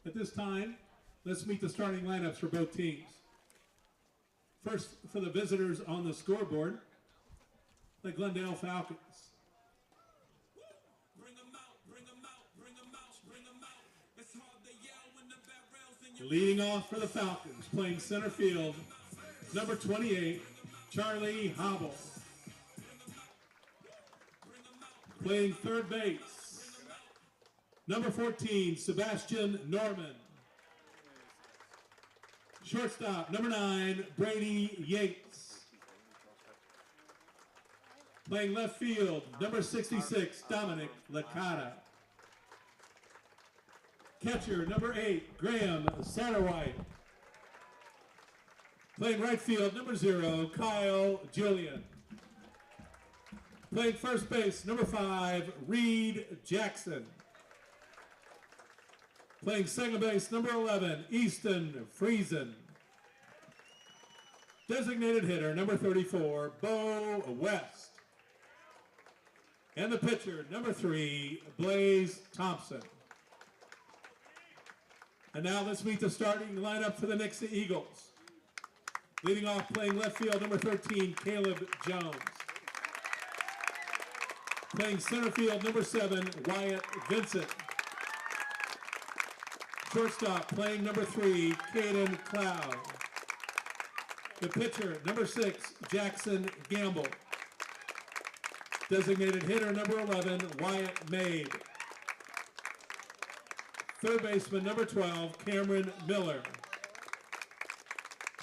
At this time, let's meet the starting lineups for both teams. First, for the visitors on the scoreboard, the Glendale Falcons. Leading off for the Falcons, playing center field, number 28, Charlie Hobble. Playing third base, number 14, Sebastian Norman. Shortstop, number 9, Brady Yates. Playing left field, number 66, Dominic Licata. Catcher, number 8, Graham Satterwhite. Playing right field, number 0, Kyle Julian. Playing first base, number 5, Reed Jackson. Playing second base, number 11, Easton Friesen. Designated hitter, number 34, Bo West. And the pitcher, number 3, Blaze Thompson. And now let's meet the starting lineup for the Nixa Eagles. Leading off, playing left field, number 13, Caleb Jones. Playing center field, number 7, Wyatt Vincent. Shortstop, playing number 3, Caden Cloud. The pitcher, number 6, Jackson Gamble. Designated hitter, number 11, Wyatt Mabe. Third baseman, number 12, Cameron Miller.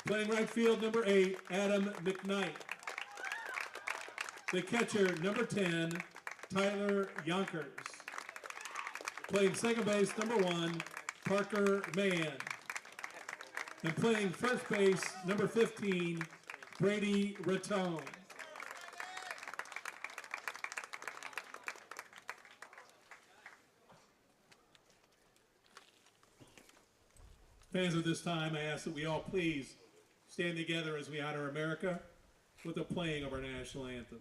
Playing right field, number 8, Adam McKnight. The catcher, number 10, Tyler Yonkers. Playing second base, number 1, Parker Mann. And playing first base, number 15, Brady Ratone. Fans, at this time, I ask that we all please stand together as we honor America with the playing of our national anthem.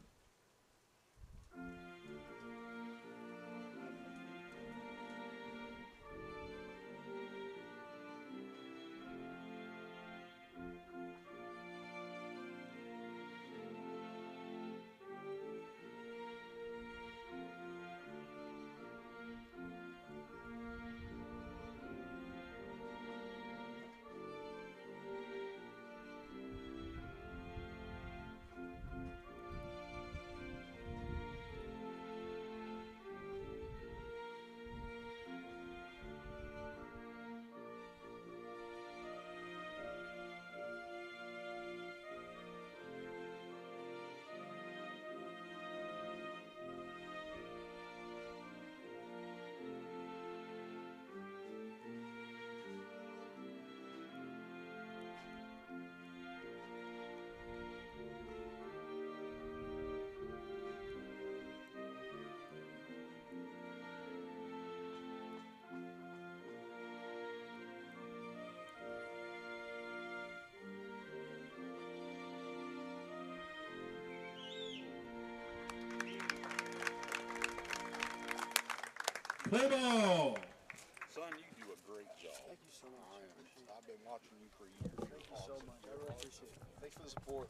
Play ball. Son, you do a great job. Thank you so much. I've been watching you for years. Thank you so much. I really appreciate it. Thanks for the support.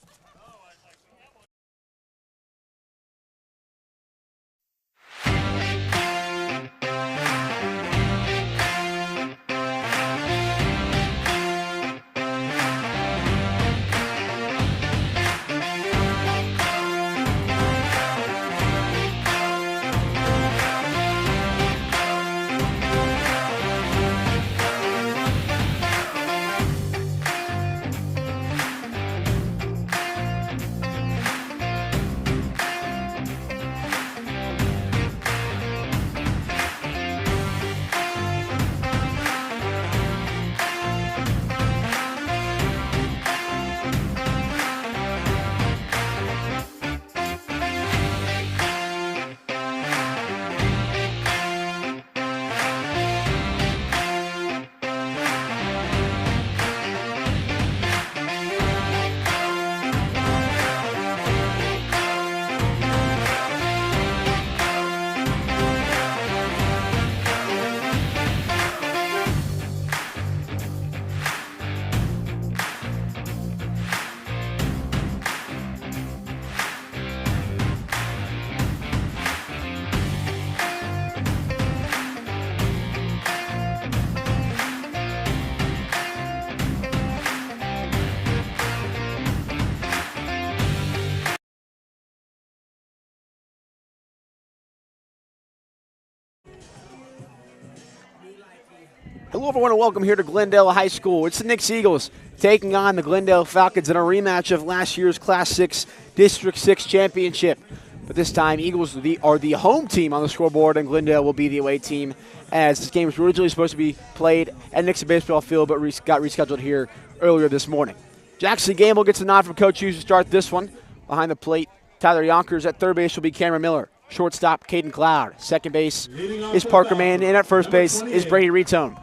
Hello, everyone, and welcome here to Glendale High School. It's the Nixa Eagles taking on the Glendale Falcons in a rematch of last year's Class 6 District 6 championship. But this time, Eagles are the home team on the scoreboard, and Glendale will be the away team, as this game was originally supposed to be played at Nixa Baseball Field, but got rescheduled here earlier this morning. Jackson Gamble gets a nod from Coach Hughes to start this one. Behind the plate, Tyler Yonkers. At third base will be Cameron Miller. Shortstop, Caden Cloud. Second base is Parker Mann, and at first base is Brady Retone.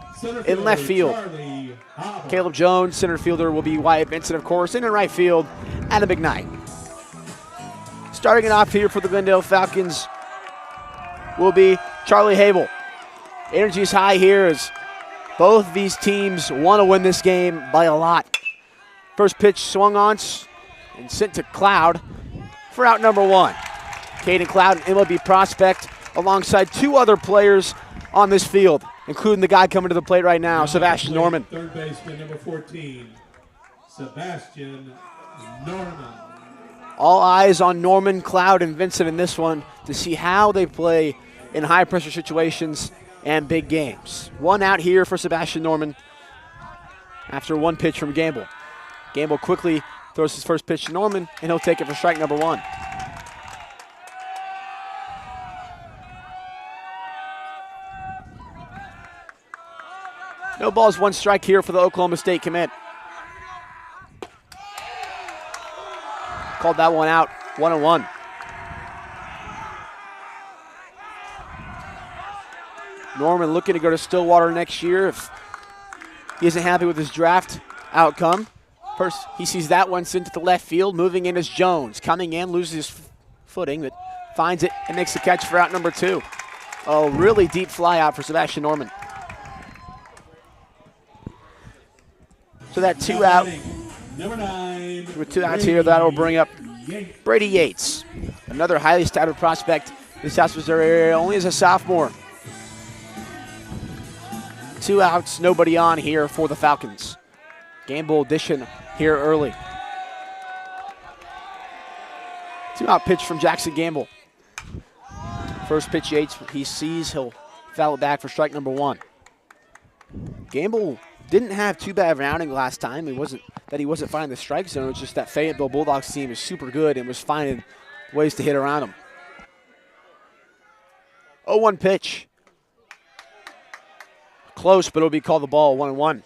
In left field, Caleb Jones. Center fielder will be Wyatt Vincent, of course. And in right field, Adam McKnight. Starting it off here for the Glendale Falcons will be Charlie Hable. Energy is high here as both of these teams want to win this game by a lot. First pitch swung on and sent to Cloud for out number 1. Caden Cloud, an MLB prospect, alongside 2 other players on this field, including the guy coming to the plate right now, Sebastian Norman. Third baseman, number 14, Sebastian Norman. All eyes on Norman, Cloud, and Vincent in this one to see how they play in high-pressure situations and big games. 1 out here for Sebastian Norman after 1 pitch from Gamble. Gamble quickly throws his first pitch to Norman, and he'll take it for strike number 1. No balls, 1 strike here for the Oklahoma State commit. Called that one out, 1-1. Norman looking to go to Stillwater next year if he isn't happy with his draft outcome. First, he sees that one sent to the left field. Moving in is Jones. Coming in, loses his footing, but finds it and makes the catch for out number 2. A really deep fly out for Sebastian Norman. So that 2 out. Number 9. With 2 outs here, that'll bring up Brady Yates, another highly scouted prospect in the South Missouri area, only as a sophomore. 2 outs, nobody on here for the Falcons. Gamble addition here early. 2-out pitch from Jackson Gamble. First pitch Yates, he sees, he'll foul it back for strike number 1. Gamble didn't have too bad of an outing last time. It wasn't that he wasn't finding the strike zone. It's just that Fayetteville Bulldogs team is super good and was finding ways to hit around him. 0-1 pitch. Close, but it'll be called the ball, 1-1.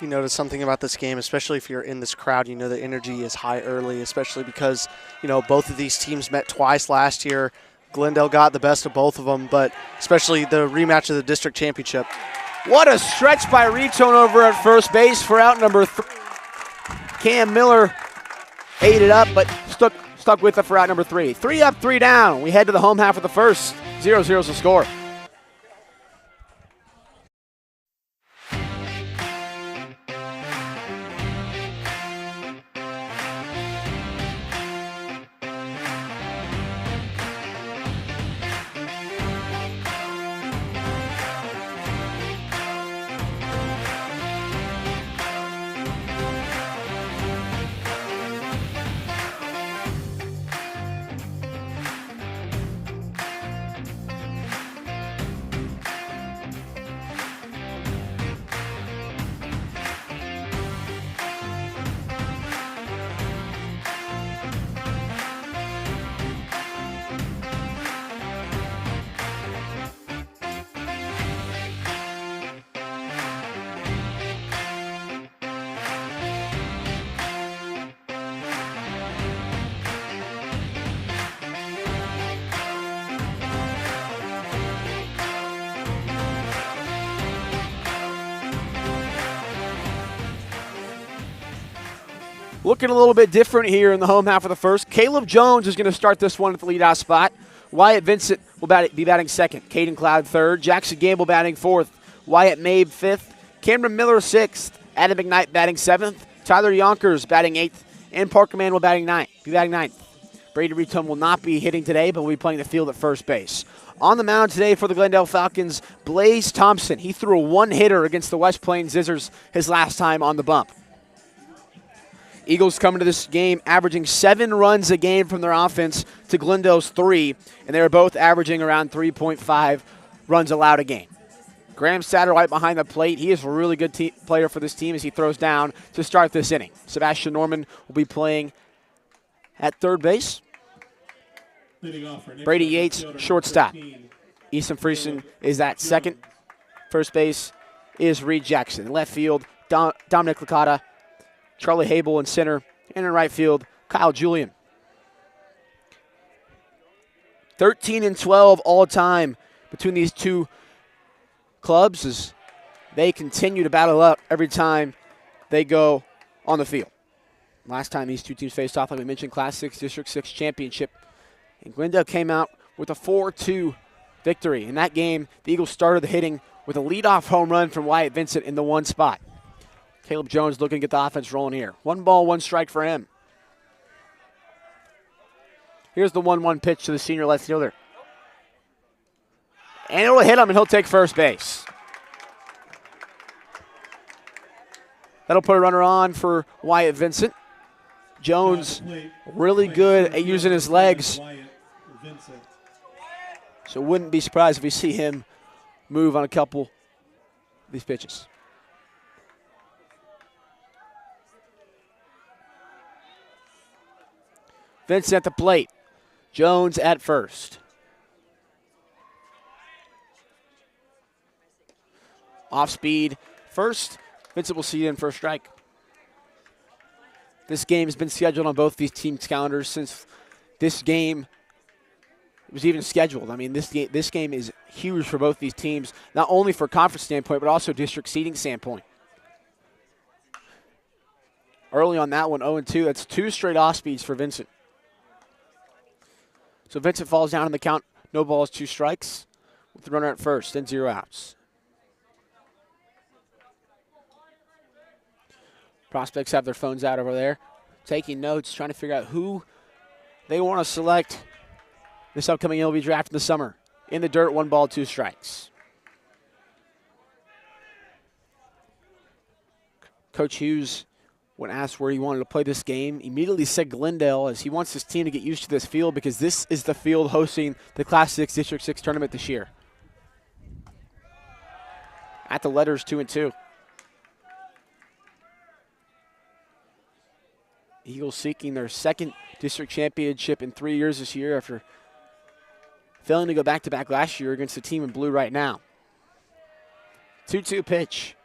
You notice something about this game, especially if you're in this crowd, you know the energy is high early, especially because, you know, both of these teams met twice last year. Glendale got the best of both of them, but especially the rematch of the district championship. What a stretch by Retone over at first base for out number 3. Cam Miller ate it up, but stuck with it for out number 3. 3 up, 3 down. We head to the home half of the first. 0-0 is the score. Looking a little bit different here in the home half of the first. Caleb Jones is going to start this one at the leadoff spot. Wyatt Vincent will be batting second. Caden Cloud third. Jackson Gamble batting fourth. Wyatt Mabe fifth. Cameron Miller sixth. Adam McKnight batting seventh. Tyler Yonkers batting eighth. And Parker Mann will be batting ninth. Brady Retone will not be hitting today, but will be playing the field at first base. On the mound today for the Glendale Falcons, Blaze Thompson. He threw a one-hitter against the West Plains Zizzers his last time on the bump. Eagles coming to this game averaging 7 runs a game from their offense to Glendale's 3, and they were both averaging around 3.5 runs allowed a game. Graham Satterwhite behind the plate. He is a really good player for this team as he throws down to start this inning. Sebastian Norman will be playing at third base. Leading off for Nixa, Brady Yates, fielder, shortstop. 13. Easton Friesen is at second. First base is Reed Jackson. Left field, Dominic Licata, Charlie Hable in center. And in right field, Kyle Julian. 13-12 all time between these two clubs as they continue to battle up every time they go on the field. Last time these two teams faced off, like we mentioned, Class 6 District 6 championship. And Glendale came out with a 4-2 victory. In that game, the Eagles started the hitting with a leadoff home run from Wyatt Vincent in the one spot. Caleb Jones looking to get the offense rolling here. 1 ball, 1 strike for him. Here's the 1-1 pitch to the senior left fielder. And it'll hit him, and he'll take first base. That'll put a runner on for Wyatt Vincent. Jones really good at using his legs. So wouldn't be surprised if we see him move on a couple of these pitches. Vincent at the plate. Jones at first. Off speed first. Vincent will see it in first strike. This game has been scheduled on both these teams' calendars since this game was even scheduled. I mean, this game is huge for both these teams, not only for conference standpoint, but also district seeding standpoint. Early on that one, 0-2. That's 2 straight off speeds for Vincent. So Vincent falls down in the count. No balls, 2 strikes. With the runner at first and 0 outs. Prospects have their phones out over there, taking notes, trying to figure out who they want to select this upcoming MLB draft in the summer. In the dirt, 1 ball, 2 strikes. Coach Hughes, when asked where he wanted to play this game, immediately said Glendale, as he wants his team to get used to this field because this is the field hosting the Class 6 District 6 tournament this year. At the letters, 2-2. Eagles seeking their second district championship in 3 years this year after failing to go back-to-back last year against the team in blue right now. 2-2 pitch.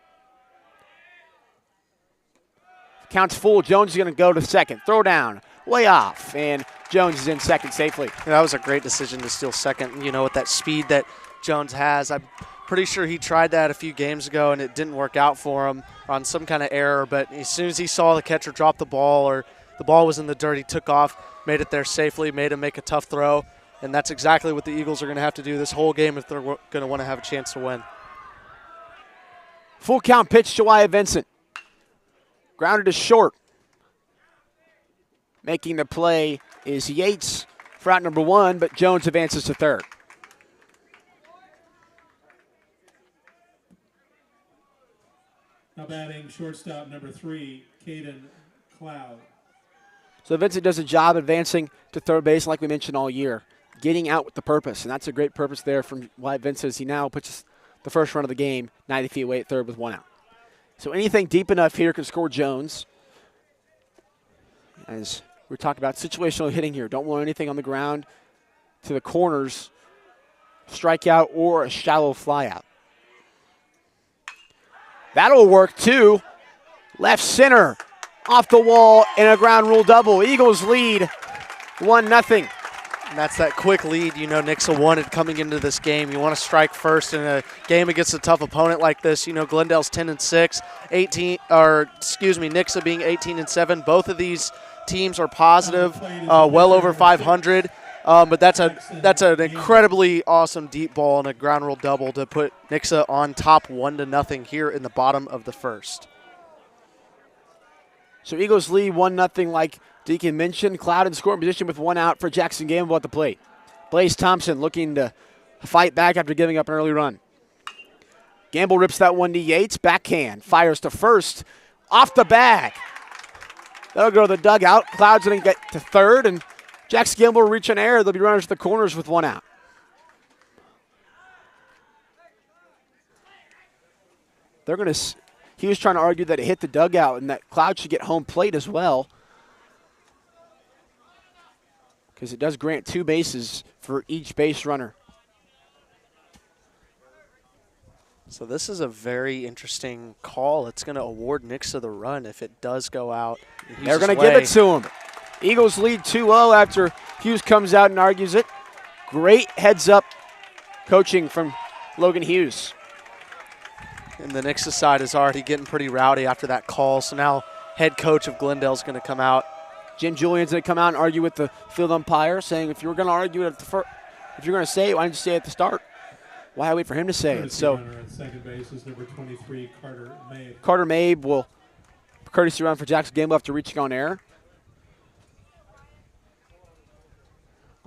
Count's full. Jones is going to go to second. Throw down. Way off. And Jones is in second safely. Yeah, that was a great decision to steal second, you know, with that speed that Jones has. I'm pretty sure he tried that a few games ago and it didn't work out for him on some kind of error, but as soon as he saw the catcher drop the ball or the ball was in the dirt, he took off, made it there safely, made him make a tough throw, and that's exactly what the Eagles are going to have to do this whole game if they're going to want to have a chance to win. Full count pitch to Wyatt Vincent. Grounded to short. Making the play is Yates for out number 1, but Jones advances to third. Now batting shortstop number 3, Caden Cloud. So Vincent does a job advancing to third base like we mentioned all year, getting out with the purpose, and that's a great purpose there from Wyatt Vincent as he now puts the first run of the game 90 feet away at third with 1 out. So anything deep enough here can score Jones. As we're talking about situational hitting here, don't want anything on the ground to the corners, strikeout or a shallow flyout. That'll work too. Left center, off the wall, and a ground rule double. Eagles lead 1-0. And that's that quick lead, you know, Nixa wanted coming into this game. You want to strike first in a game against a tough opponent like this. You know, Glendale's 10-6, Nixa being 18-7. Both of these teams are positive, well over 500. But that's an incredibly awesome deep ball and a ground rule double to put Nixa on top 1-0 here in the bottom of the first. So Eagles lead 1-0 like Deacon mentioned. Cloud in scoring position with 1 out for Jackson Gamble at the plate. Blaze Thompson looking to fight back after giving up an early run. Gamble rips that one to Yates. Backhand. Fires to first. Off the bag. That'll go to the dugout. Cloud's going to get to third, and Jackson Gamble will reach an error. They'll be runners to the corners with 1 out. they're going to. He was trying to argue that it hit the dugout and that Cloud should get home plate as well, because it does grant 2 bases for each base runner. So this is a very interesting call. It's going to award Nixa the run if it does go out. They're going to give it to him. Eagles lead 2-0 after Hughes comes out and argues it. Great heads-up coaching from Logan Hughes. And the Nixa side is already getting pretty rowdy after that call. So now head coach of Glendale is going to come out. Jim Julian's going to come out and argue with the field umpire, saying if you were going to argue at the first, if you're going to say it, why didn't you say it at the start? Why wait for him to say it? So runner at second base is number 23, Carter Mabe. Carter Mabe will courtesy run for Jackson Gamble after reaching on air.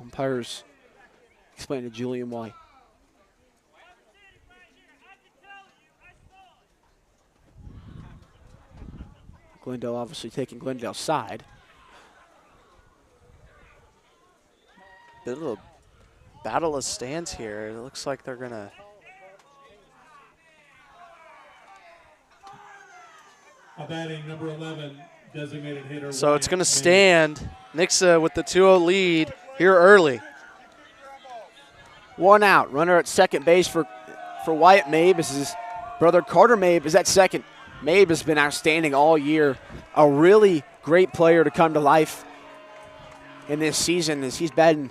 Umpires explain to Julian why. Glendale obviously taking Glendale's side. Bit of a battle of stands here. It looks like they're going to. Batting number 11, designated hitter. So it's going to Wyatt stand. Nixa with the 2-0 lead here early. 1 out. Runner at second base for Wyatt Mabe. This is his brother Carter Mabe is at second. Mabe has been outstanding all year. A really great player to come to life in this season as he's batting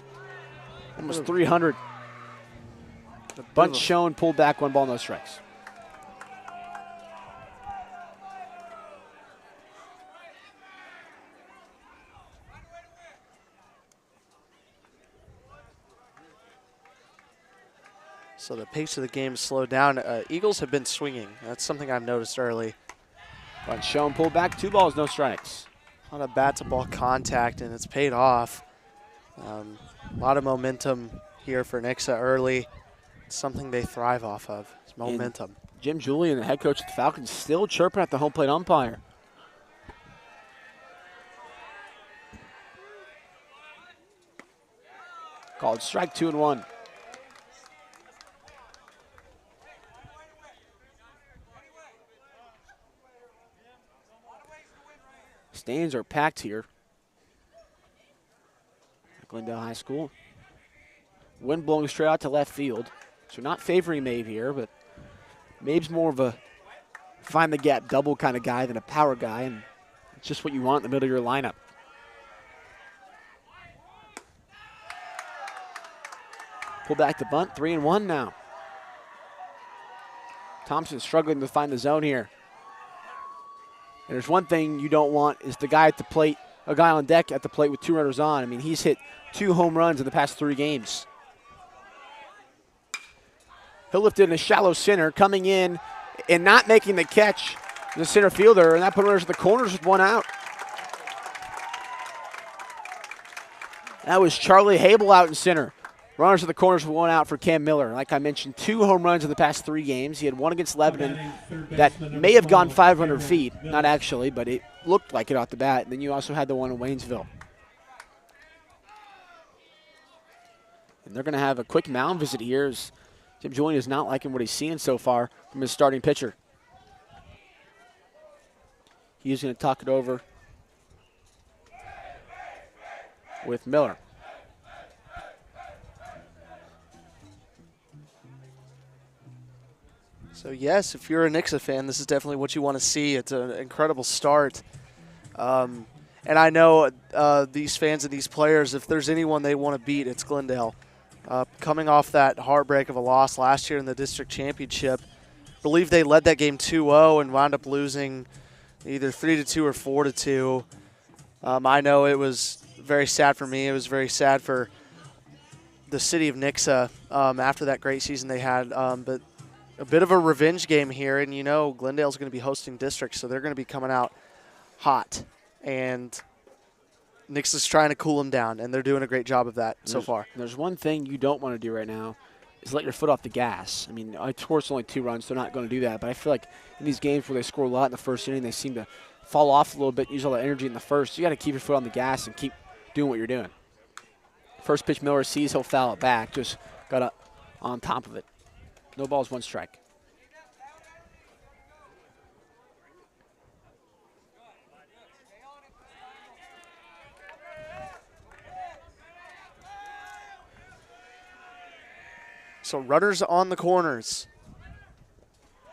almost 300. Bunt shown, pulled back, 1 ball, no strikes. So the pace of the game slowed down. Eagles have been swinging. That's something I've noticed early. Bunt shown, pulled back, 2 balls, no strikes. A lot of bat-to-ball contact, and it's paid off. A lot of momentum here for Nixa early. It's something they thrive off of. It's momentum. And Jim Julian, the head coach of the Falcons, still chirping at the home plate umpire. Called strike 2 and 1. Stands are packed here at Glendale High School. Wind blowing straight out to left field. So not favoring Mabe here, but Mabe's more of a find the gap double kind of guy than a power guy, and it's just what you want in the middle of your lineup. Pull back the bunt, 3 and 1 now. Thompson struggling to find the zone here. And there's one thing you don't want is the guy at the plate, a guy on deck at the plate with 2 runners on. I mean, he's hit 2 home runs in the past 3 games. He'll lift it in a shallow center, coming in and not making the catch, the center fielder, and that put runners at the corners with 1 out. That was Charlie Hable out in center. Runners at the corners with 1 out for Cam Miller. Like I mentioned, 2 home runs in the past 3 games. He had 1 against Lebanon that may have gone 500 feet. Not actually, but it looked like it off the bat. And then you also had the one in Waynesville. And they're going to have a quick mound visit here as Jim Julian is not liking what he's seeing so far from his starting pitcher. He's going to talk it over with Miller. So yes, if you're a Nixa fan, this is definitely what you want to see. It's an incredible start. And I know these fans and these players, if there's anyone they want to beat, it's Glendale. Coming off that heartbreak of a loss last year in the district championship, I believe they led that game 2-0 and wound up losing either 3-2 or 4-2. I know it was very sad for me. It was very sad for the city of Nixa after that great season they had. But a bit of a revenge game here, and you know Glendale's going to be hosting districts, so they're going to be coming out hot. And Nixa's trying to cool them down, and they're doing a great job of that so far. There's one thing you don't want to do right now is let your foot off the gas. I mean, of course, only 2 runs, they're not going to do that. But I feel like in these games where they score a lot in the first inning, they seem to fall off a little bit, use all that energy in the first. You got to keep your foot on the gas and keep doing what you're doing. First pitch Miller sees, he'll foul it back. Just got on top of it. No balls, 1 strike. So runners on the corners.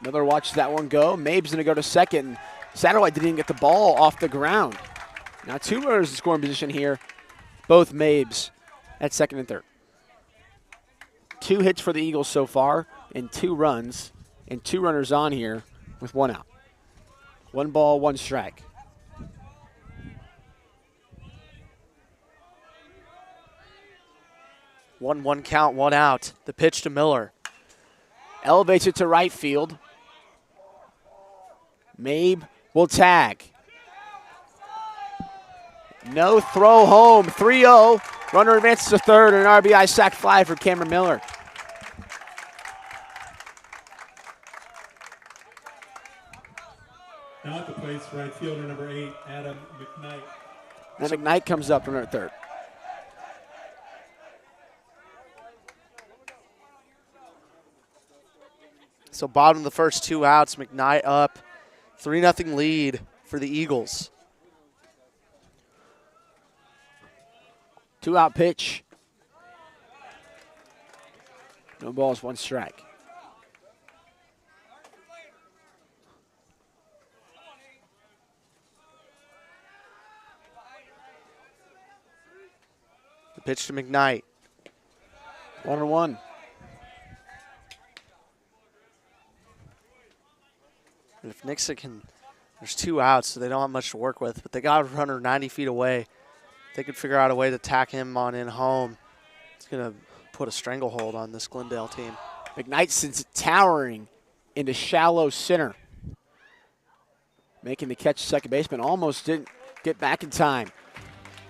Miller watches that one go. Mabe's going to go to second. Satterwhite didn't even get the ball off the ground. Now 2 runners in scoring position here. Both Mabes at second and third. 2 hits for the Eagles so far and 2 runs and 2 runners on here with 1 out. 1 ball, 1 strike. One count, 1 out. The pitch to Miller. Elevates it to right field. Mabe will tag. No throw home. 3-0. Runner advances to third and an RBI sac fly for Cameron Miller. Now at the place, right fielder number 8, Adam McKnight. And McKnight comes up runner at third. So bottom of the first 2 outs, McKnight up. 3-0 lead for the Eagles. 2-out pitch. No balls, 1 strike. The pitch to McKnight. 1-1. And if Nixa can, there's 2 outs, so they don't have much to work with, but they got a runner 90 feet away. They could figure out a way to tack him on in home. It's going to put a stranglehold on this Glendale team. McKnight sends it towering into shallow center. Making the catch second baseman. Almost didn't get back in time.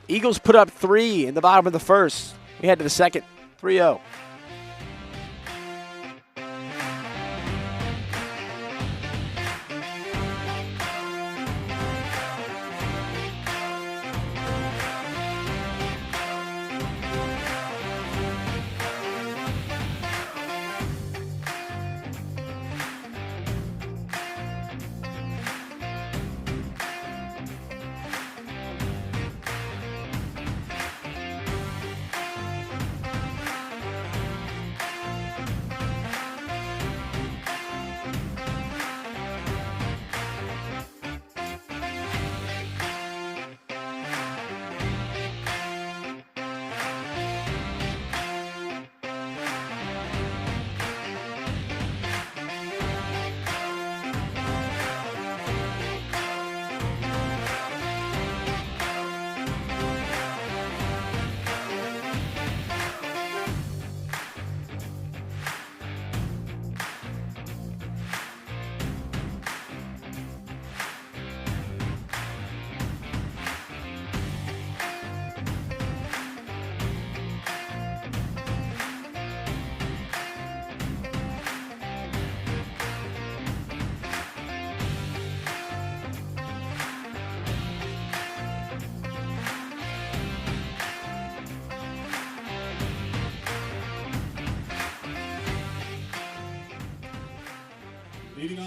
Eagles put up 3 in the bottom of the first. We head to the second. 3-0.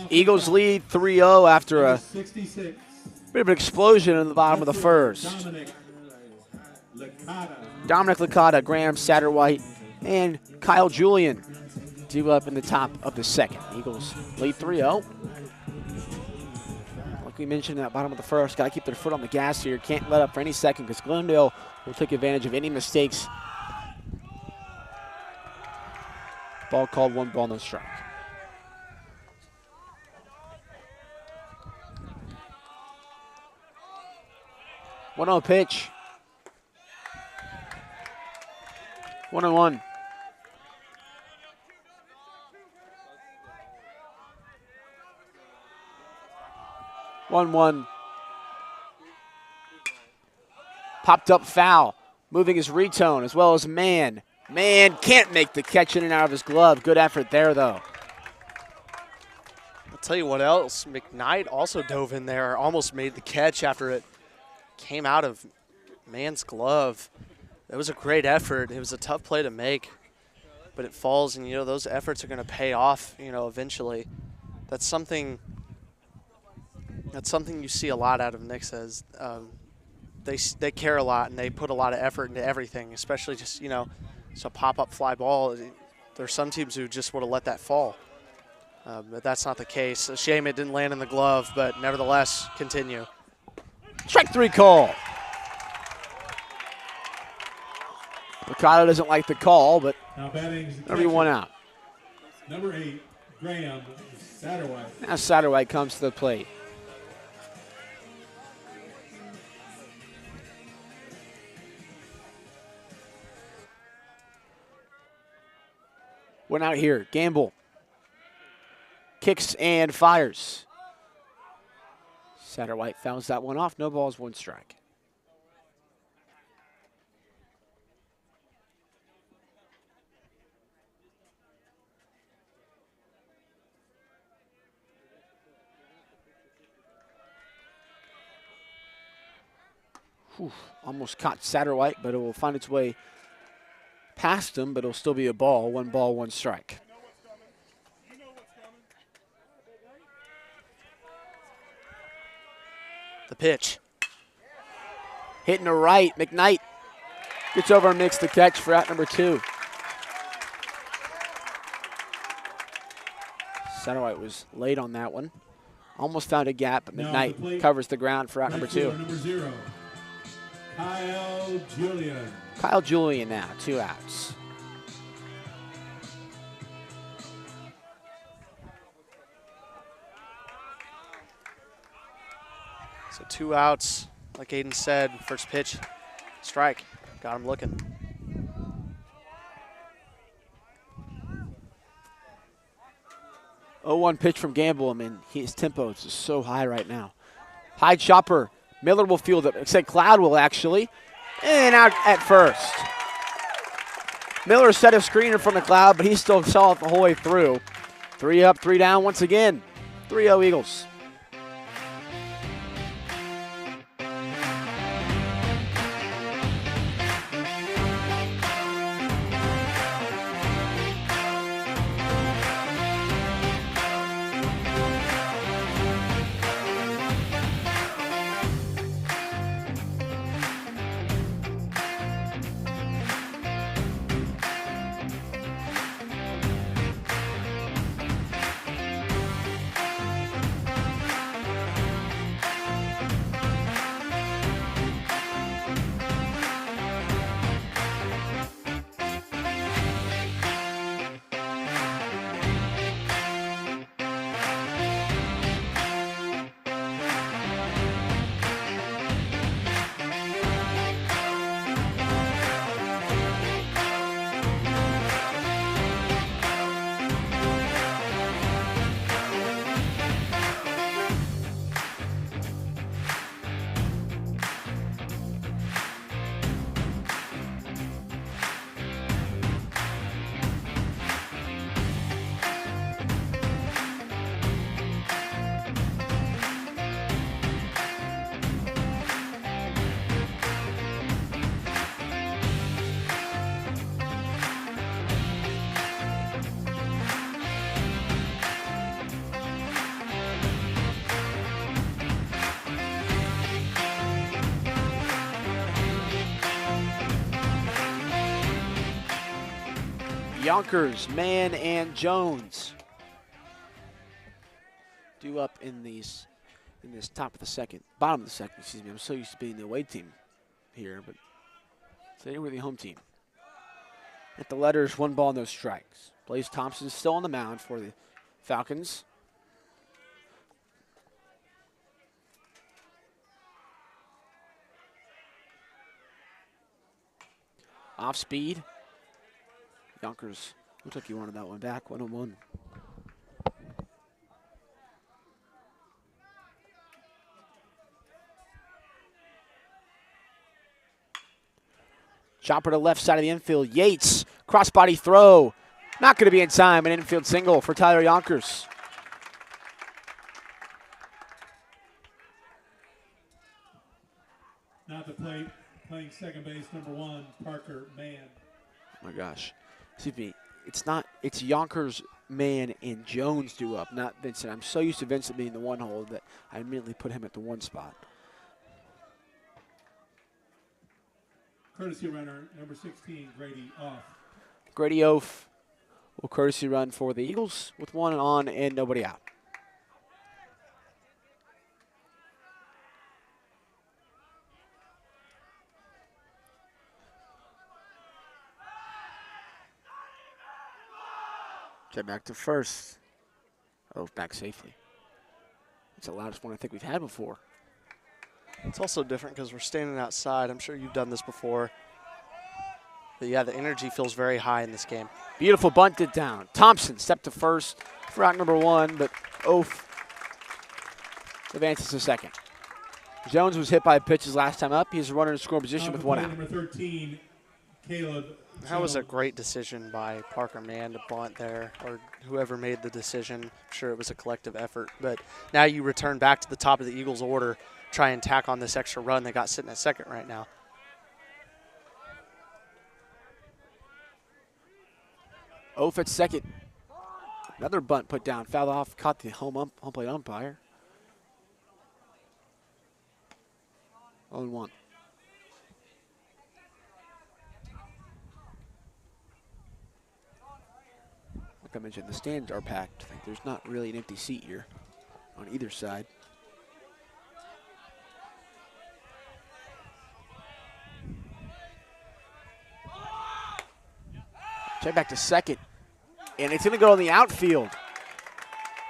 Eagles lead 3-0 after a 66. bit of an explosion in the bottom of the first. Dominic Licata, Graham Satterwhite, and Kyle Julian due up in the top of the second. Eagles lead 3-0. Like we mentioned at the bottom of the first, got to keep their foot on the gas here. Can't let up for any second because Glendale will take advantage of any mistakes. Ball called, 1 ball, no strike. One on pitch. 1-1. Popped up foul. Moving his retone as well as Man. Man can't make the catch in and out of his glove. Good effort there, though. I'll tell you what else. McKnight also dove in there, almost made the catch after it came out of Man's glove. It was a great effort. It was a tough play to make, but it falls, and, those efforts are going to pay off, eventually. That's something you see a lot out of Nixa. They care a lot, and they put a lot of effort into everything, especially just, it's a pop-up fly ball. There's some teams who just would have let that fall. But that's not the case. A shame it didn't land in the glove, but nevertheless, continue. Strike 3 call. Mikado doesn't like the call, but Now batting is the everyone catcher, out. Number 8, Graham Satterwhite. Now Satterwhite comes to the plate. One out here. Gamble kicks and fires. Satterwhite fouls that one off. No balls, 1 strike. Whew, almost caught Satterwhite, but it will find its way past him, but it'll still be a ball. 1 ball, 1 strike. The pitch. Hitting the right. McKnight gets over and makes the catch for out number 2. Satterwhite was late on that one. Almost found a gap, but Now McKnight the plate, covers the ground for out number Right 2. fielder, number 0, Kyle Julian. Kyle Julian now, 2 outs. So 2 outs, like Aiden said, first pitch, strike. Got him looking. Oh, 1 pitch from Gamble. I mean, his tempo is just so high right now. High chopper. Miller will field it. Except Cloud will actually. And out at first. Miller set a screener from the Cloud, but he still saw it the whole way through. 3 up, 3 down once again. 3-0 Eagles. Yonkers, Mann, and Jones due up in this top of the second, bottom of the second, excuse me. I'm so used to being the away team here, but today we're the home team. At the letters, 1 ball, no strikes. Blaze Thompson is still on the mound for the Falcons. Off speed. Yonkers looks like he wanted that one back. 1-1. Chopper to left side of the infield. Yates, crossbody throw. Not going to be in time. An infield single for Tyler Yonkers. Now at the plate, playing second base, number 1, Parker Mann. Oh my gosh. Excuse me. It's Yonkers, Mann, and Jones due up, not Vincent. I'm so used to Vincent being the 1 hole that I immediately put him at the 1 spot. Courtesy runner, number 16, Grady off. Grady Oaf Will courtesy run for the Eagles with 1 on and nobody out. Check back to first. Oh, back safely. It's the loudest one I think we've had before. It's also different because we're standing outside. I'm sure you've done this before. But yeah, the energy feels very high in this game. Beautiful bunted down. Thompson stepped to first for out number 1, but Oaf advances to second. Jones was hit by pitches last time up. He's a runner in scoring position with 1 out. Number 13, Caleb. That was a great decision by Parker Mann to bunt there, or whoever made the decision. I'm sure it was a collective effort. But now you return back to the top of the Eagles' order, try and tack on this extra run they got sitting at second right now. Oaf at second. Another bunt put down, fouled off, caught the home plate umpire. 0-1. Like I mentioned, the stands are packed. There's not really an empty seat here on either side. Check back to second, and it's going to go in the outfield.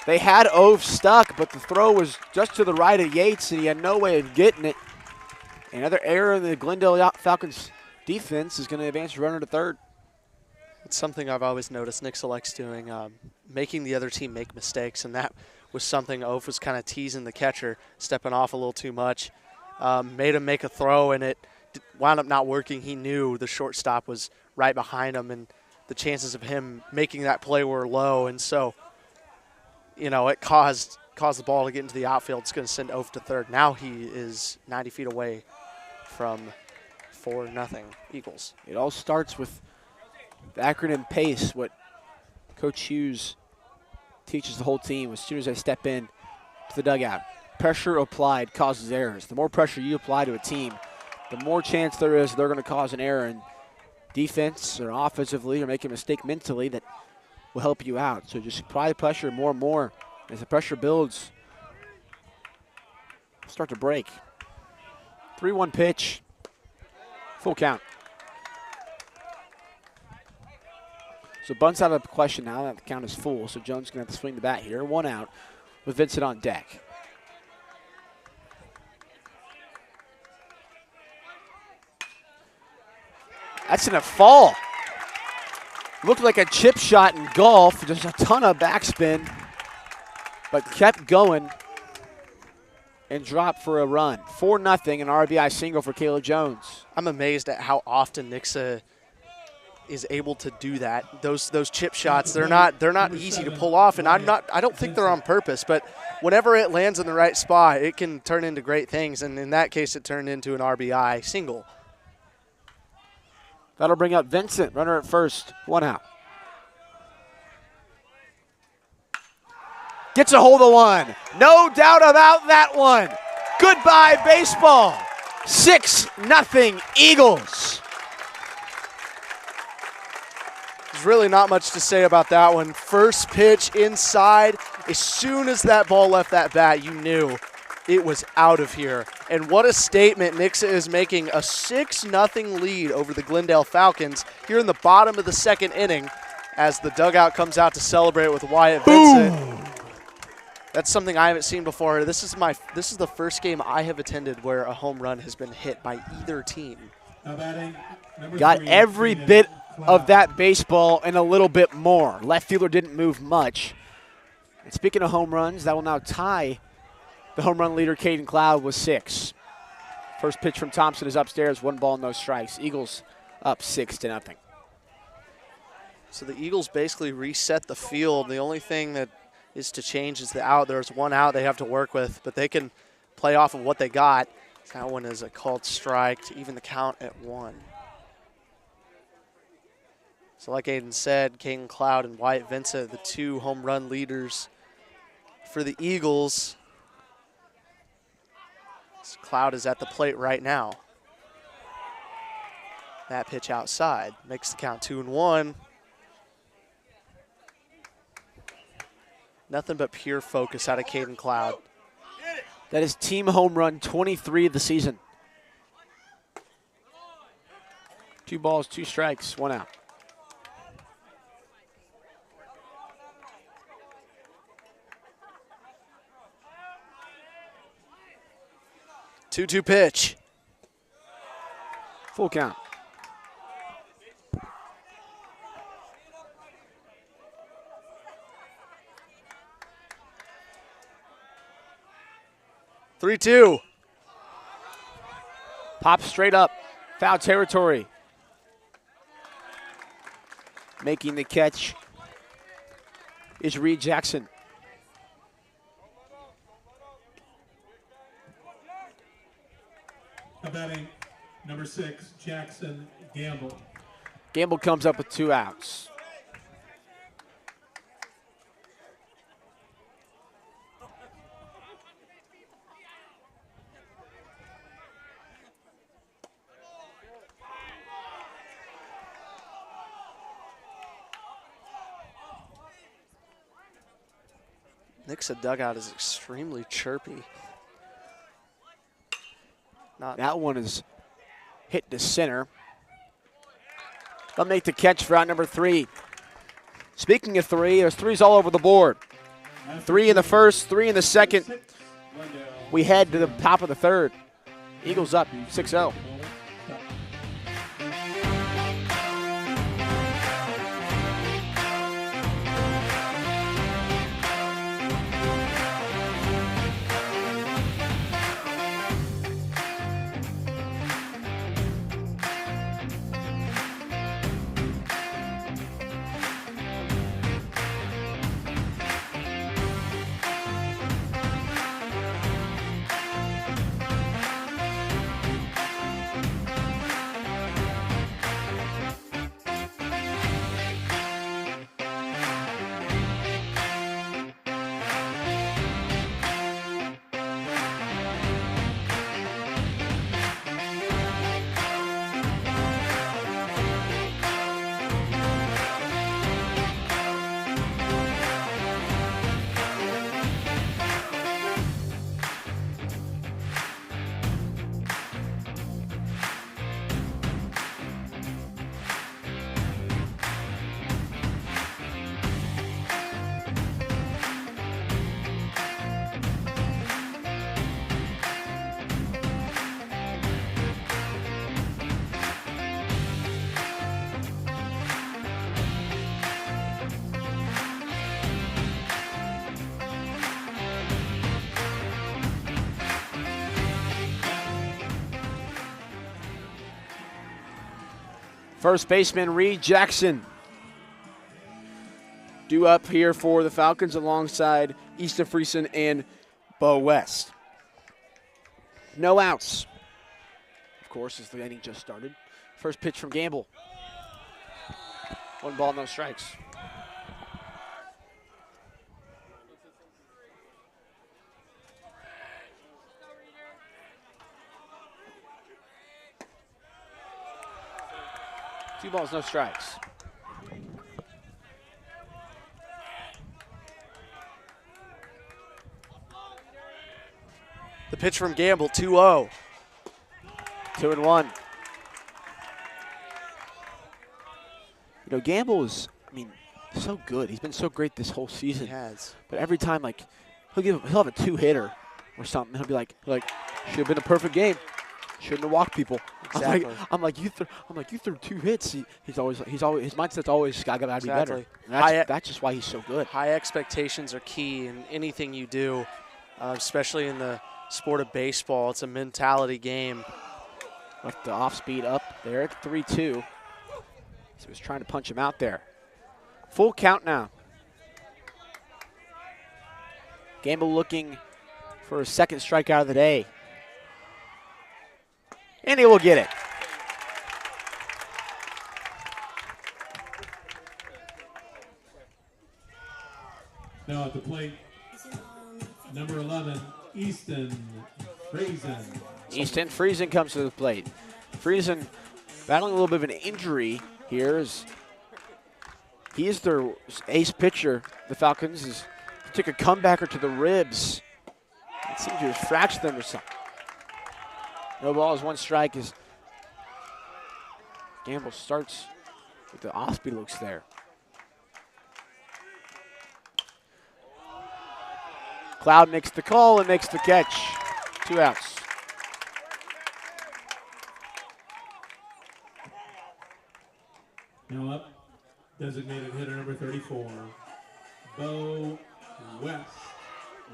They had Ove stuck, but the throw was just to the right of Yates, and he had no way of getting it. Another error in the Glendale Falcons defense is going to advance the runner to third. It's something I've always noticed Nixa likes doing, making the other team make mistakes, and that was something Ove was kind of teasing the catcher, stepping off a little too much. Made him make a throw, and it wound up not working. He knew the shortstop was right behind him, and the chances of him making that play were low, and so, you know, it caused the ball to get into the outfield. It's going to send Ove to third. Now he is 90 feet away from 4-0 Eagles. It all starts with the acronym PACE, what Coach Hughes teaches the whole team as soon as they step in to the dugout. Pressure applied causes errors. The more pressure you apply to a team, the more chance there is they're going to cause an error. And defense or offensively or make a mistake mentally that will help you out. So just apply the pressure more and more. As the pressure builds, start to break. 3-1 pitch. Full count. So bunts out of the question now. That the count is full. So Jones is going to have to swing the bat here. 1 out with Vincent on deck. That's in a fall. Looked like a chip shot in golf. Just a ton of backspin, but kept going and dropped for a run. 4-0, an RBI single for Caleb Jones. I'm amazed at how often Nixa is able to do that. Those chip shots, they're not easy to pull off, and I don't think they're on purpose, but whenever it lands in the right spot, it can turn into great things, and in that case it turned into an RBI single. That'll bring up Vincent, runner at first, 1 out. Gets a hold of one. No doubt about that one. Goodbye, baseball. 6-0 Eagles. There's really not much to say about that one. First pitch inside. As soon as that ball left that bat, you knew it was out of here. And what a statement Nixa is making. A 6-0 lead over the Glendale Falcons here in the bottom of the second inning as the dugout comes out to celebrate with Wyatt Vincent. That's something I haven't seen before. This is the first game I have attended where a home run has been hit by either team. Got every bit of that baseball and a little bit more. Left fielder didn't move much. And speaking of home runs, that will now tie the home run leader, Caden Cloud, with 6. First pitch from Thompson is upstairs, 1 ball, no strikes. Eagles up 6-0. So the Eagles basically reset the field. The only thing that is to change is the out. There's 1 out they have to work with, but they can play off of what they got. That one is a called strike to even the count at 1. So like Aiden said, Caden Cloud and Wyatt Vincent, the 2 home run leaders for the Eagles. So Cloud is at the plate right now. That pitch outside makes the count 2-1. Nothing but pure focus out of Caden Cloud. That is team home run 23 of the season. 2 balls, 2 strikes, 1 out. Two-two pitch. Full count. 3-2. Pop straight up. Foul territory. Making the catch is Reed Jackson. Batting number 6, Jackson Gamble. Gamble comes up with 2 outs. Nixa dugout is extremely chirpy. That one is hit to center. They'll make the catch for out number 3. Speaking of 3, there's 3s all over the board. 3 in the first, 3 in the second. We head to the top of the third. Eagles up 6-0. First baseman Reed Jackson due up here for the Falcons alongside Easton Friesen and Bo West. No outs. Of course, as the inning just started. First pitch from Gamble. 1 ball, no strikes. Two balls, no strikes. The pitch from Gamble, 2-0. 2-1. You know, Gamble is, so good. He's been so great this whole season. He has. But every time, he'll have a 2-hitter or something. He'll be like, should have been a perfect game. Shouldn't have walked people. Exactly. I'm like, you threw 2 hits. His mindset's always got to be better. Exactly. And that's just why he's so good. High expectations are key in anything you do, especially in the sport of baseball. It's a mentality game. Left the off speed up there at 3-2. So he was trying to punch him out there. Full count now. Gamble looking for a second strikeout of the day. And he will get it. Now at the plate, number 11, Easton Friesen. Easton Friesen comes to the plate. Friesen battling a little bit of an injury here. He is their ace pitcher. The Falcons is Took a comebacker to the ribs. It seemed to have fractured them or something. No balls, 1 strike as Gamble starts with the off-speed looks there. Cloud makes the call and makes the catch. 2 outs. Now up, designated hitter number 34, Bo West.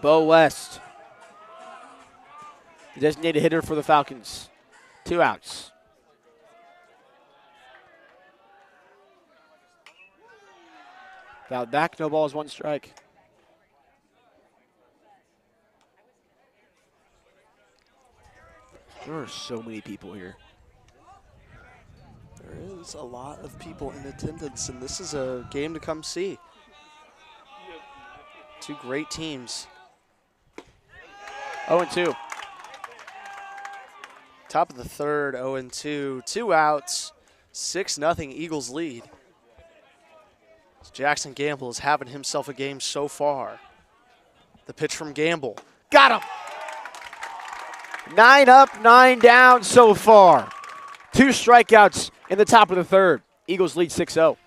Bo West, the designated hitter for the Falcons. 2 outs. Foul back, no balls, 1 strike. There are so many people here. There is a lot of people in attendance, and this is a game to come see. 2 great teams. 0-2. Top of the 3rd, 0-2. 2 outs, 6-0 Eagles lead. Jackson Gamble is having himself a game so far. The pitch from Gamble. Got him. 9 up, 9 down so far. 2 strikeouts in the top of the 3rd. Eagles lead 6-0.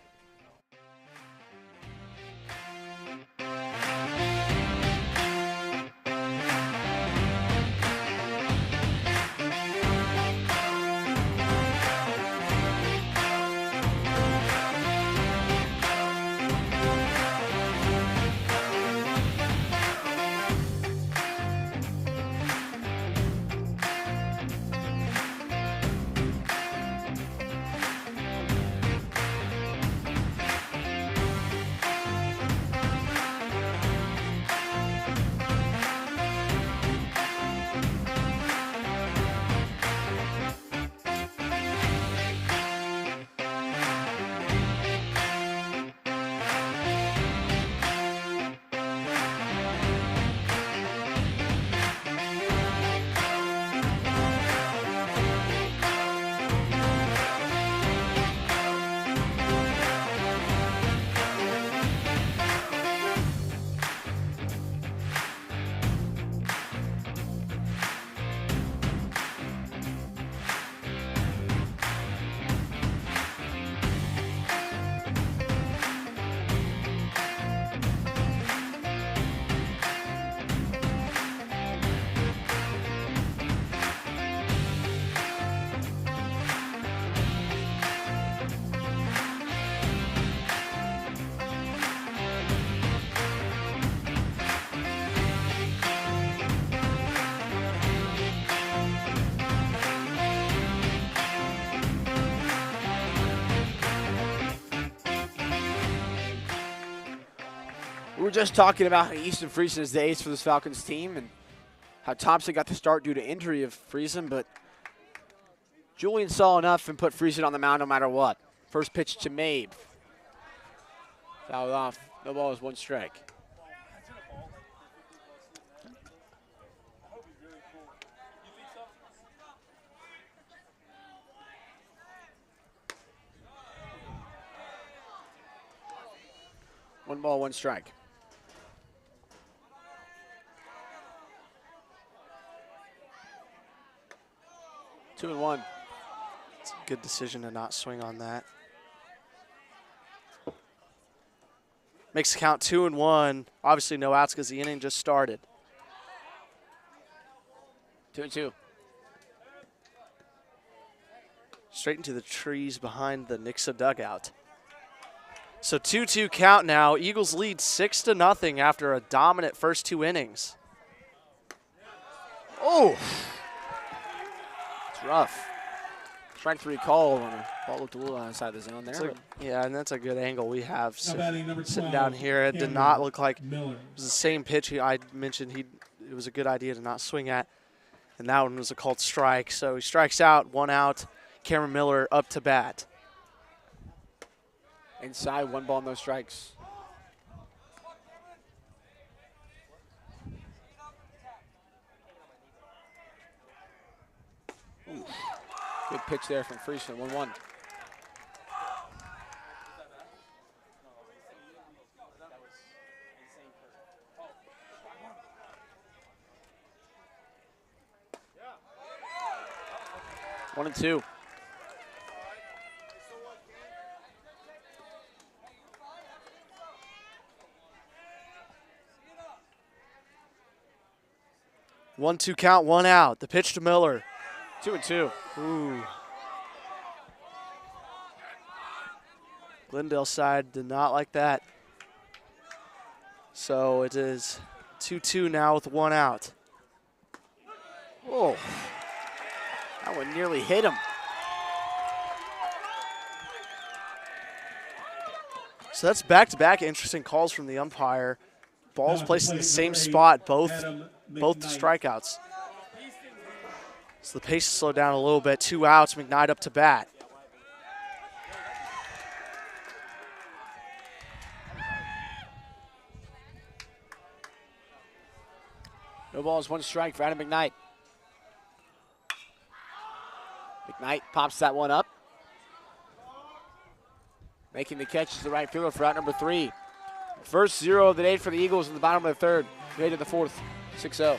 We were just talking about how Easton Friesen is the ace for this Falcons team and how Thompson got the start due to injury of Friesen, but Julian saw enough and put Friesen on the mound no matter what. First pitch to Mabe. Fouled off. No ball is 1 strike. One ball, 1 strike. 2-1. It's a good decision to not swing on that. Makes the count 2-1. Obviously no outs because the inning just started. 2-2. Straight into the trees behind the Nixa dugout. So 2-2 count now. Eagles lead 6-0 after a dominant first 2 innings. Oh! It's rough. Strike 3 call on a ball looked a little outside the zone there. Yeah, and that's a good angle we have. Now batting number 12, Sitting down here, it did not look like Miller. it was the same pitch I mentioned it was a good idea to not swing at. And that one was a called strike. So he strikes out, 1 out. Cameron Miller up to bat. Inside, 1 ball, no strikes. Ooh. Good pitch there from Friesen, 1-1. 1-2. One-two count, one out. The pitch to Miller. 2-2. Ooh. Glendale side did not like that. So it is 2-2 now with one out. Oh, that one nearly hit him. So that's back-to-back interesting calls from the umpire. Balls Now placed in to the play same number 8, spot, both Adam the McKnight. strikeouts. So the pace is slowed down a little bit. 2 outs, McKnight up to bat. No balls, 1 strike for Adam McKnight. McKnight pops that one up. Making the catch is the right fielder for out number 3. First 0 of the day for the Eagles in the bottom of the 3rd. Made to the 4th, 6-0.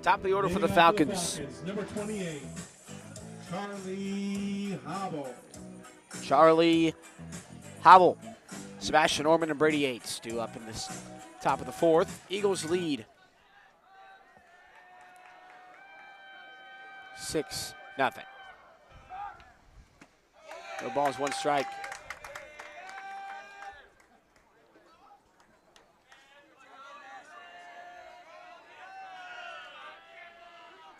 Top of the order for the Leading off Falcons. Number 28, Charlie Hobble. Charlie Hobble, Sebastian Norman, and Brady Yates due up in this top of the 4th. Eagles lead 6-0. No balls, 1 strike.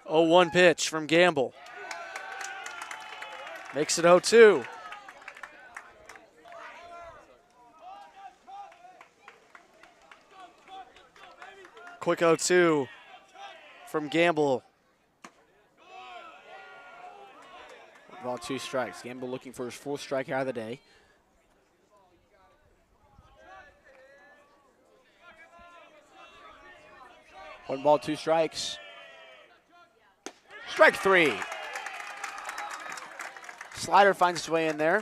Oh, 1 pitch from Gamble. Makes it 0-2. Quick 0-2 from Gamble. 1 ball, 2 strikes. Gamble looking for his 4th strikeout of the day. One ball, 2 strikes. Strike 3. Slider finds its way in there.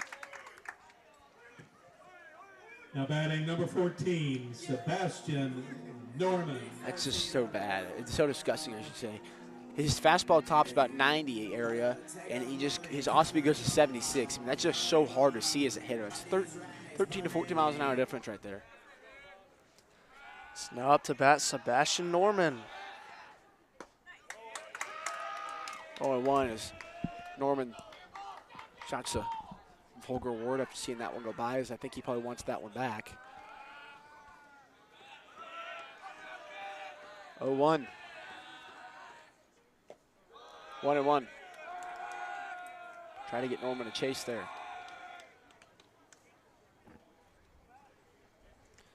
Now batting number 14, Sebastian Norman. That's just so bad. It's so disgusting, I should say. His fastball tops about 90 area, and his off-speed goes to 76. I mean, that's just so hard to see as a hitter. It's 13 to 14 miles an hour difference right there. It's now up to bat Sebastian Norman. 0-1 is Norman shots a vulgar word after seeing that one go by, as I think he probably wants that one back. 0-1. 1-1. Trying to get Norman a chase there.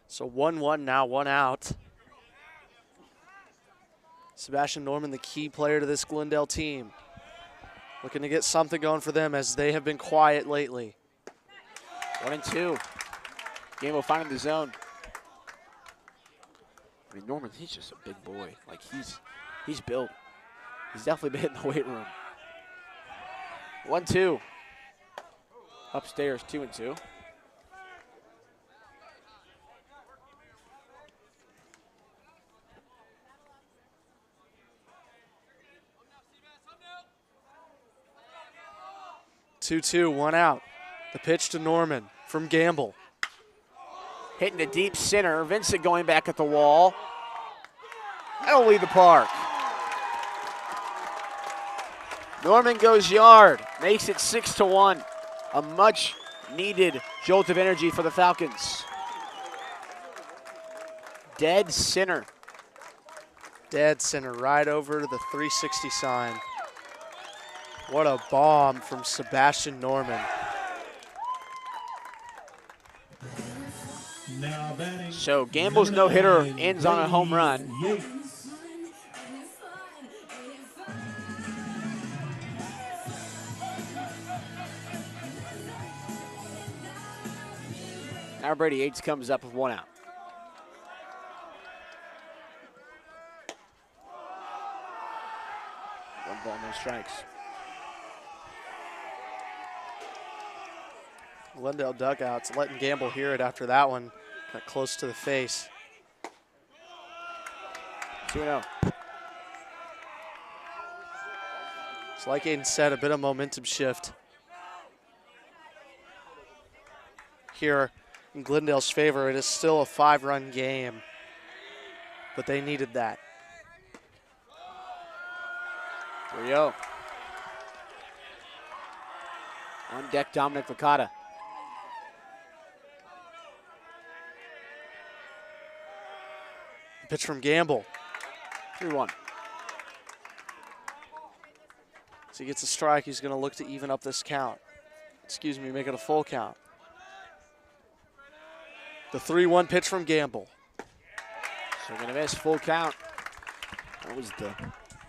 So 1-1 now, 1 out. Sebastian Norman, the key player to this Glendale team. Looking to get something going for them as they have been quiet lately. 1-2. Gamble finding the zone. I mean, Norman, he's just a big boy. Like, he's built. He's definitely been in the weight room. 1-2. Upstairs, 2-2. Two, 1 out. The pitch to Norman from Gamble. Hitting the deep center. Vincent going back at the wall. That'll leave the park. Norman goes yard. Makes it 6-1. A much needed jolt of energy for the Falcons. Dead center. Dead center right over to the 360 sign. What a bomb from Sebastian Norman. Now batting. So Gamble's no-hitter ends on a home run. Yates. Now Brady Yates comes up with 1 out. One ball, no strikes. Glendale dugouts letting Gamble hear it after that one. Got close to the face. 2-0. It's like Aiden said, a bit of momentum shift here in Glendale's favor. It is still a 5-run game, but they needed that. 3-0. On deck, Dominic Licata. Pitch from Gamble. 3-1. So he gets a strike. He's going to look to even up this count. Excuse me, make it a full count. The 3-1 pitch from Gamble. So going to miss, full count. That was the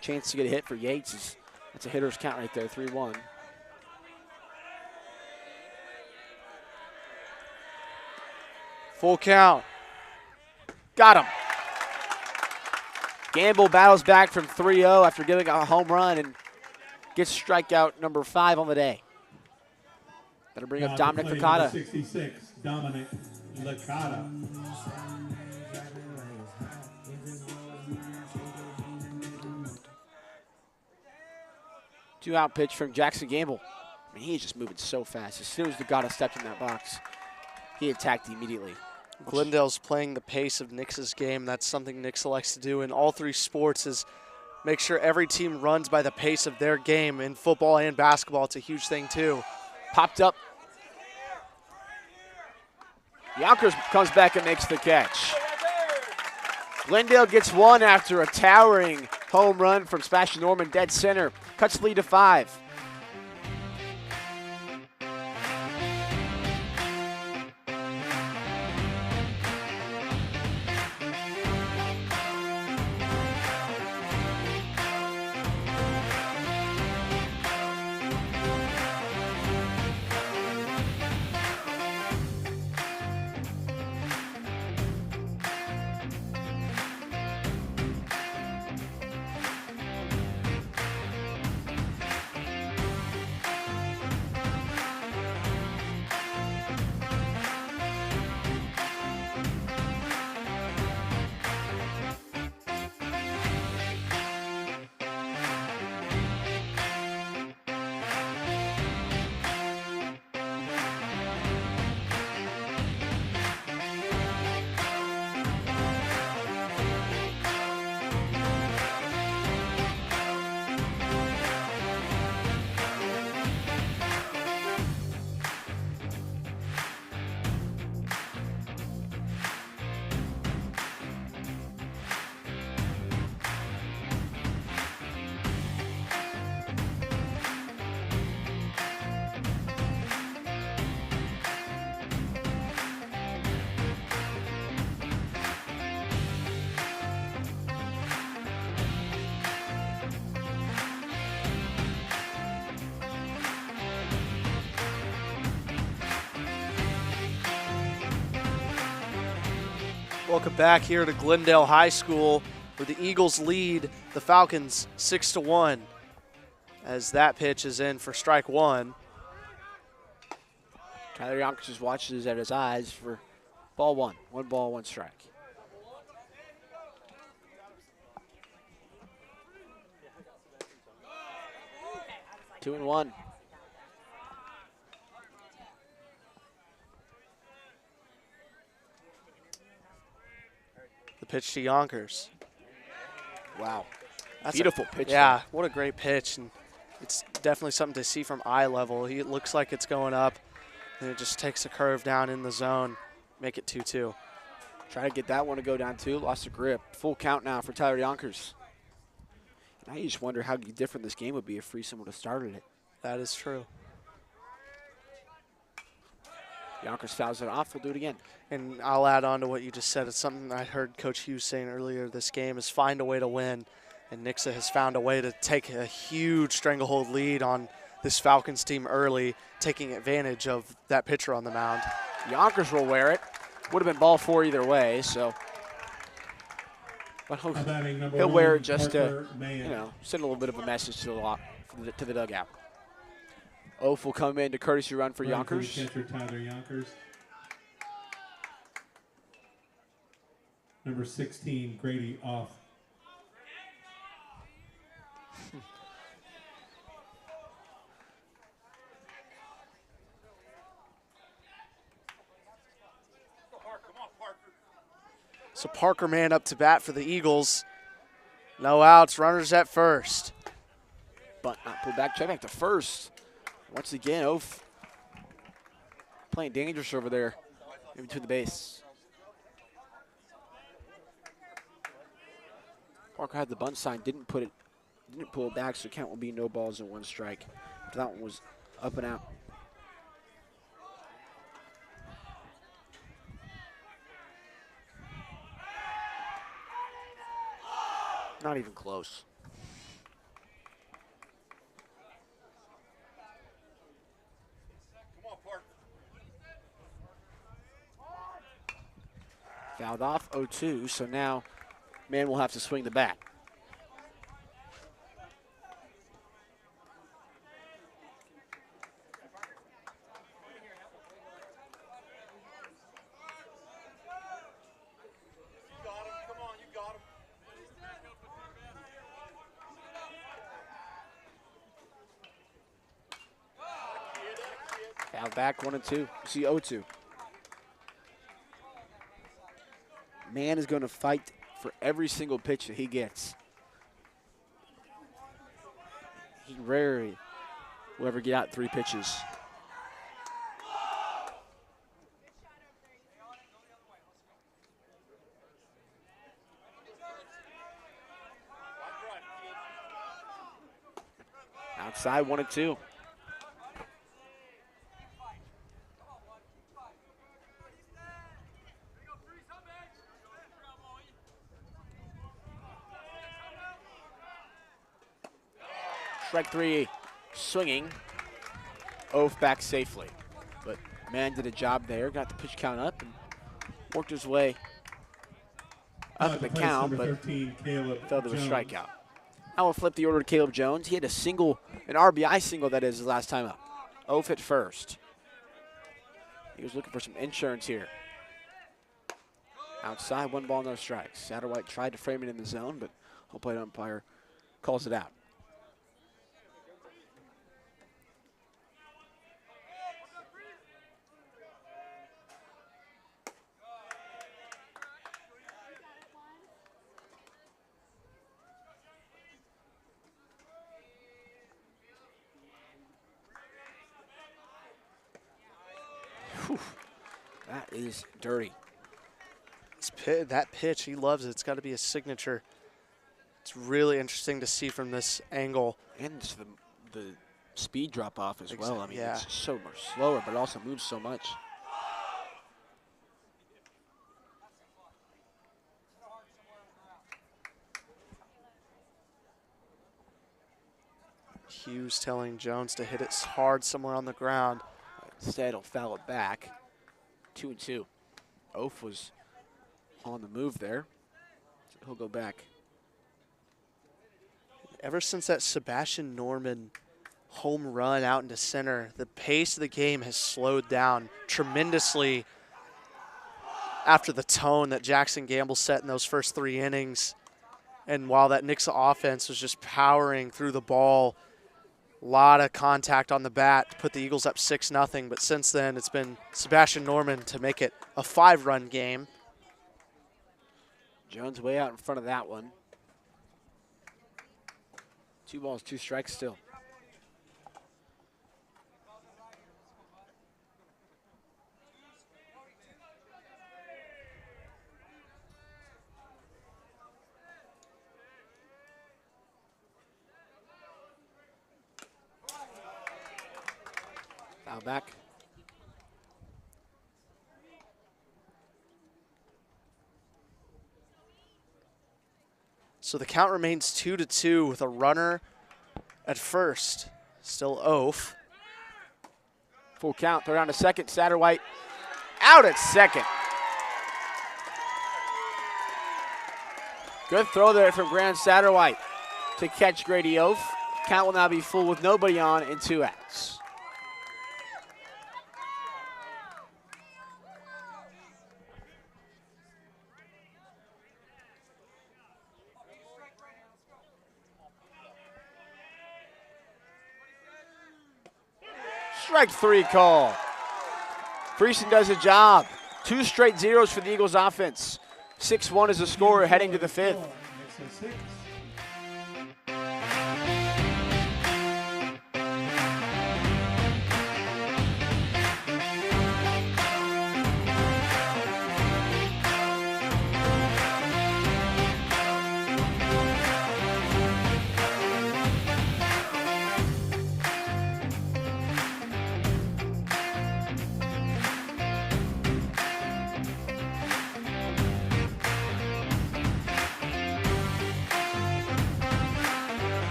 chance to get a hit for Yates. That's a hitter's count right there, 3-1. Full count. Got him. Gamble battles back from 3-0 after giving a home run and gets strikeout number 5 on the day. That'll bring up Dominic Playing Licata. number 66, Dominic Licata. Two-out pitch from Jackson Gamble. I mean, he's just moving so fast. As soon as Licata stepped in that box, he attacked immediately. Glendale's playing the pace of Nixa's game. That's something Nixa likes to do in all 3 sports, is make sure every team runs by the pace of their game. In football and basketball, it's a huge thing too. Popped up. Yonkers comes back and makes the catch. Glendale gets 1 after a towering home run from Sebastian Norman, dead center. Cuts the lead to 5. Welcome back here to Glendale High School, where the Eagles lead the Falcons 6-1. As that pitch is in for strike one. Tyler Yonkers just watches at his eyes for ball one. 1 ball, 1 strike. Two and one. The pitch to Yonkers. Wow. That's Beautiful pitch. Yeah, what a great pitch. And it's definitely something to see from eye level. It looks like it's going up, and it just takes a curve down in the zone, make it 2-2. Try to get that one to go down too. Lost the grip. Full count now for Tyler Yonkers. And I just wonder how different this game would be if Friesen would have started it. That is true. Yonkers fouls it off. We'll do it again. And I'll add on to what you just said. It's something I heard Coach Hughes saying earlier this game is find a way to win. And Nixa has found a way to take a huge stranglehold lead on this Falcons team early, taking advantage of that pitcher on the mound. Yonkers will wear it. Would have been ball 4 either way, so. But he'll wear it just to, send a little bit of a message to the dugout. Oaf will come in to courtesy run for Yonkers. Catcher Tyler Yonkers. Number 16, Grady off. So Parker man up to bat for the Eagles. No outs, runners at first. But not pulled back, check back to first. Once again, Oaf playing dangerous over there in between the base. Parker had the bunt sign, didn't pull it back, so count will be no balls and 1 strike. That one was up and out. Not even close. Fouled off 0-2, so now man will have to swing the bat. Fouled back 1-2. You see 0-2. Man is going to fight for every single pitch that he gets. He rarely will ever get out 3 pitches. Outside 1-2. Strike 3, swinging. Oaf back safely. But man did a job there, got the pitch count up and worked his way up in the count, but 13, fell to the strikeout. Now we'll flip the order to Caleb Jones. He had an RBI single, that is, his last time up. Oaf at first. He was looking for some insurance here. Outside, 1 ball, no strikes. Satterwhite tried to frame it in the zone, but home plate umpire calls it out. Whew. That is dirty. That pitch, he loves it. It's got to be a signature. It's really interesting to see from this angle. And just the speed drop off as well. I mean, yeah. It's so much slower, but it also moves so much. Hughes telling Jones to hit it hard somewhere on the ground. Instead, he'll foul it back. 2-2. Oaf was on the move there. So he'll go back. Ever since that Sebastian Norman home run out into center, the pace of the game has slowed down tremendously after the tone that Jackson Gamble set in those first 3 innings. And while that Nixa offense was just powering through the ball, a lot of contact on the bat to put the Eagles up 6-0. But since then, it's been Sebastian Norman to make it a 5-run game. Jones way out in front of that one. 2 balls, 2 strikes still. Foul back. So the count remains 2-2 with a runner at first. Still oaf. Full count, throw down to second. Satterwhite out at second. Good throw there from Grant Satterwhite to catch Grady Oaf. Count will now be full with nobody on and 2 outs. Strike 3 call. Friesen does a job. 2 straight zeros for the Eagles offense. 6-1 is the score heading to the 5th. Nixa 6.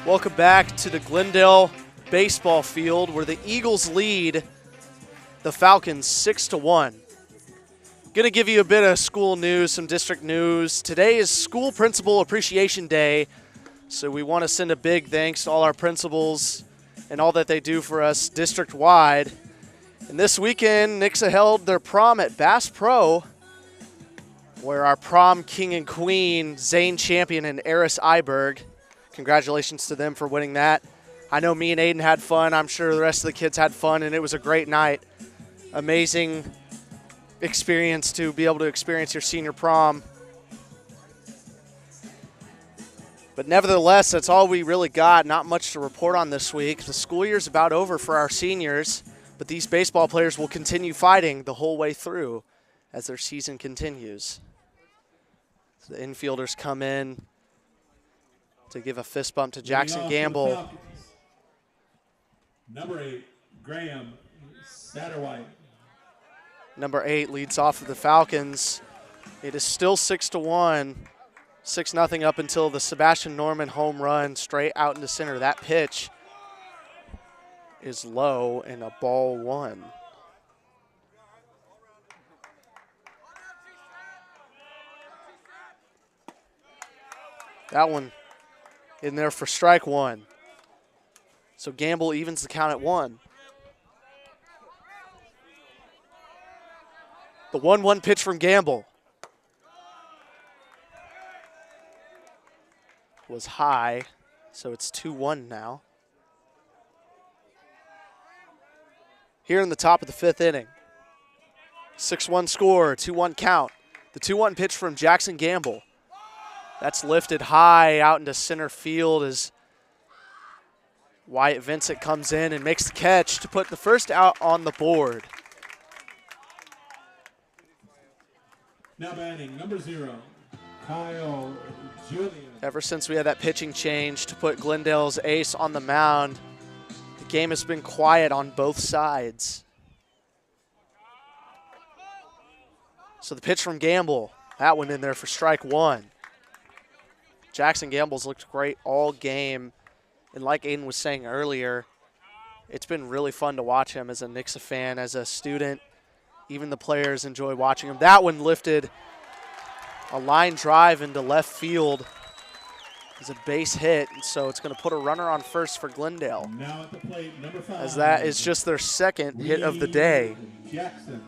Welcome back to the Glendale baseball field where the Eagles lead the Falcons 6-1. Going to give you a bit of school news, some district news. Today is School Principal Appreciation Day, so we want to send a big thanks to all our principals and all that they do for us district-wide. And this weekend, Nixa held their prom at Bass Pro, where our prom king and queen, Zane Champion and Eris Iberg. Congratulations to them for winning that. I know me and Aiden had fun. I'm sure the rest of the kids had fun, and it was a great night. Amazing experience to be able to experience your senior prom. But nevertheless, that's all we really got. Not much to report on this week. The school year's about over for our seniors, but these baseball players will continue fighting the whole way through as their season continues. So the infielders come in to give a fist bump to Jackson Gamble. Number 8, Graham Satterwhite. Number 8 leads off for the Falcons. It is still 6-1, 6-0 up until the Sebastian Norman home run straight out into center. That pitch is low and a ball 1. That one in there for strike 1. So Gamble evens the count at 1. The 1-1 pitch from Gamble was high, so it's 2-1 now. Here in the top of the 5th inning. 6-1 score, 2-1 count. The 2-1 pitch from Jackson Gamble. That's lifted high out into center field as Wyatt Vincent comes in and makes the catch to put the first out on the board. Now batting, number 0, Kyle Julian. Ever since we had that pitching change to put Glendale's ace on the mound, the game has been quiet on both sides. So the pitch from Gamble, that one in there for strike 1. Jackson Gamble's looked great all game And like Aiden was saying earlier, it's been really fun to watch him as a Nixa fan, as a student. Even the players enjoy watching him. That one lifted a line drive into left field. It's a base hit, and so it's going to put a runner on first for Glendale. Now at the plate, number 5. As that is just their second hit of the day. Jackson.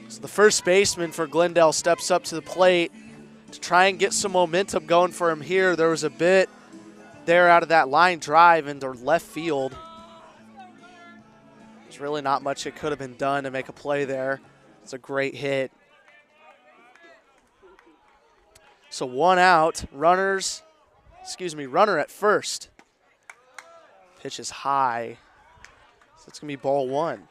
So the first baseman for Glendale steps up to the plate to try and get some momentum going for him here. There was a bit there out of that line drive into left field. There's really not much that could have been done to make a play there. It's a great hit. So 1 out, runner at first. Pitch is high. So it's going to be ball 1.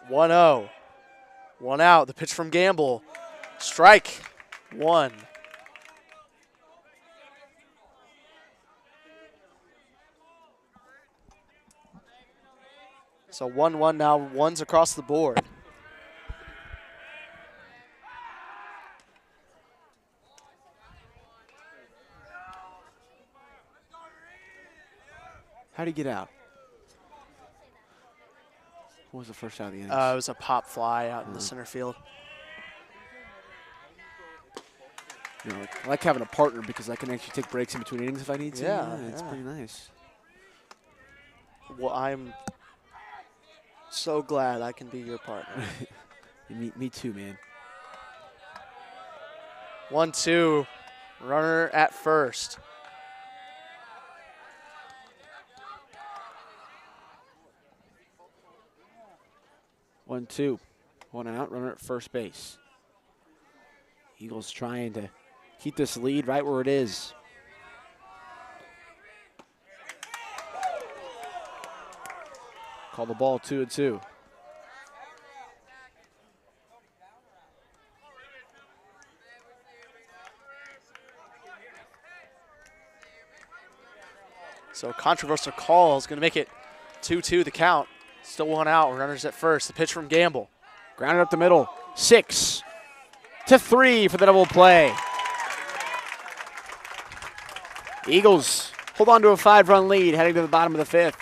One 0. 1 out. The pitch from Gamble. Strike 1. So 1-1 now. 1's across the board. How'd he get out? What was the first out of the innings? It was a pop fly out in the center field. You know, I like having a partner because I can actually take breaks in between innings if I need to. Yeah, It's yeah. pretty nice. Well, I'm so glad I can be your partner. Me too, man. 1-2. Runner at first. One, 2. 1 out, runner at first base. Eagles trying to keep this lead right where it is. Call the ball 2-2. So controversial call is going to make it 2-2 the count. Still 1 out. Runners at first. The pitch from Gamble. Grounded up the middle. 6-3 for the double play. Eagles hold on to a 5-run lead heading to the bottom of the 5th.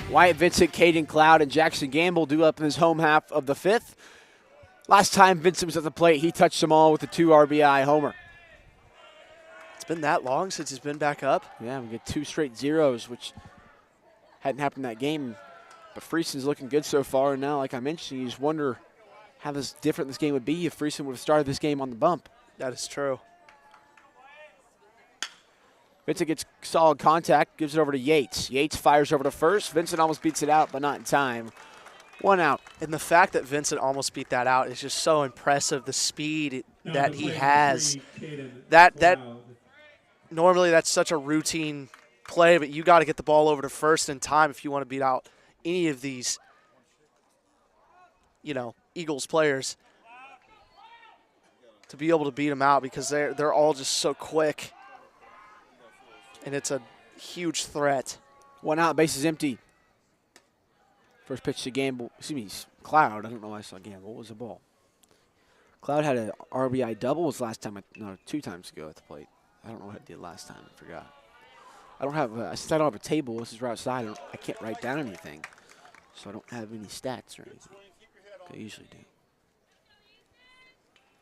Wyatt Vincent, Caden Cloud, and Jackson Gamble due up in his home half of the 5th. Last time Vincent was at the plate, he touched them all with a 2 RBI homer. It's been that long since he's been back up. Yeah, we get 2 straight zeros, which hadn't happened in that game. But Frieson's looking good so far, and now, like I mentioned, you just wonder how different this game would be if Friesen would have started this game on the bump. That is true. Vincent gets solid contact, gives it over to Yates. Yates fires over to first. Vincent almost beats it out, but not in time. 1 out. And the fact that Vincent almost beat that out is just so impressive, the speed that he has. That normally that's such a routine play, but you got to get the ball over to first in time if you want to beat out any of these Eagles players to be able to beat them out because they're all just so quick, and it's a huge threat. 1 out, base is empty. First pitch to Gamble. Excuse me, Cloud. I don't know why I saw Gamble. What was the ball? Cloud had an RBI double was last time. No, 2 times ago at the plate. I don't know what I did last time. I forgot. I don't have. Since I don't have a table, this is right outside. I can't write down anything, so I don't have any stats or anything. I usually do.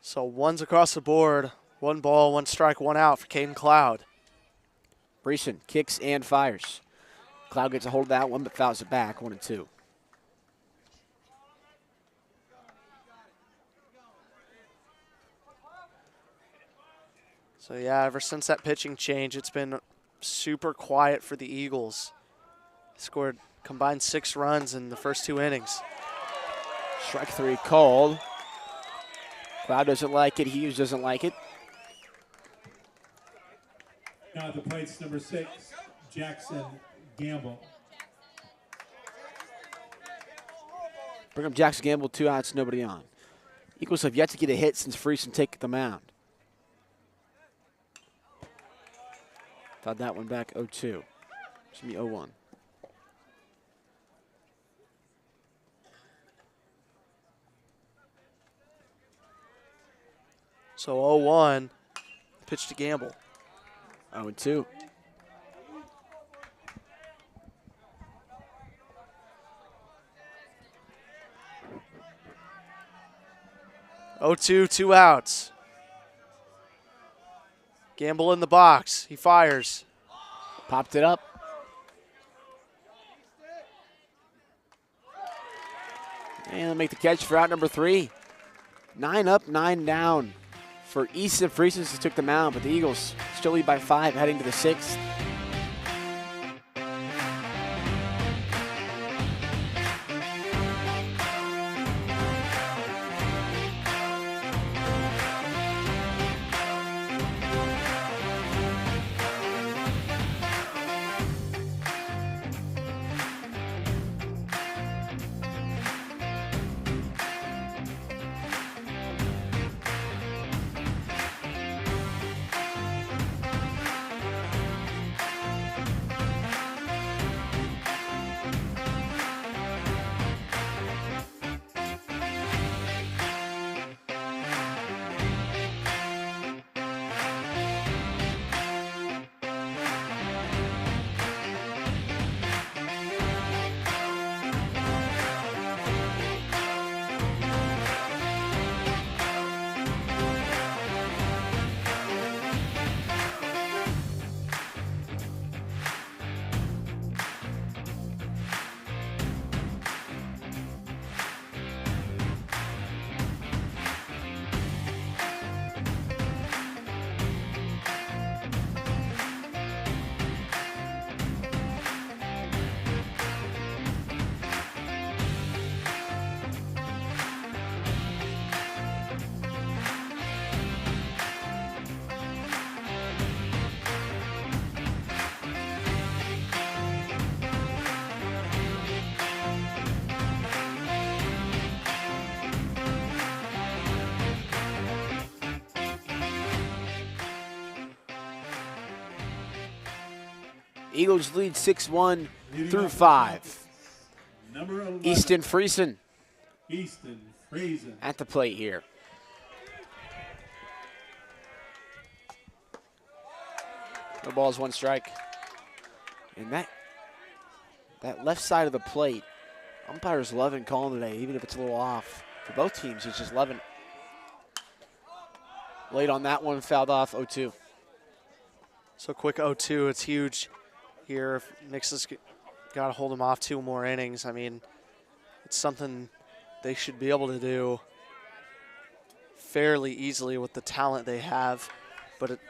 So 1's across the board. 1 ball, 1 strike, 1 out for Caden Cloud. Breeson kicks and fires. Cloud gets a hold of that one, but fouls it back. 1-2. So, yeah, ever since that pitching change, it's been super quiet for the Eagles. Scored combined 6 runs in the first 2 innings. Strike 3 called. Cloud doesn't like it. Hughes doesn't like it. Now at the plate's number 6, Jackson Gamble. Bring up Jackson Gamble, 2 outs, nobody on. Eagles have yet to get a hit since Friesen take the mound. Fouled that one back 0-2. Excuse me, 0-1. So 0-1, pitch to Gamble. 0-2. Oh, 2 outs. Gamble in the box. He fires. Popped it up. And they'll make the catch for out number 3. 9 up, 9 down for Easton Friesen, who took the mound, but the Eagles still lead by 5 heading to the 6th. Eagles lead 6-1 through 5. Number 11, Easton Friesen Easton Friesen. at the plate here. No balls, 1 strike. And that left side of the plate, umpires loving calling today, even if it's a little off. For both teams, it's just loving. Late on that one, fouled off 0-2. So quick 0-2, it's huge here. If Nixa's got to hold him off 2 more innings, I mean, it's something they should be able to do fairly easily with the talent they have. But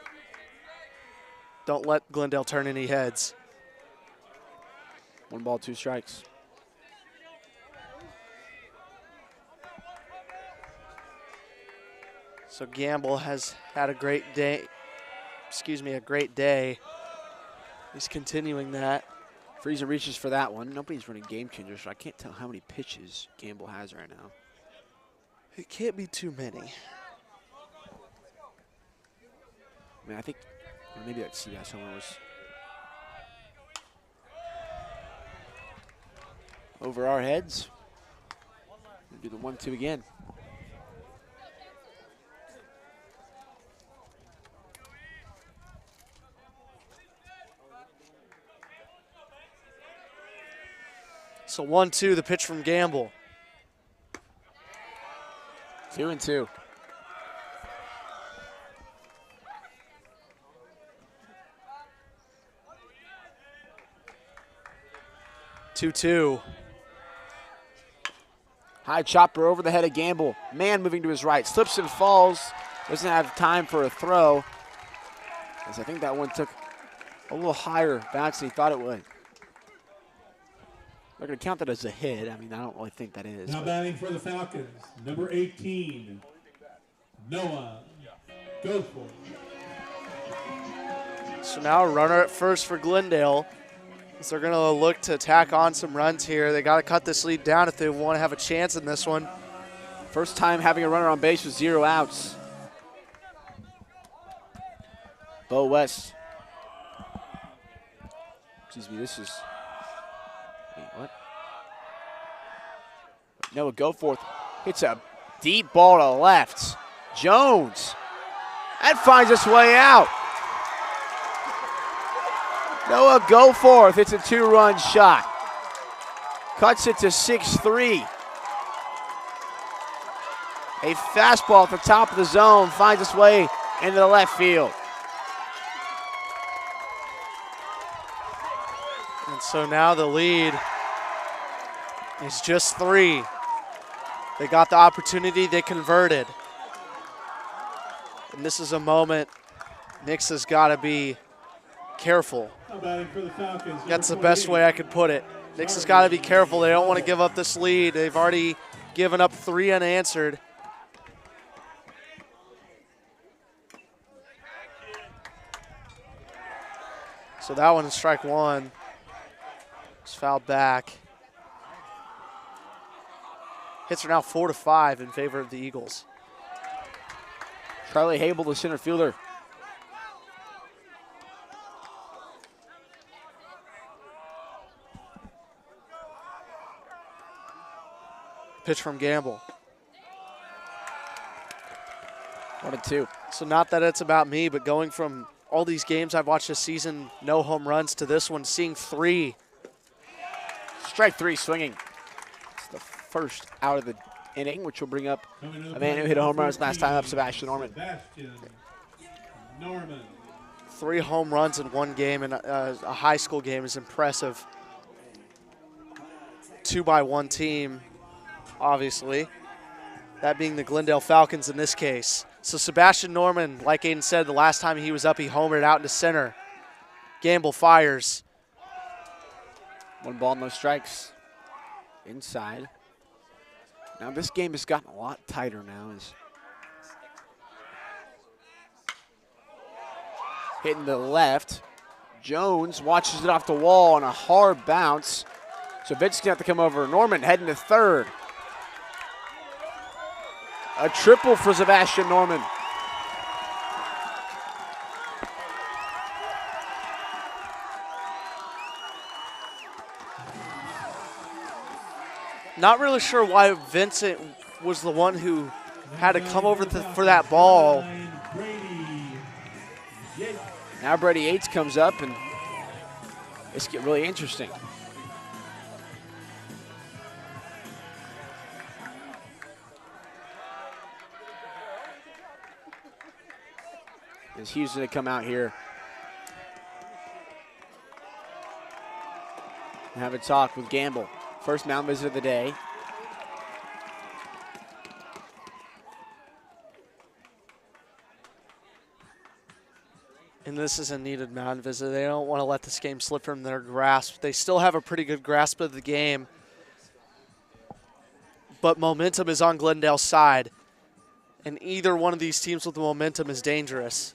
don't let Glendale turn any heads. 1 ball, 2 strikes. So Gamble has had a great day. A great day. He's continuing that. Friesen reaches for that one. Nobody's running game changers, so I can't tell how many pitches Gamble has right now. It can't be too many. I mean, I think maybe that see that somewhere was over our heads. We'll do the 1-2 again. So 1-2, the pitch from Gamble. 2-2. 2-2. High chopper over the head of Gamble. Man moving to his right. Slips and falls. Doesn't have time for a throw. As I think that one took a little higher bounce than he thought it would. They're going to count that as a hit. I mean, I don't really think that is. Now batting for the Falcons, number 18, Noah. Go for it. So now a runner at first for Glendale. So they're going to look to tack on some runs here. They got to cut this lead down if they want to have a chance in this one. First time having a runner on base with 0 outs. Bo West. Excuse me, this is. Wait, what? Noah Goforth hits a deep ball to left. Jones. That finds its way out. Noah Goforth, it's a 2-run shot. Cuts it to 6-3. A fastball at the top of the zone finds its way into the left field. And so now the lead is just 3. They got the opportunity, they converted. And this is a moment Nixa's got to be careful. Now batting for the Falcons, That's the number best 28. way I could put it. Nixa's got to be careful. They don't want to give up this lead. They've already given up 3 unanswered. So that one is strike 1. It's fouled back. Hits are now 4-5 in favor of the Eagles. Charlie Hable, the center fielder. Pitch from Gamble. 1-2. So not that it's about me, but going from all these games I've watched this season, no home runs, to this one, seeing 3. Strike 3 swinging. It's the first out of the inning, which will bring up a man who hit a home run his last time up, Sebastian Norman. Sebastian Norman. 3 home runs in one game, and a high school game is impressive. 2 by one team, obviously. That being the Glendale Falcons in this case. So Sebastian Norman, like Aiden said, the last time he was up, he homered out into center. Gamble fires. 1 ball, no strikes. Inside. Now this game has gotten a lot tighter now. Hitting the left. Jones watches it off the wall on a hard bounce. So Vince's gonna have to come over. Norman heading to third. A triple for Sebastian Norman. Not really sure why Vincent was the one who had to come over for that ball. Now Brady Yates comes up, and it's get really interesting. Is Houston to come out here and have a talk with Gamble. First mound visit of the day. And this is a needed mound visit. They don't want to let this game slip from their grasp. They still have a pretty good grasp of the game. But momentum is on Glendale's side. And either one of these teams with the momentum is dangerous.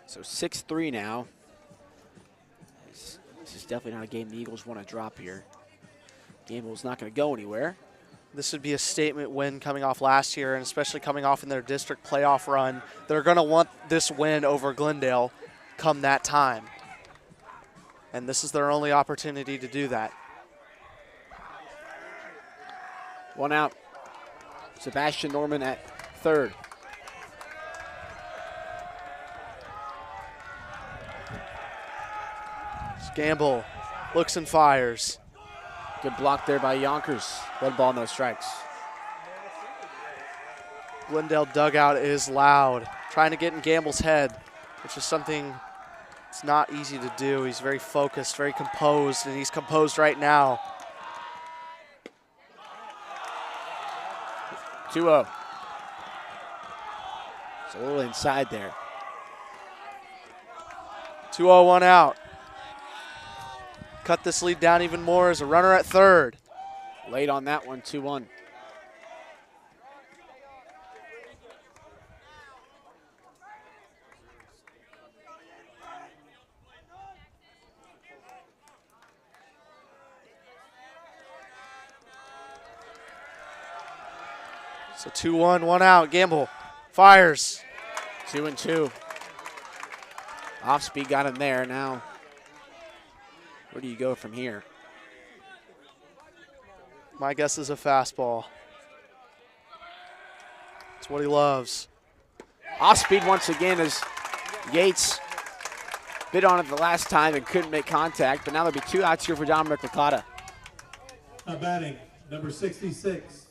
So 6-3 now. This is definitely not a game the Eagles want to drop here. Gamble's not going to go anywhere. This would be a statement win coming off last year, and especially coming off in their district playoff run. They're going to want this win over Glendale come that time. And this is their only opportunity to do that. One out. Sebastian Norman at third. Gamble looks and fires. Good block there by Yonkers. 1 ball, no strikes. Glendale dugout is loud, trying to get in Gamble's head, which is something it's not easy to do. He's very focused, very composed, and he's composed right now. 2-0. It's a little inside there. 2-0, 1 out. Cut this lead down even more as a runner at third. Late on that one, 2-1. So 2-1, 1 out. Gamble fires. 2-2. Off speed got him there. Now, where do you go from here? My guess is a fastball. It's what he loves. Off speed once again as Yates bit on it the last time and couldn't make contact, but now there'll be 2 outs here for Dominic Licata. Batting, number 66,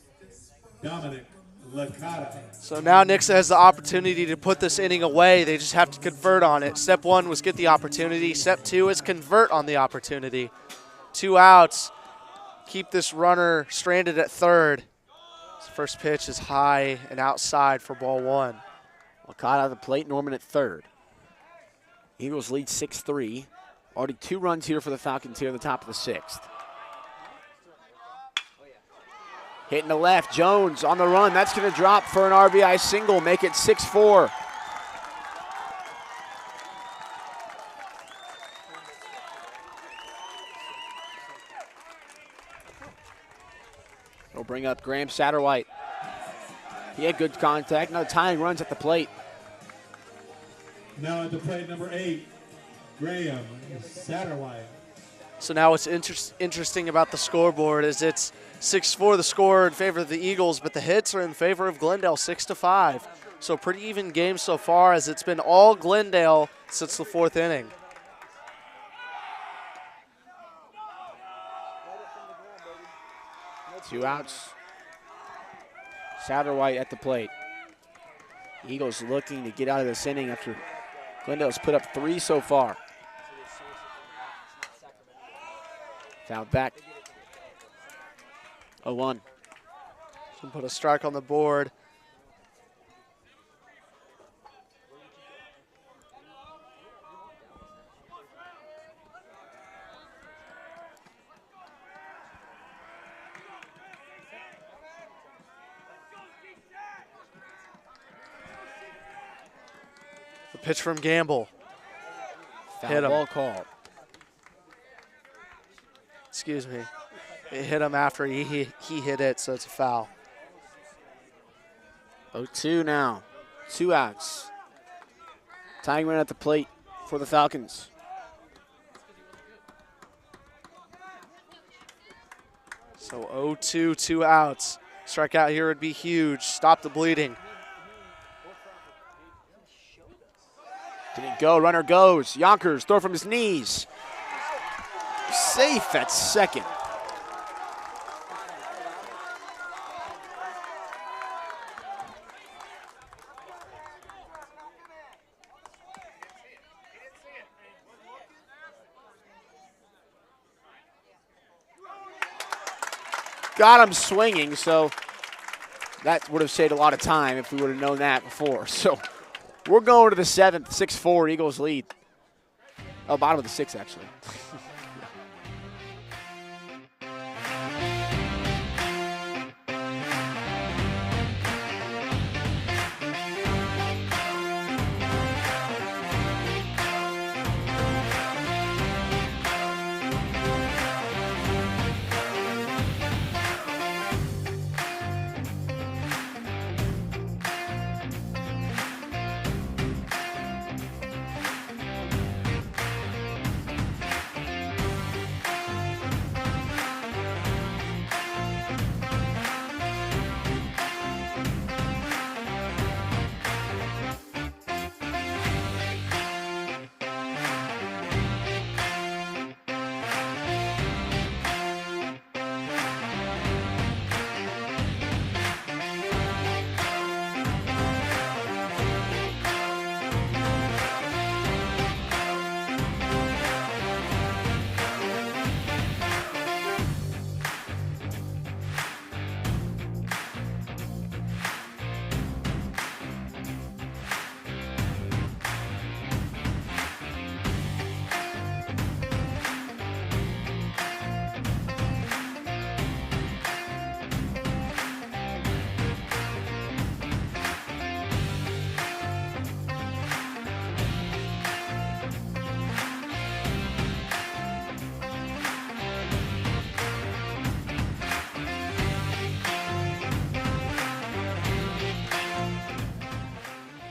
Dominic Licata. So now Nixa has the opportunity to put this inning away. They just have to convert on it. Step 1 was get the opportunity. Step 2 is convert on the opportunity. 2 outs. Keep this runner stranded at third. His first pitch is high and outside for ball 1. Licata at the plate, Norman at third. Eagles lead 6-3. Already 2 runs here for the Falcons here in the top of the 6th. Hitting the left, Jones on the run. That's going to drop for an RBI single, make it 6-4. We'll bring up Graham Satterwhite. He had good contact. No tying runs at the plate. Now at the plate, number 8, Graham Satterwhite. So now what's interesting about the scoreboard is it's 6-4 the score in favor of the Eagles, but the hits are in favor of Glendale, 6-5. So pretty even game so far, as it's been all Glendale since the 4th inning. Two outs. Satterwhite at the plate. Eagles looking to get out of this inning after Glendale's put up 3 so far. Foul back. 0-1. So put a strike on the board. The pitch from Gamble. Foul Hit him. ball called. Excuse me. It hit him after he hit it, so it's a foul. 0-2 now. 2 outs. Tying run at the plate for the Falcons. So 0-2, 2 outs. Strikeout here would be huge. Stop the bleeding. Didn't go. Runner goes. Yonkers throw from his knees. Safe at second. Got him swinging, so that would have saved a lot of time if we would have known that before. So we're going to the 7th, 6-4, Eagles lead. Oh, bottom of the 6th, actually.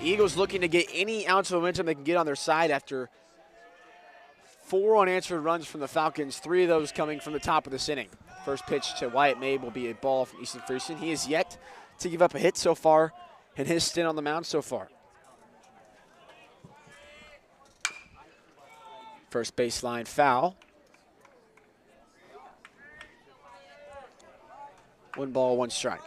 Eagles looking to get any ounce of momentum they can get on their side after 4 unanswered runs from the Falcons, 3 of those coming from the top of this inning. First pitch to Wyatt Mabe will be a ball from Easton Friesen. He has yet to give up a hit so far in his stint on the mound so far. First baseline foul. 1 ball, 1 strike.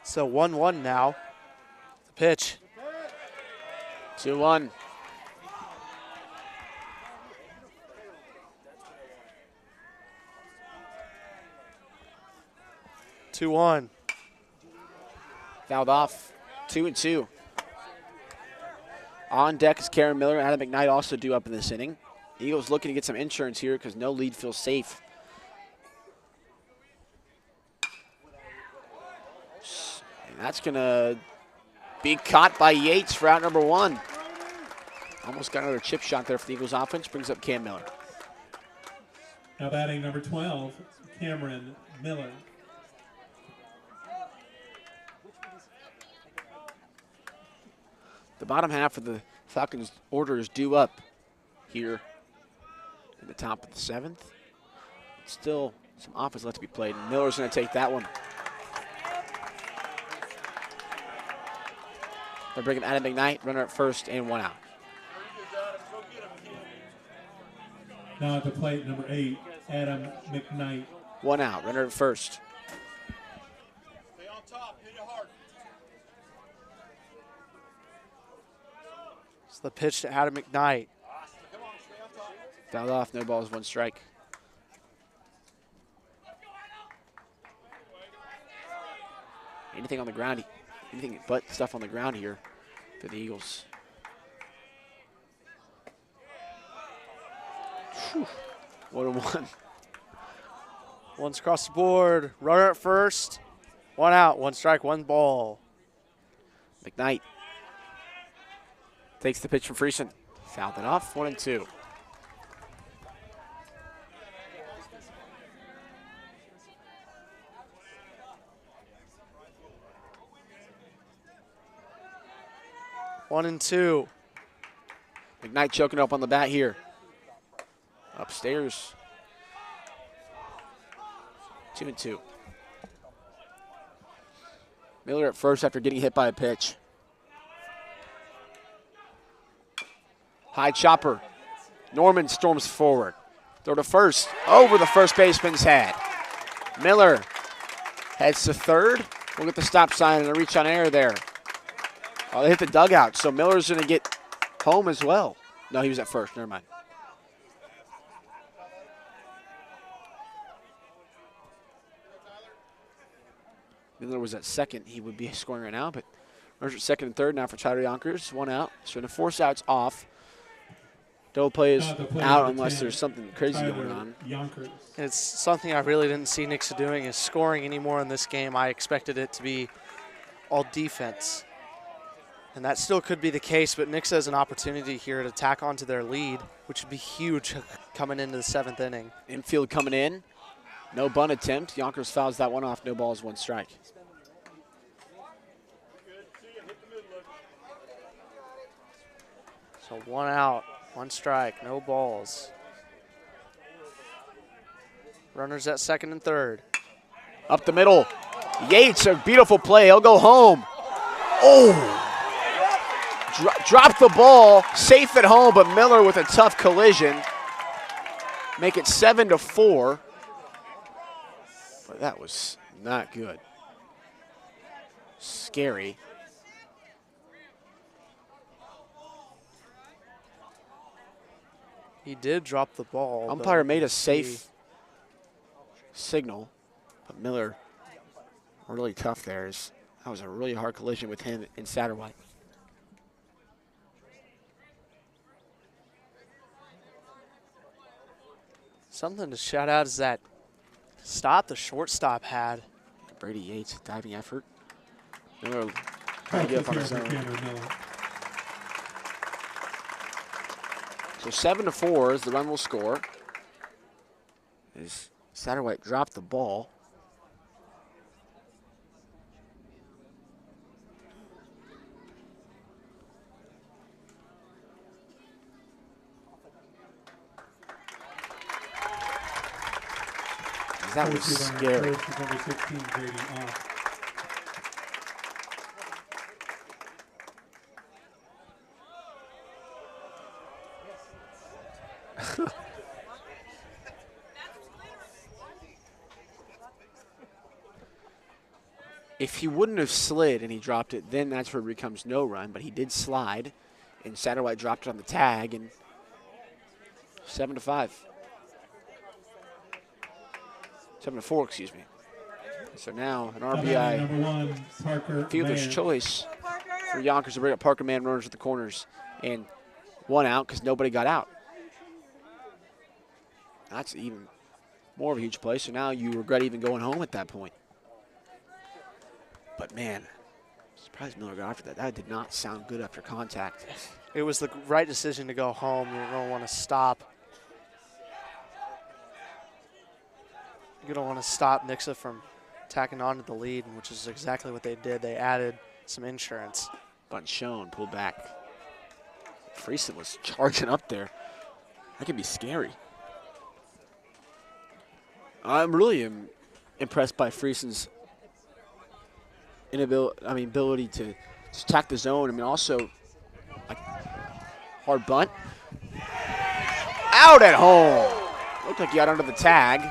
So 1-1 now. The pitch. 2-1. Fouled off. 2-2. On deck is Karen Miller. Adam McKnight also due up in this inning. Eagles looking to get some insurance here because no lead feels safe. And that's going to be caught by Yates for out number 1. Almost got another chip shot there for the Eagles offense. Brings up Cam Miller. Now batting number 12, Cameron Miller. The bottom half of the Falcons' order is due up here in the top of the 7th. Still some offense left to be played. And Miller's going to take that one. They're bringing Adam McKnight, runner at first, and 1 out. Now at the plate, number 8, Adam McKnight. 1 out, runner at first. Stay on top, hit it hard. It's the pitch to Adam McKnight. Come on, stay on top. Fouled off, no balls, 1 strike. Anything on the ground, anything but stuff on the ground here for the Eagles. Whew. 1-1. One's across the board. Runner at first. 1 out, 1 strike, 1 ball. McKnight takes the pitch from Friesen. Fouled it off, 1-2. One and two. McKnight choking up on the bat here. Upstairs. 2-2. Miller at first after getting hit by a pitch. High chopper. Norman storms forward. Throw to first. Over the first baseman's head. Miller heads to third. We'll get the stop sign and a reach on air there. Oh, they hit the dugout, so Miller's going to get home as well. No, he was at first. Never mind. Miller was at second. He would be scoring right now, but runners at second and third now for Tyler Yonkers. 1 out. So to force outs off. Double play is out unless there's something crazy going on. Yonkers. It's something I really didn't see Nixa doing is scoring anymore in this game. I expected it to be all defense. And that still could be the case, but Nixa has an opportunity here to tack onto their lead, which would be huge coming into the 7th inning. Infield coming in. No bunt attempt. Yonkers fouls that one off. No balls, 1 strike. So 1 out, 1 strike, no balls. Runners at second and third. Up the middle. Yates, a beautiful play. He'll go home. Oh! Drop the ball. Safe at home, but Miller with a tough collision. Make it 7-4. But that was not good. Scary. He did drop the ball. Umpire made a safe signal, but Miller really tough there. That was a really hard collision with him and Satterwhite. Something to shout out is that stop the shortstop had. Brady Yates, diving effort. Miller trying to get up on his own. So 7-4 is the run will score. As Satterwhite dropped the ball. That was scary. First is number 16, Grady off. If he wouldn't have slid and he dropped it, then that's where it becomes no run. But he did slide, and Satterwhite dropped it on the tag, and 7-5. 7-4, excuse me. So now an RBI Number 1, Parker fielder's Mann. choice for Yonkers to bring up Parker Man runners at the corners. And 1 out because nobody got out. That's even more of a huge play. So now you regret even going home at that point. But man, surprised Miller got after that. That did not sound good after contact. It was the right decision to go home. You're going to want to stop. You're going to want to stop Nixa from tacking on to the lead, which is exactly what they did. They added some insurance. Bunchone pulled back. Friesen was charging up there. That could be scary. I'm really impressed by Friesen's ability to just attack the zone. I mean, also, like, hard bunt. Out at home. Looked like he got under the tag.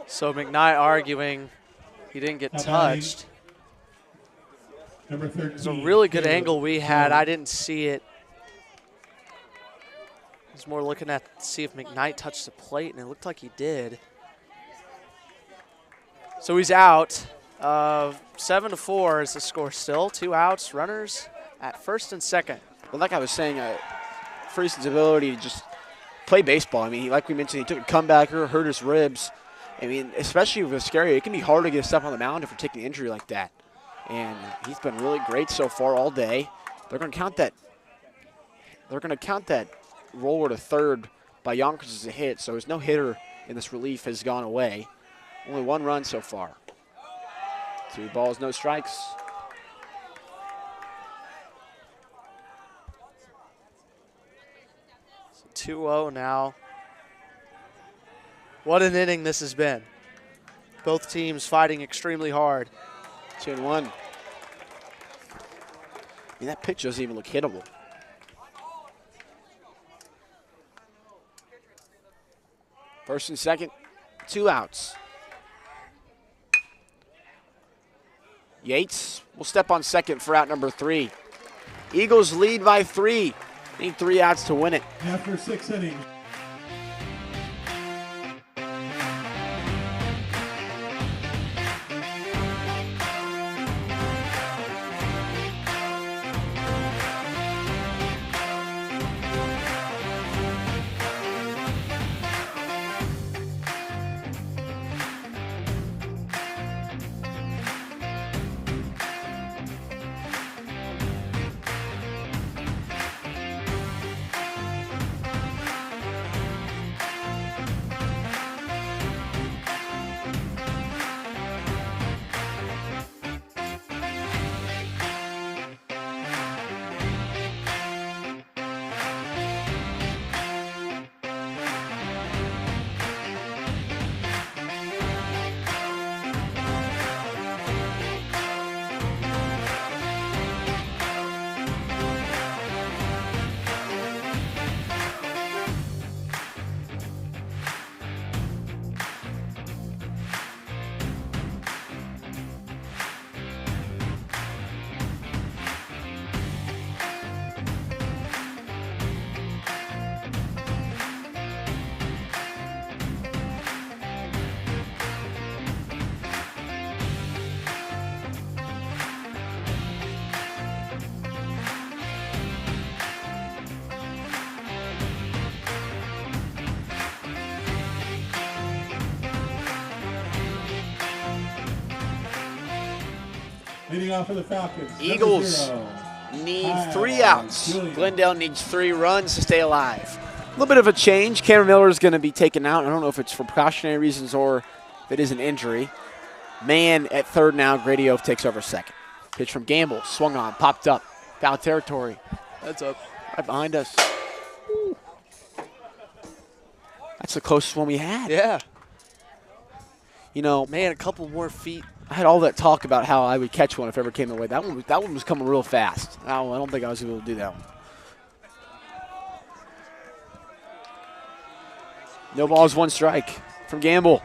So McKnight arguing he didn't get touched. Number 13. It's a really good Caleb angle we had. Mann. I didn't see it. I was more looking at to see if McKnight touched the plate, and it looked like he did. So he's out. 7-4 is the score still. 2 outs, runners at first and second. Well, like I was saying, Friesen's ability to just play baseball. I mean, like we mentioned, he took a comebacker, hurt his ribs. I mean, especially with Scary, it can be hard to get stuff on the mound if you're taking an injury like that. And he's been really great so far all day. They're going to count that. They're going to count that roller to third by Yonkers as a hit. So his no hitter in this relief has gone away. Only 1 run so far. 2 balls, no strikes. So 2-0 now. What an inning this has been. Both teams fighting extremely hard. 2-1. I mean, that pitch doesn't even look hittable. First and second, 2 outs. Yates will step on second for out number 3. Eagles lead by 3. Need 3 outs to win it. After 6 innings. Leading off for the Falcons. number Eagles 0. need Kyle 3 outs. Julian. Glendale needs 3 runs to stay alive. A little bit of a change. Cameron Miller is going to be taken out. I don't know if it's for precautionary reasons or if it is an injury. Man at third now. Grady Oaf takes over second. Pitch from Gamble. Swung on. Popped up. Foul territory. That's up. Right behind us. Ooh. That's the closest one we had. Yeah. You know, Man, a couple more feet. I had all that talk about how I would catch one if it ever came my way. That one was coming real fast. I don't think I was able to do that one. No balls, 1 strike from Gamble.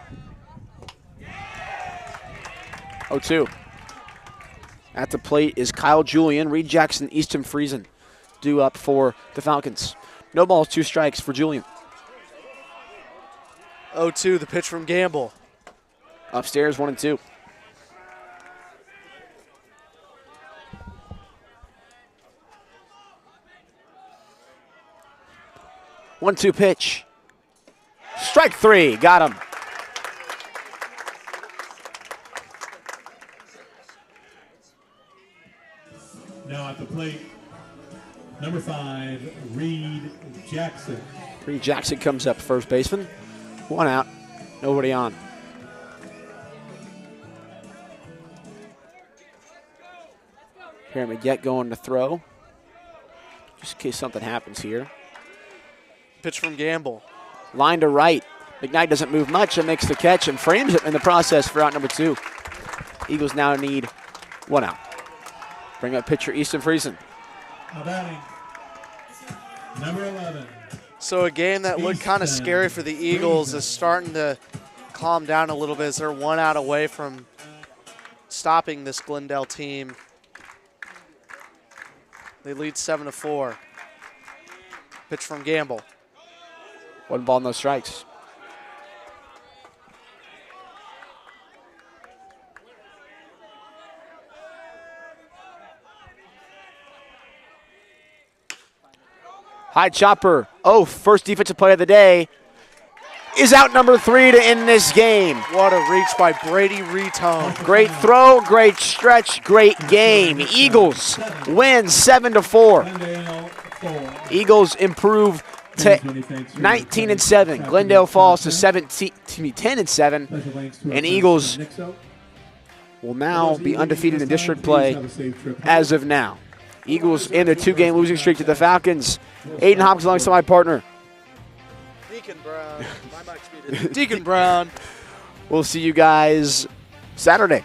0-2. At the plate is Kyle Julian, Reed Jackson, Easton Friesen due up for the Falcons. No balls, 2 strikes for Julian. 0-2, the pitch from Gamble. Upstairs, 1-2. One-two pitch. Strike 3. Got him. Now at the plate, number 5, Reed Jackson. Reed Jackson comes up, first baseman. 1 out. Nobody on. Here, McGett going to throw. Just in case something happens here. Pitch from Gamble. Line to right. McKnight doesn't move much and makes the catch and frames it in the process for out number 2. Eagles now need 1 out. Bring up pitcher Easton Friesen. Now batting, number 11. So a game that looked kind of scary for the Eagles is starting to calm down a little bit as they're 1 out away from stopping this Glendale team. They lead 7-4. Pitch from Gamble. 1 ball, no strikes. High chopper. Oh, first defensive play of the day is out number 3 to end this game. What a reach by Brady Retone. Great throw, great stretch, great game. Eagles win 7-4. Glendale 4. Eagles improve to 19-7. Glendale falls to 10-7, Special thanks to our and friends Eagles from Nixa. will now be undefeated in district play as of now. Eagles end their 2-game losing streak to the Falcons. Aiden Hopkins alongside my partner. Deacon Brown. My mic's muted. Deacon Brown. We'll see you guys Saturday.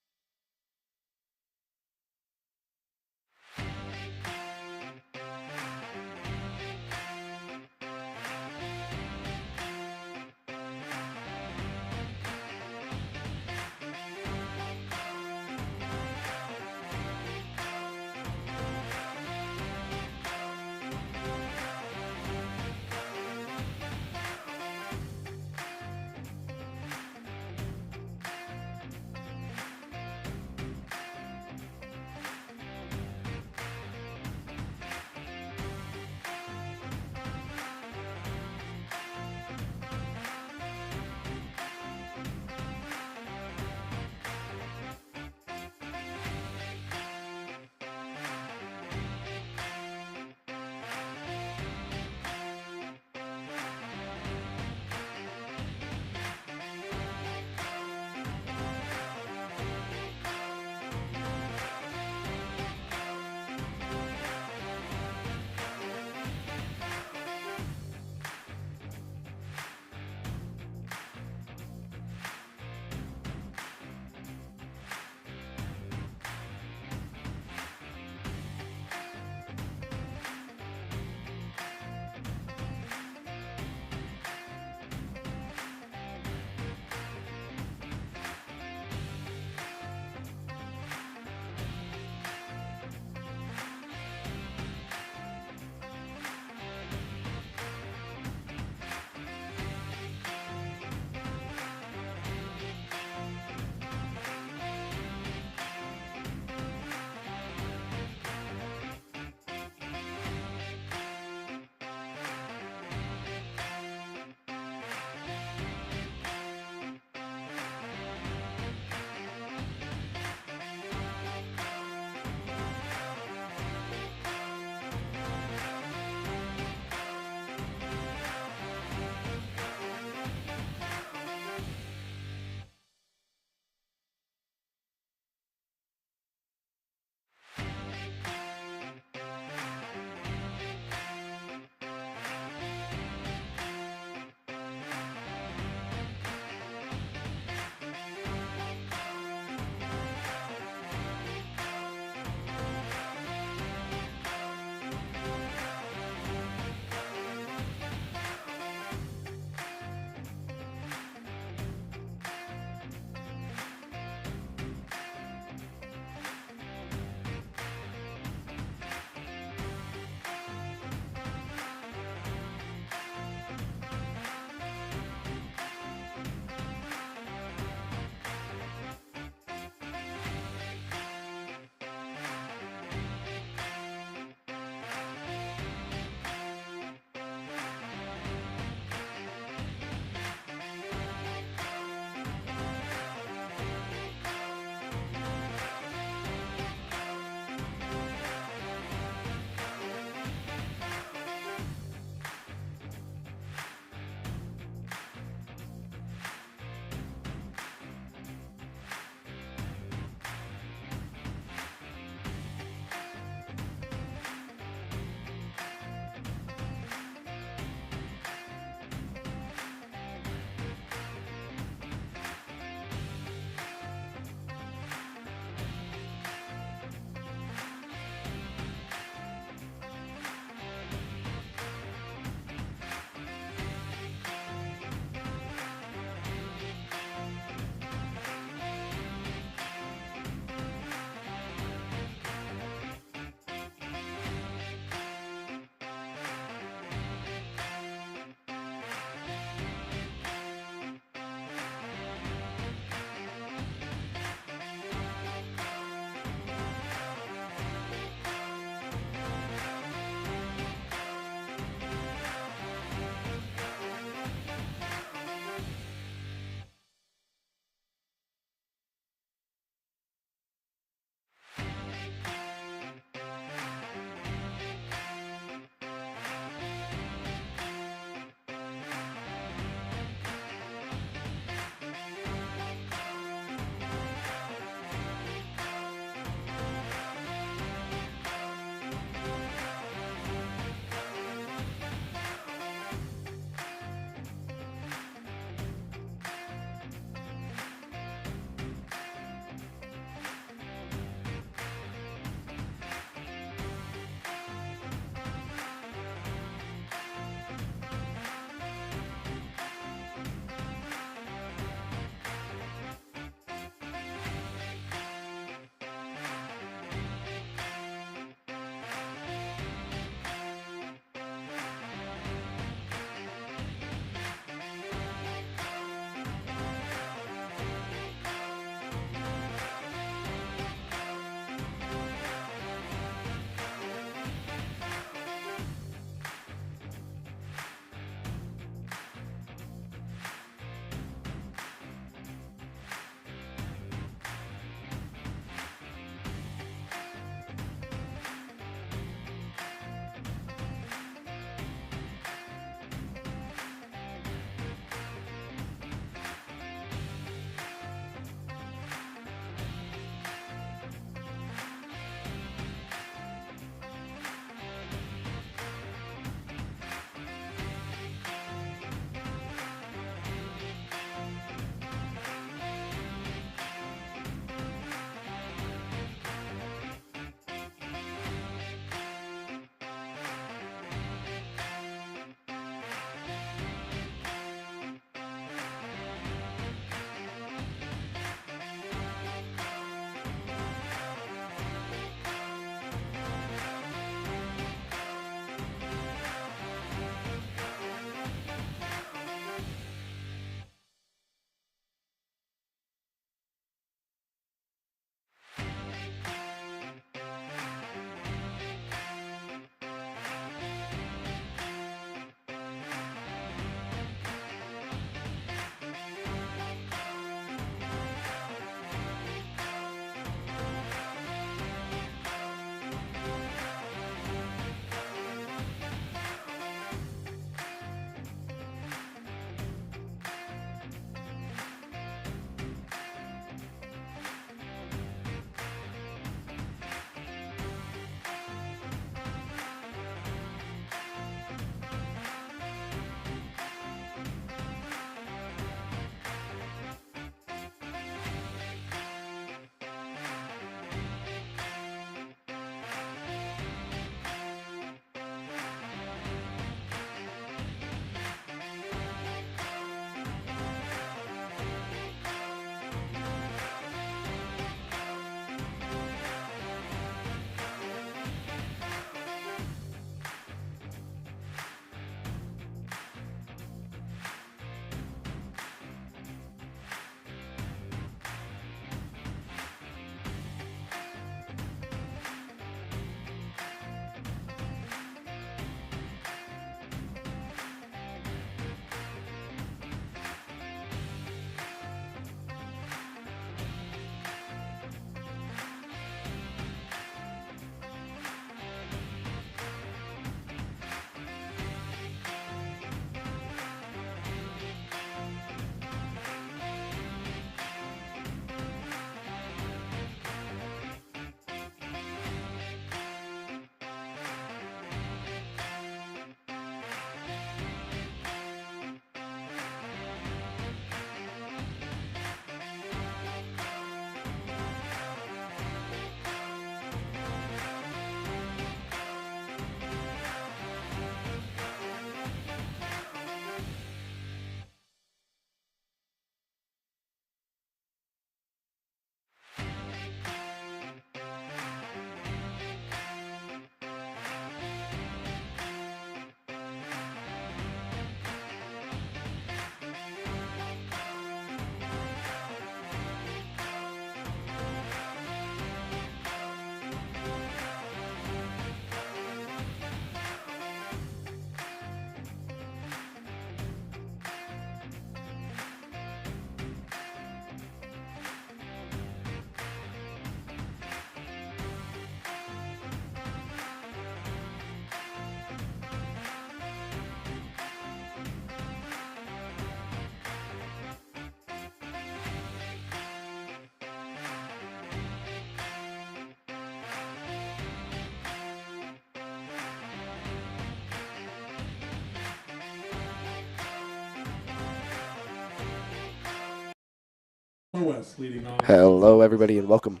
West leading off. Hello, everybody, and welcome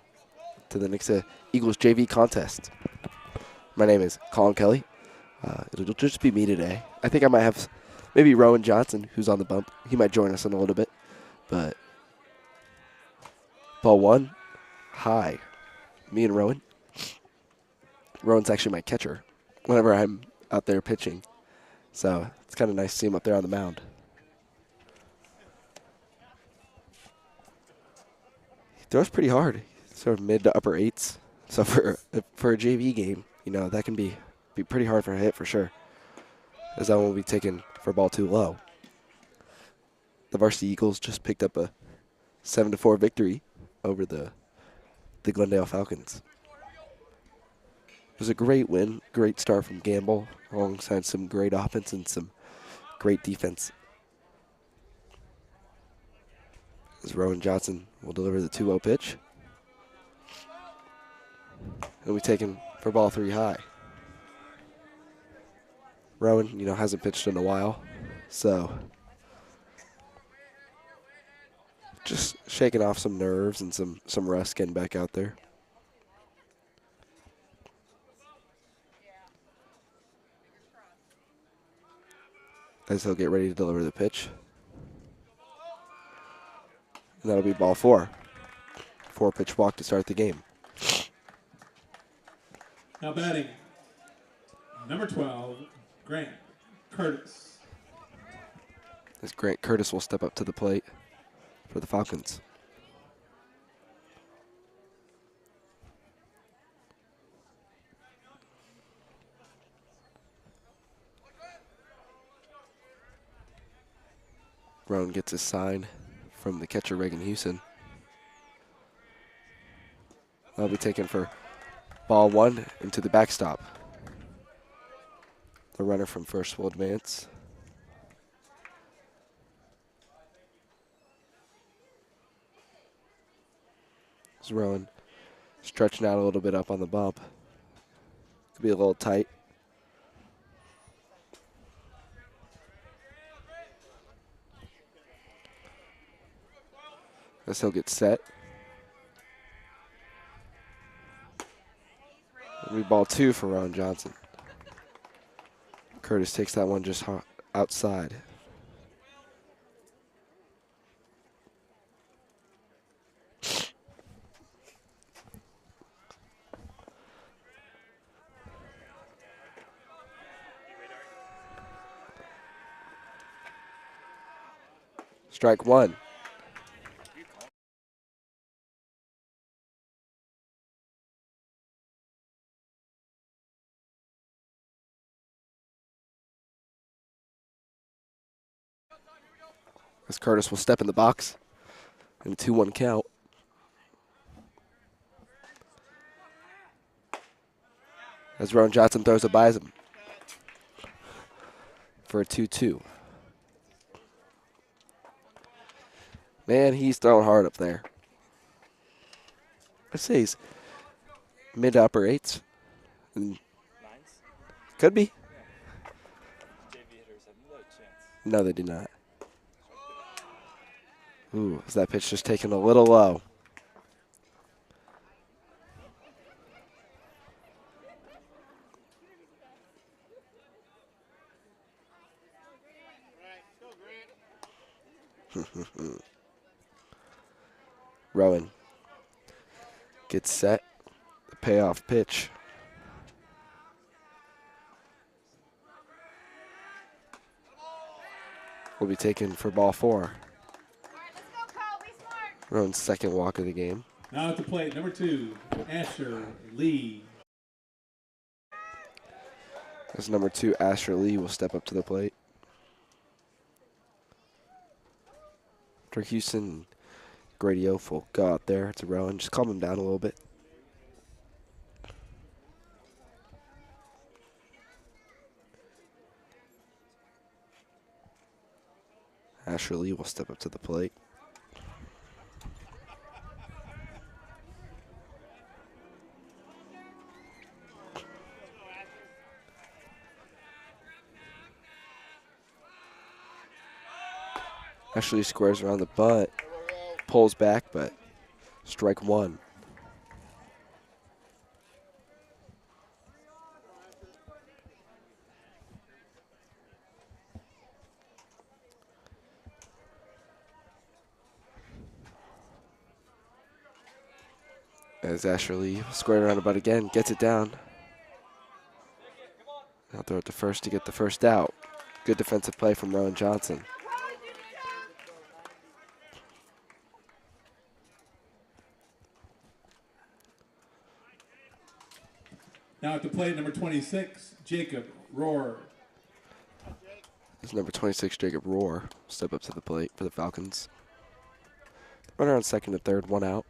to the Nixa Eagles JV contest. My name is Colin Kelly. It'll just be me today. I think I might have maybe Rowan Johnson, who's on the bump. He might join us in a little bit. But ball one, high. Me and Rowan. Rowan's actually my catcher whenever I'm out there pitching. So it's kind of nice to see him up there on the mound. He throws pretty hard, sort of mid to upper eights. So for a JV game, you know, that can be pretty hard for a hit for sure. As that one will be taken for ball too low. The varsity Eagles just picked up a 7-4 victory over the Glendale Falcons. It was a great win, great start from Gamble, alongside some great offense and some great defense. As Rowan Johnson will deliver the 2-0 pitch. And we take him for ball 3 high. Rowan, you know, hasn't pitched in a while, so just shaking off some nerves and some rust getting back out there. As he'll get ready to deliver the pitch. And that'll be ball 4. 4-pitch walk to start the game. Now batting, number 12, Grant Curtis. As Grant Curtis will step up to the plate for the Falcons. Rowan gets his sign from the catcher, Reagan Houston. That'll be taken for ball 1 into the backstop. The runner from first will advance. As Rowan stretching out a little bit up on the bump. Could be a little tight. As he'll get set. It'll be ball 2 for Ron Johnson. Curtis takes that one just outside. Strike 1. As Curtis will step in the box in a 2-1 count. As Rowan Johnson throws it by him for a 2-2. Man, he's throwing hard up there. I'd say he's mid to upper eights. Could be. No, they do not. Ooh, is that pitch just taken a little low? Rowan gets set. The payoff pitch. Will be taken for ball 4. Rowan's second walk of the game. Now at the plate, number 2, Asher Lee. As number 2, Asher Lee will step up to the plate. After Houston and Grady Oaf will go out there to Rowan. Just calm him down a little bit. Asher Lee will step up to the plate. Ashley squares around the butt, pulls back, but strike one. As Asher Lee squared around about again, gets it down. Now throw it to first to get the first out. Good defensive play from Rowan Johnson. Now at the plate, number 26, Jacob Rohr. This is number 26, Jacob Rohr. Step up to the plate for the Falcons. Runner on second and third, one out.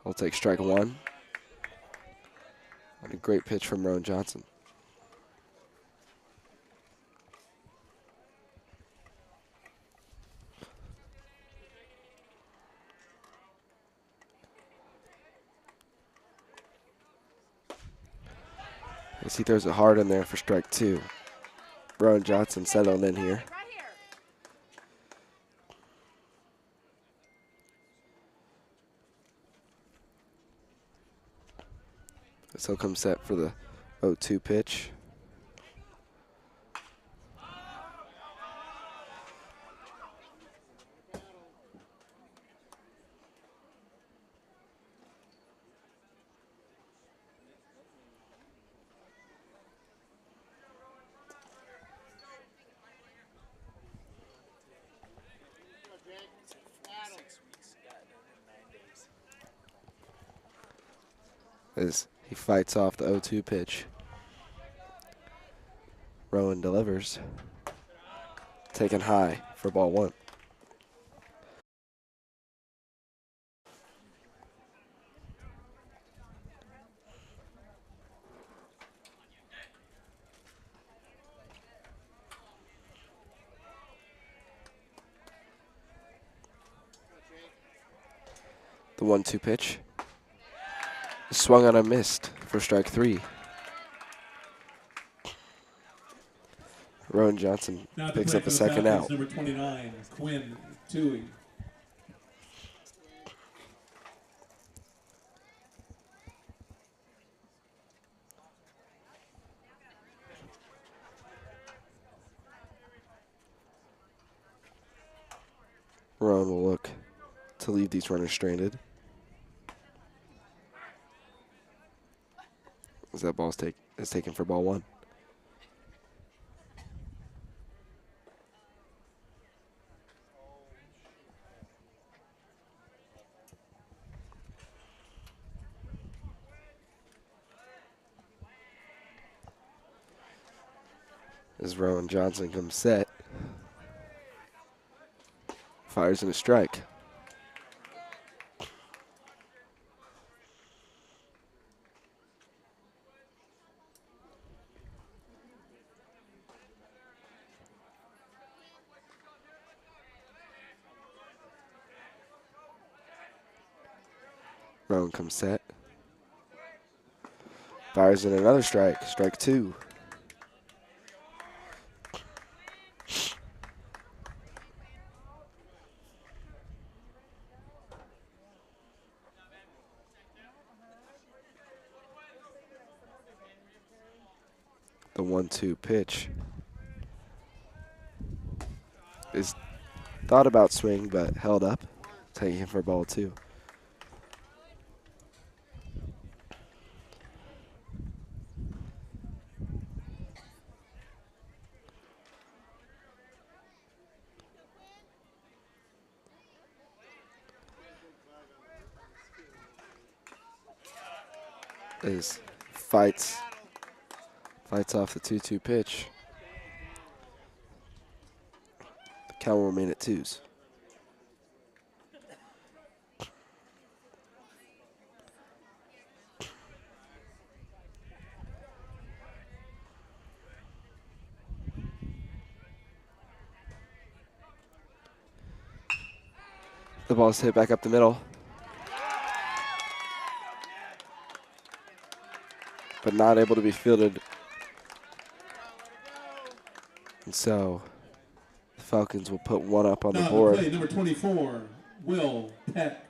I'll take strike one. And a great pitch from Rowan Johnson. As he throws it hard in there for strike two. Rowan Johnson settled in here. So he'll come set for the 0-2 pitch. As he fights off the 0-2 pitch. Rowan delivers. Taken high for ball one. The 1-2 pitch. Swung on and missed for strike three. Rowan Johnson Now picks up a second out. Number 29, Quinn Toohey. Rowan will look to leave these runners stranded. As that ball is taken for ball one. As Rowan Johnson comes set, fires in a strike. Rowan comes set. Fires in another strike, strike two. The 1-2 pitch is thought about swing, but held up, taking him for ball two. Is fights off the 2-2 pitch. The count will remain at twos. The ball's hit back up the middle. But not able to be fielded so the Falcons will put one up on the Now to board play number 24, Will Peck.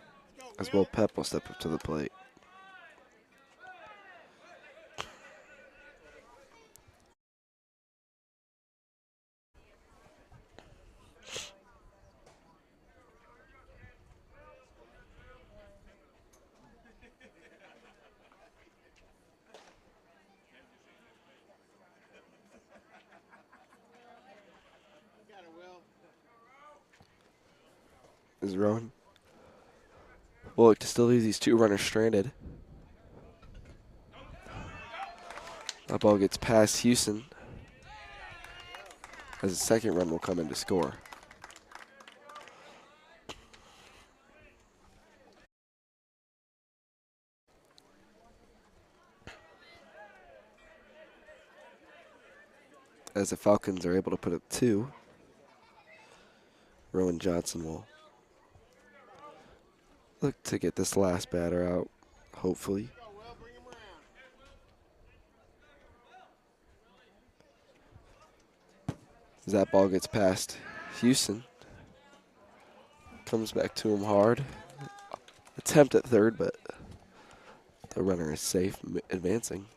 as Will Pep will step up to the plate. Is Rowan will look to still leave these two runners stranded. That ball gets past Houston as the second run will come in to score. As the Falcons are able to put up two, Rowan Johnson will look to get this last batter out, hopefully. As that ball gets past Houston, comes back to him hard. Attempt at third, but the runner is safe, advancing.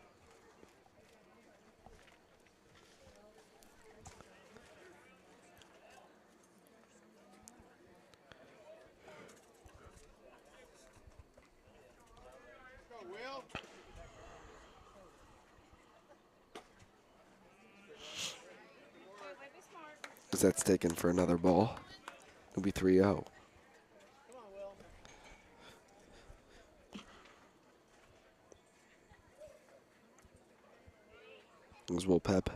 As that's taken for another ball. It'll be 3-0. As Will Pep.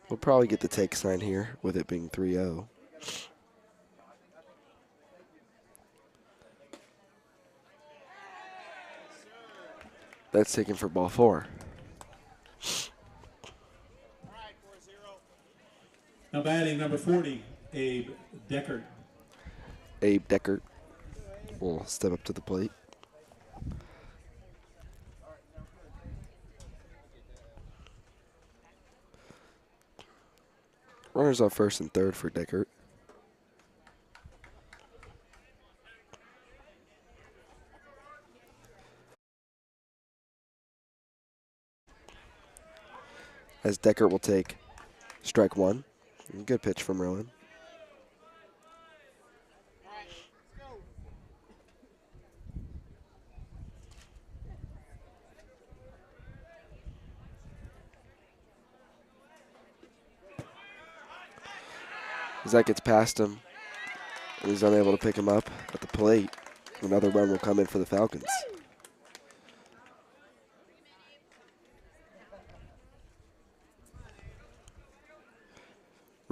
We'll probably get the take sign here with it being 3-0. That's taken for ball 4. Now batting number 40, Abe Deckard. Abe Deckert will step up to the plate. Runners on first and third for Deckert. As Deckert will take strike one. Good pitch from Rowan. As that gets past him, and he's unable to pick him up at the plate, another run will come in for the Falcons.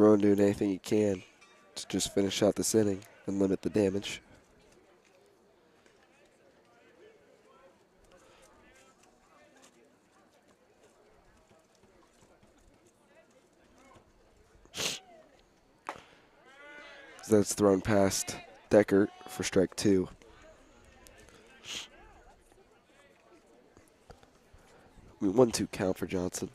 Rowan doing anything he can to just finish out this inning and limit the damage. As that's thrown past Deckert for strike 2. I mean, 1-2 count for Johnson.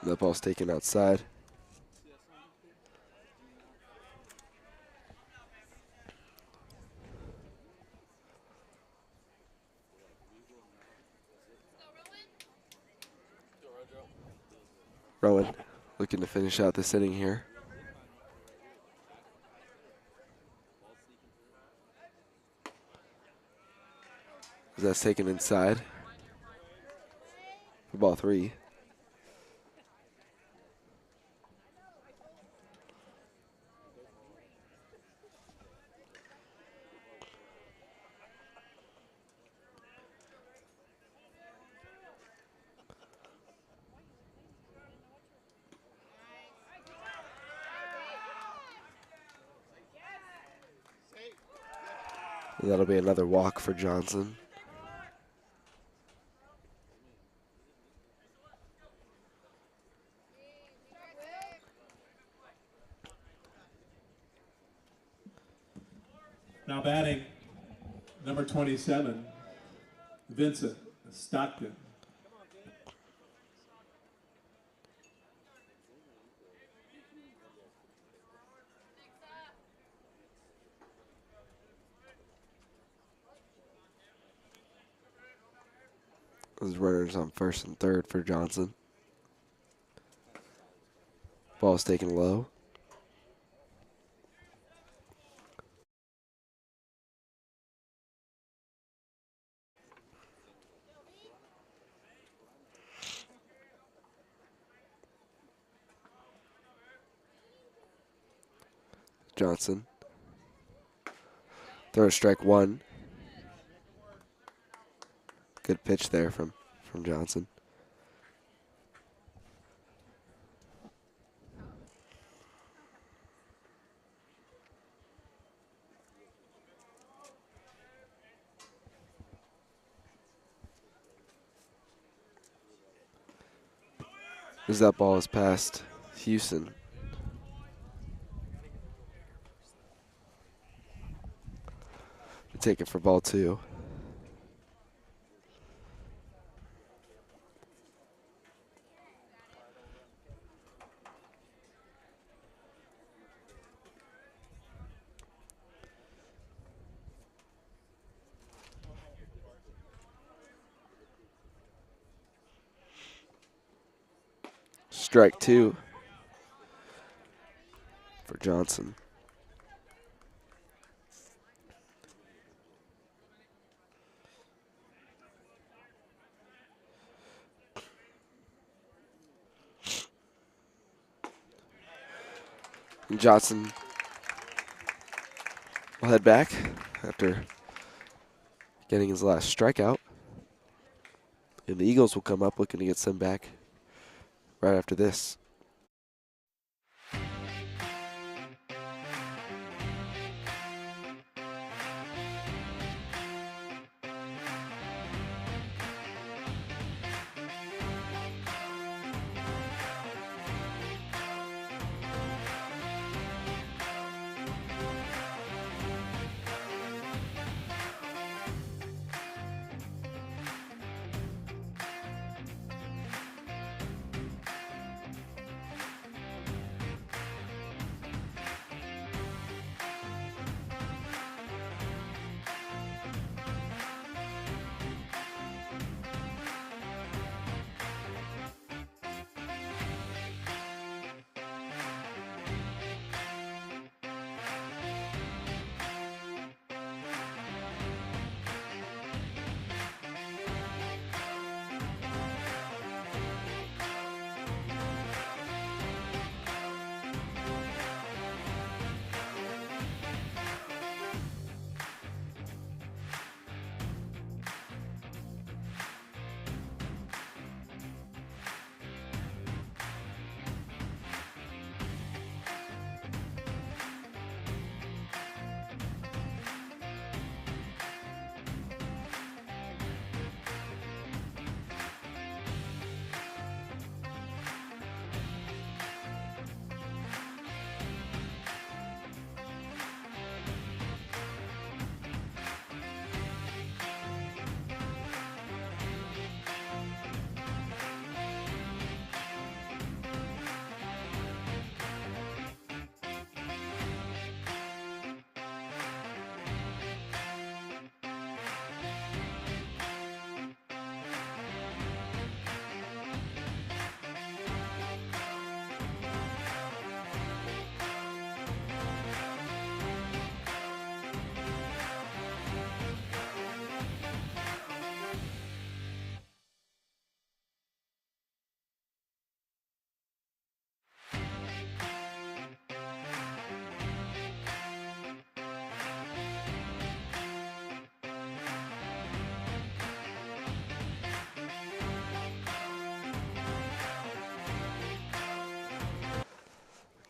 That ball's taken outside. Rowan looking to finish out this inning here. That's taken inside for ball 3. And that'll be another walk for Johnson. Now batting Number 27, Vincent Stockton. Those runners on first and third for Johnson. Ball's taken low. Johnson. Throw strike one. Good pitch there from Johnson. As that ball is past Houston. Take it for ball two. Strike two for Johnson. And Johnson will head back after getting his last strikeout. And the Eagles will come up looking to get some back right after this.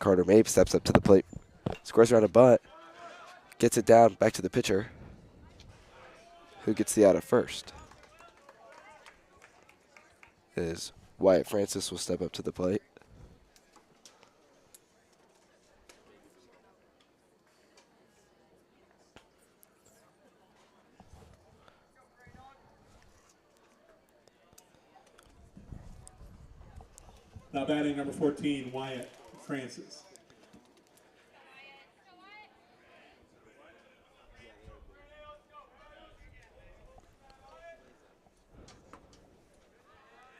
Carter Mabe steps up to the plate, scores around a bunt, gets it down back to the pitcher, who gets the out at first. Is Wyatt Francis will step up to the plate. Now batting number 14, Wyatt Francis.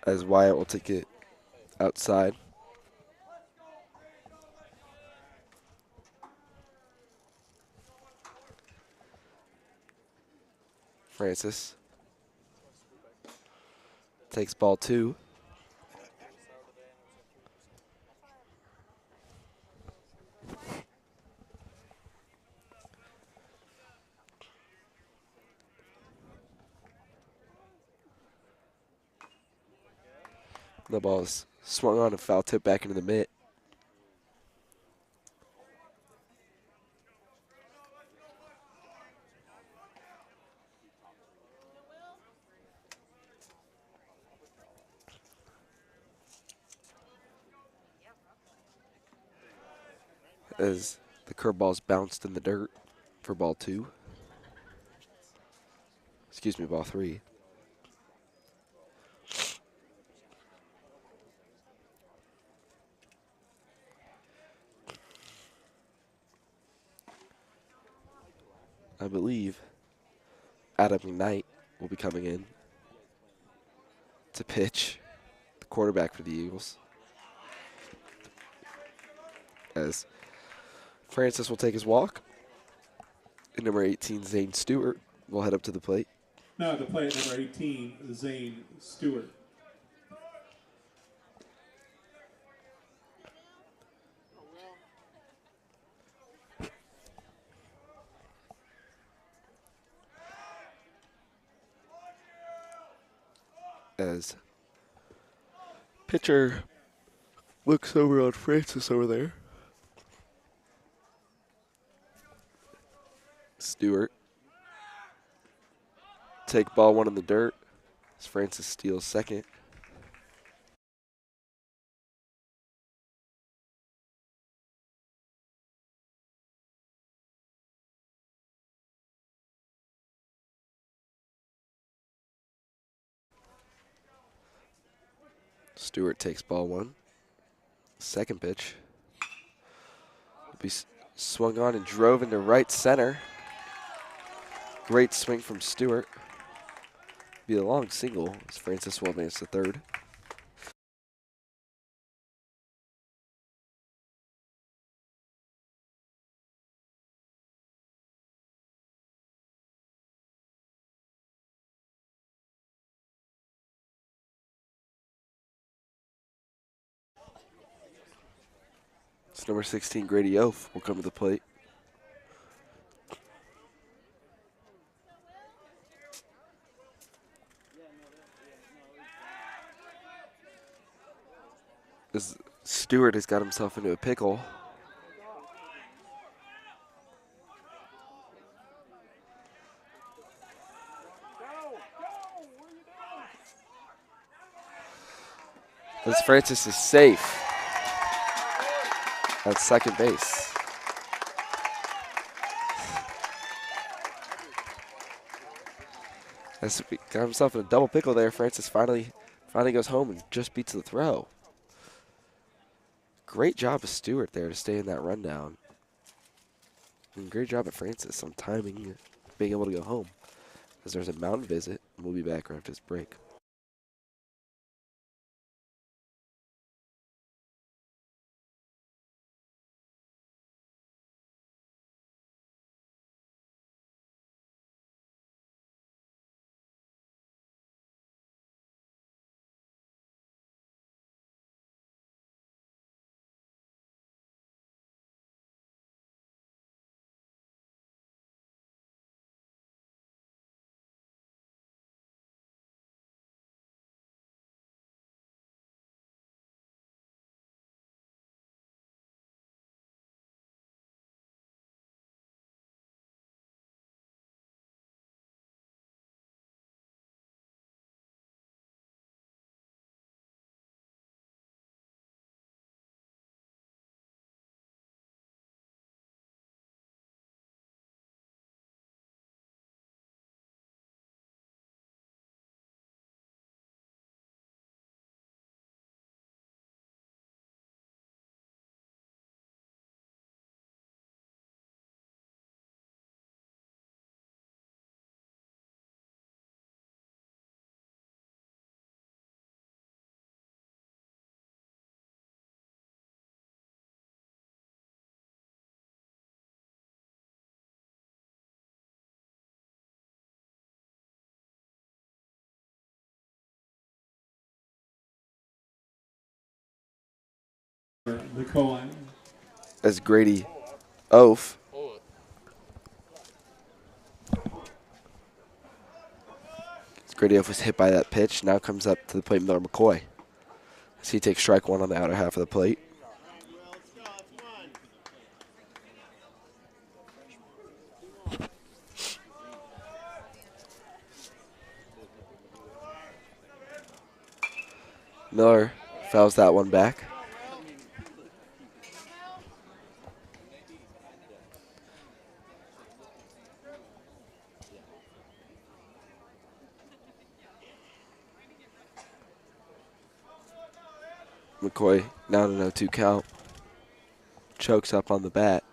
As Wyatt will take it outside. Francis takes ball 2. The ball is swung on and foul tip back into the mitt. As the curveball's bounced in the dirt for ball 2. Excuse me, ball 3. I believe Adam Knight will be coming in to pitch, the quarterback for the Eagles. As Francis will take his walk. And number 18, Zane Stewart, will head up to the plate. Now at the plate, number 18, Zane Stewart. As pitcher looks over on Francis over there. Stewart. Take ball 1 in the dirt as Francis steals second. Stewart takes ball 1. Second pitch. Will be swung on and drove into right center. Great swing from Stewart. Be a long single as Francis will advance to third. It's number 16, Grady Oaf, will come to the plate. As Stewart has got himself into a pickle. As Francis is safe at second base. As he got himself in a double pickle there, Francis finally goes home and just beats the throw. Great job of Stewart there to stay in that rundown. And great job of Francis on timing, being able to go home. As there's a mountain visit, and we'll be back right after this break. McCoy. As Grady Oaf was hit by that pitch. Now comes up to the plate, Miller McCoy. As he takes strike one on the outer half of the plate. Miller fouls that one back. McCoy now to 0-2 count. Chokes up on the bat.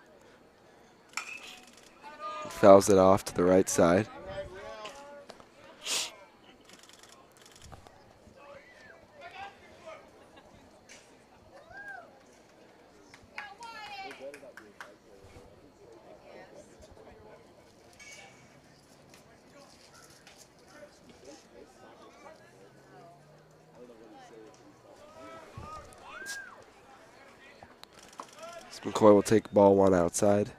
Fouls it off to the right side. McCoy will take ball one outside.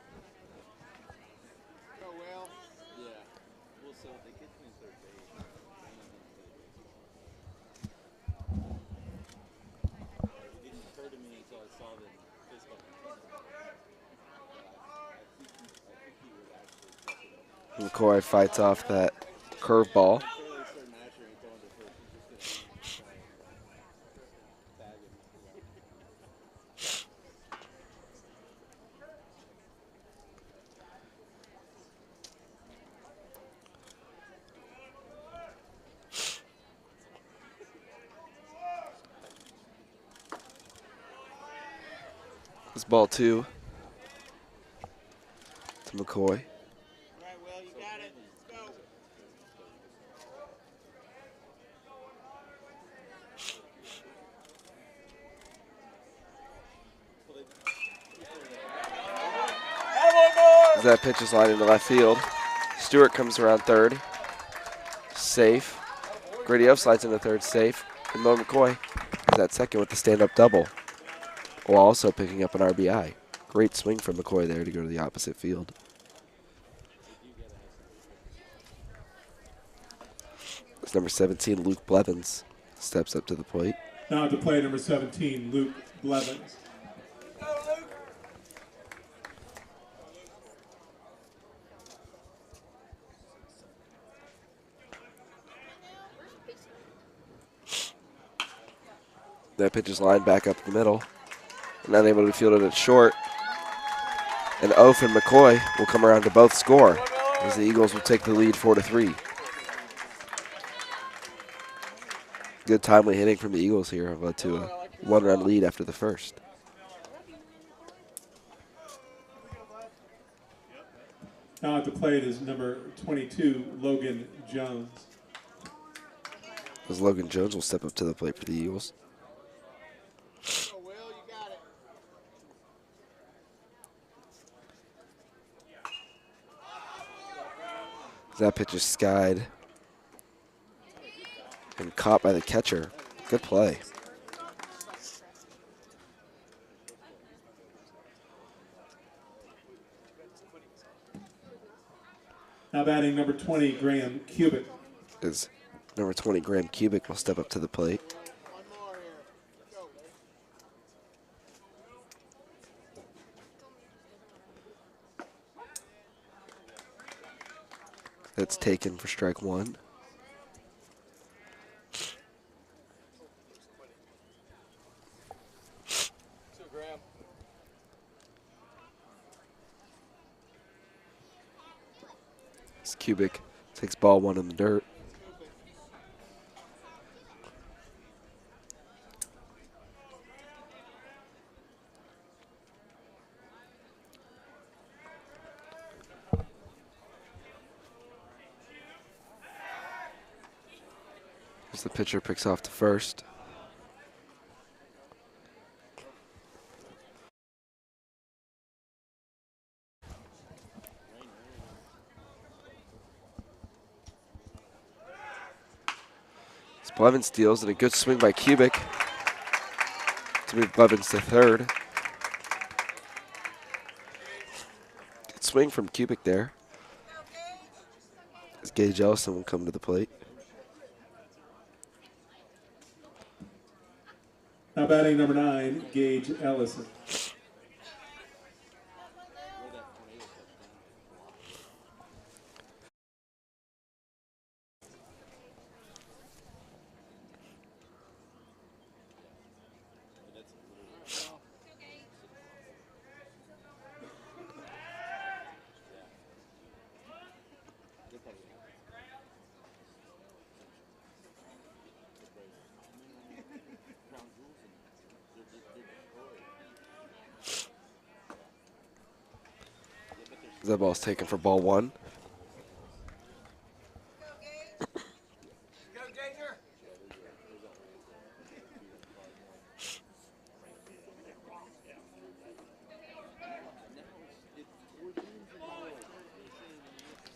McCoy fights off that curveball. This ball two to McCoy. As that pitch is lined into left field. Stewart comes around third. Safe. Grady Oaf slides into third, safe. And Mo McCoy is at second with the stand-up double, while also picking up an RBI. Great swing from McCoy there to go to the opposite field. As number 17, Luke Blevins, steps up to the plate. Now to play number 17, Luke Blevins. That pitch is lined back up the middle. And unable to field it at short. And Oaf and McCoy will come around to both score, as the Eagles will take the lead 4-3. Good timely hitting from the Eagles here have led to a one-run lead after the first. Now at the plate is number 22, Logan Jones. As Logan Jones will step up to the plate for the Eagles. That pitch is skied and caught by the catcher. Good play. Now batting number 20, Graham Cubic. As number 20, Graham Cubic will step up to the plate. That's taken for strike one. As Cubic takes ball one in the dirt. As the pitcher picks off to first. Blevins steals and a good swing by Cubic to move Blevins to third. Good swing from Kubik there. As Gage Ellison will come to the plate. Now batting number 9, Gage Ellison. That ball's taken for ball 1.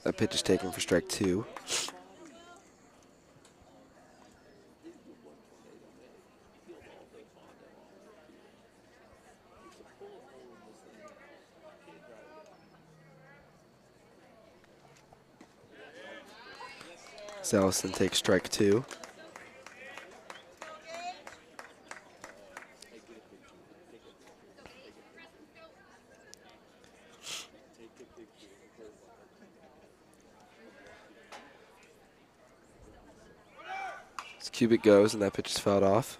That pitch is taken for strike 2. As Ellison takes strike 2. As Kubik goes, and that pitch is fouled off.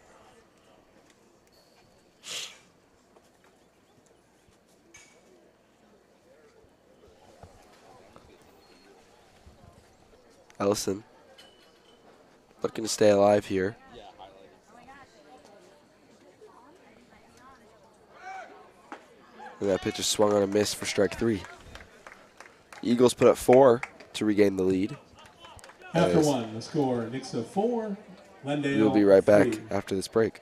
Ellison looking to stay alive here. And that pitch is swung on a miss for strike 3. Eagles put up 4 to regain the lead. After As 1, the score, Nixa 4, Glendale we'll be right back 3. after this break.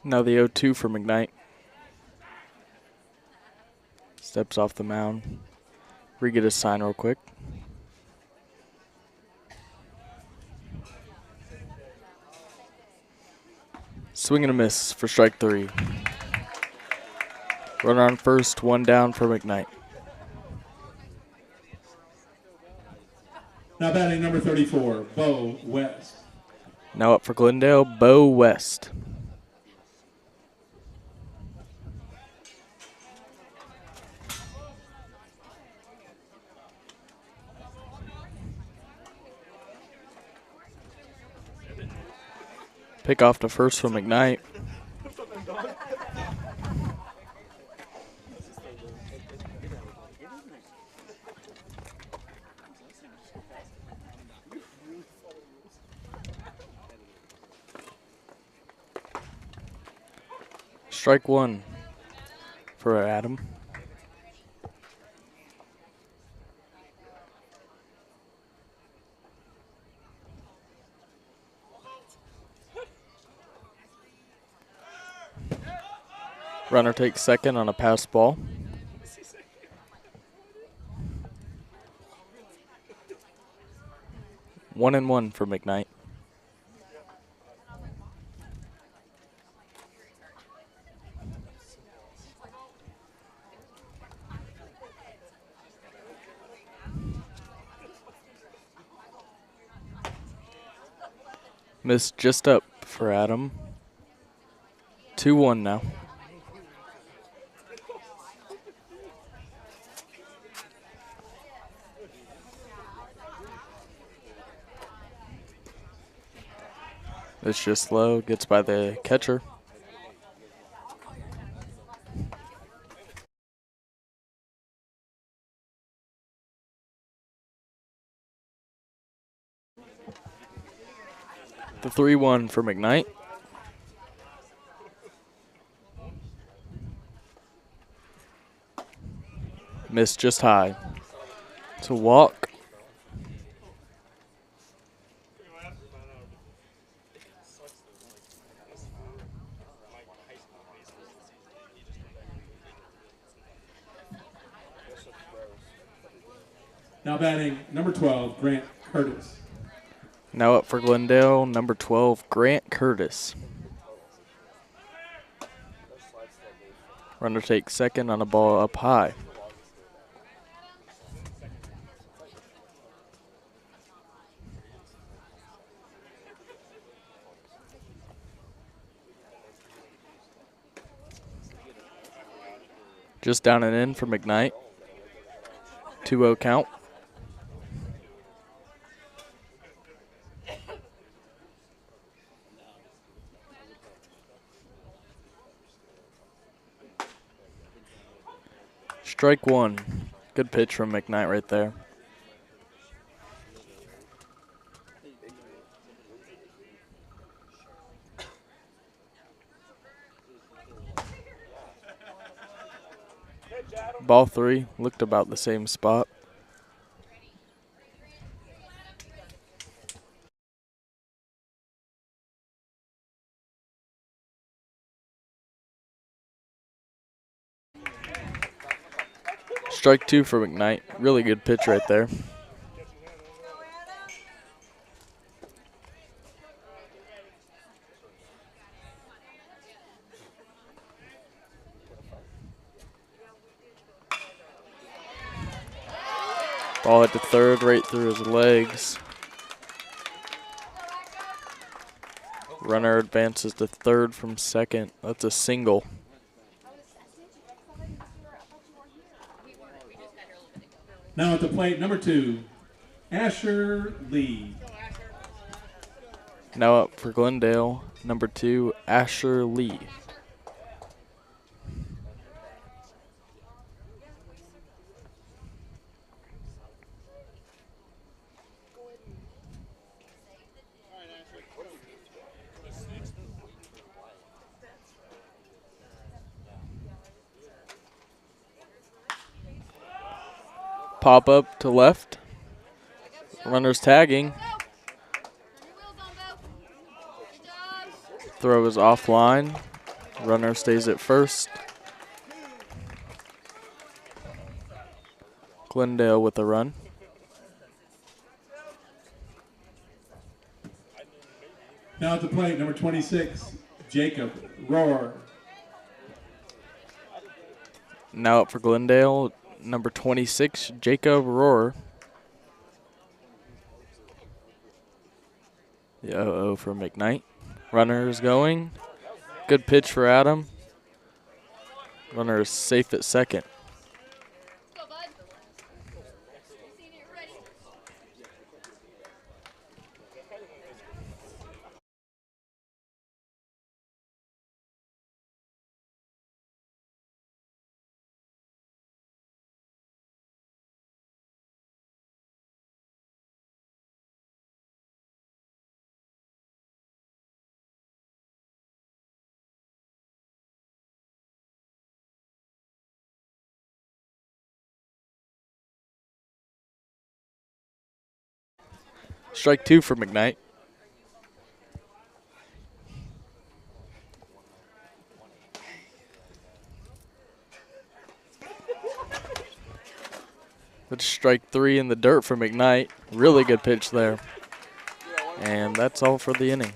Now the 0-2 for McKnight. Steps off the mound. Re-get his sign real quick. Swing and a miss for strike 3. Runner on first, 1 down for McKnight. Now batting number 34, Bo West. Now up for Glendale, Bo West. Pick off to first from McKnight. Strike 1 for Adam. Runner takes second on a pass ball. One and one for McKnight. Missed just up for Adam. 2-1 now. It's just low, gets by the catcher. The 3-1 for McKnight. Missed just high. To walk. Now batting number 12, Grant Curtis. Now up for Glendale, number 12, Grant Curtis. Runner takes second on a ball up high. Just down and in for McKnight. 2-0 count. Strike 1. Good pitch from McKnight right there. Ball 3 looked about the same spot. Strike 2 for McKnight. Really good pitch right there. Ball hit to third, right through his legs. Runner advances to third from second. That's a single. Now at the plate, number 2, Asher Lee. Now up for Glendale, number 2, Asher Lee. Pop up to left. Runner's tagging. Throw is offline. Runner stays at first. Glendale with a run. Now at the plate, number 26, Jacob Rohr. Now up for Glendale, number 26, Jacob Rohr. The 0-0 for McKnight. Runner is going. Good pitch for Adam. Runner is safe at second. Strike 2 for McKnight. That's strike 3 in the dirt for McKnight. Really good pitch there. And that's all for the inning.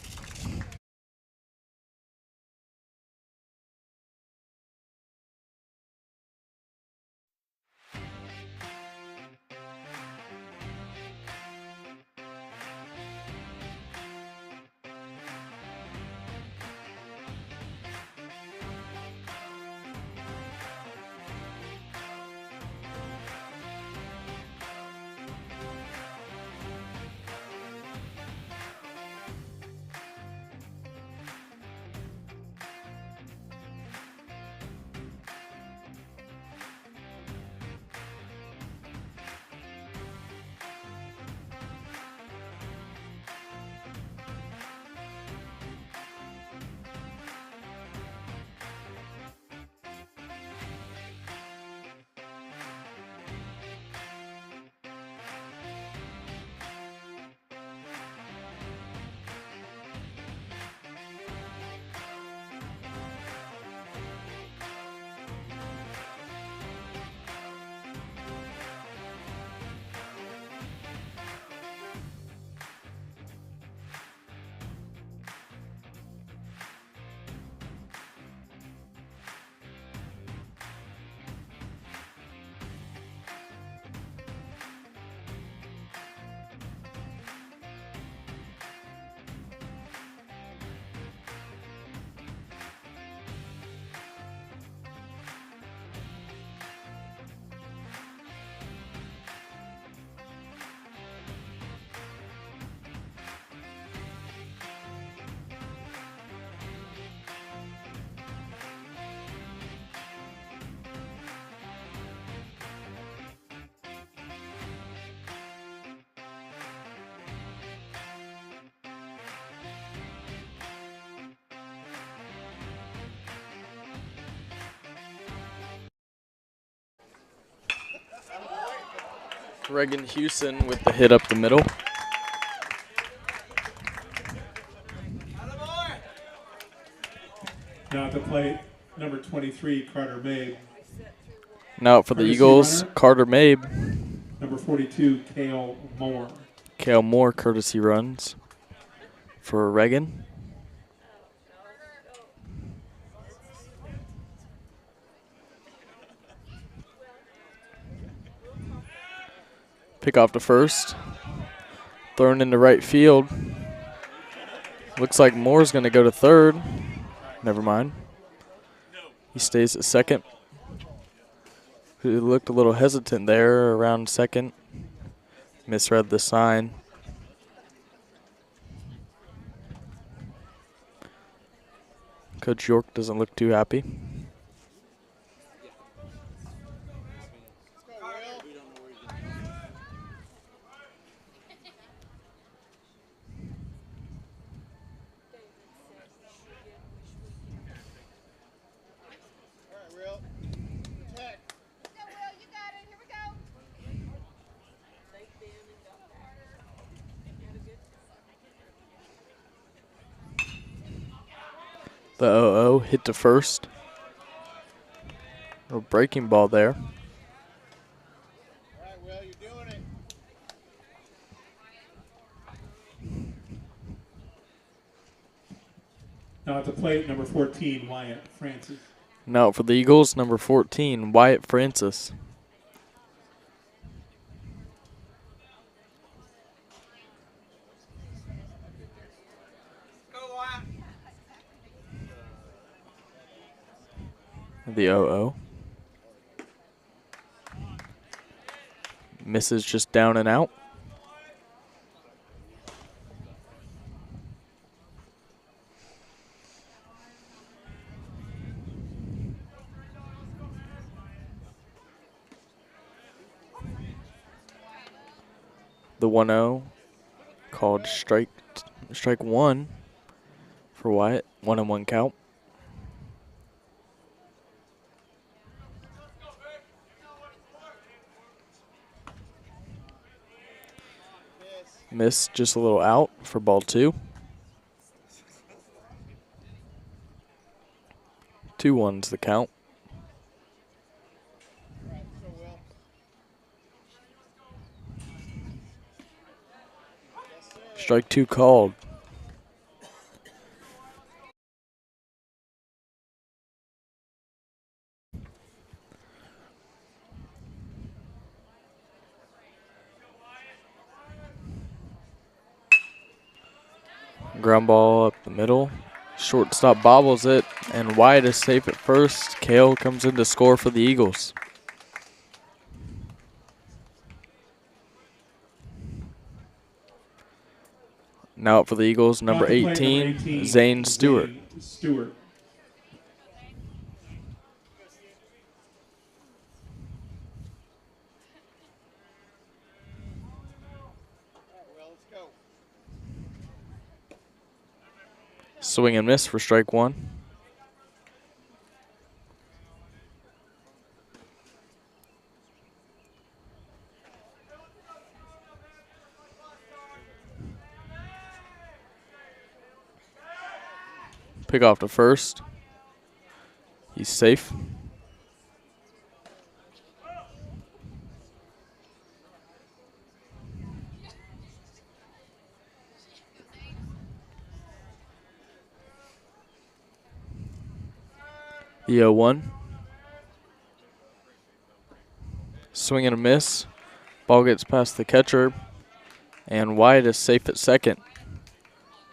Reagan Houston with the hit up the middle. Now at the plate, number 23, Carter Mabe. Now up for the Courtesy Eagles, runner. Carter Mabe. Number 42, Kale Moore. Kale Moore courtesy runs for Reagan. Pick off to first. Thrown into right field. Looks like Moore's going to go to third. Never mind. He stays at second. He looked a little hesitant there around second. Misread the sign. Coach York doesn't look too happy. The 0-0 hit to first. A breaking ball there. All right, Will, you're doing it. Now at the plate, number 14, Wyatt Francis. Now for the Eagles, number 14, Wyatt Francis. The 0-0. Misses just down and out. The 1-0 called strike one for Wyatt. 1-1 count. Miss just a little out for ball 2. 2-1's the count. Strike 2 called. Ground ball up the middle. Shortstop bobbles it, and Wyatt is safe at first. Kale comes in to score for the Eagles. Now up for the Eagles, number Now at the plate, 18, Zane Stewart. Stewart. Well, let's go. Swing and miss for strike 1. Pick off to first. He's safe. The 0-1. Swing and a miss. Ball gets past the catcher, and Wyatt is safe at second.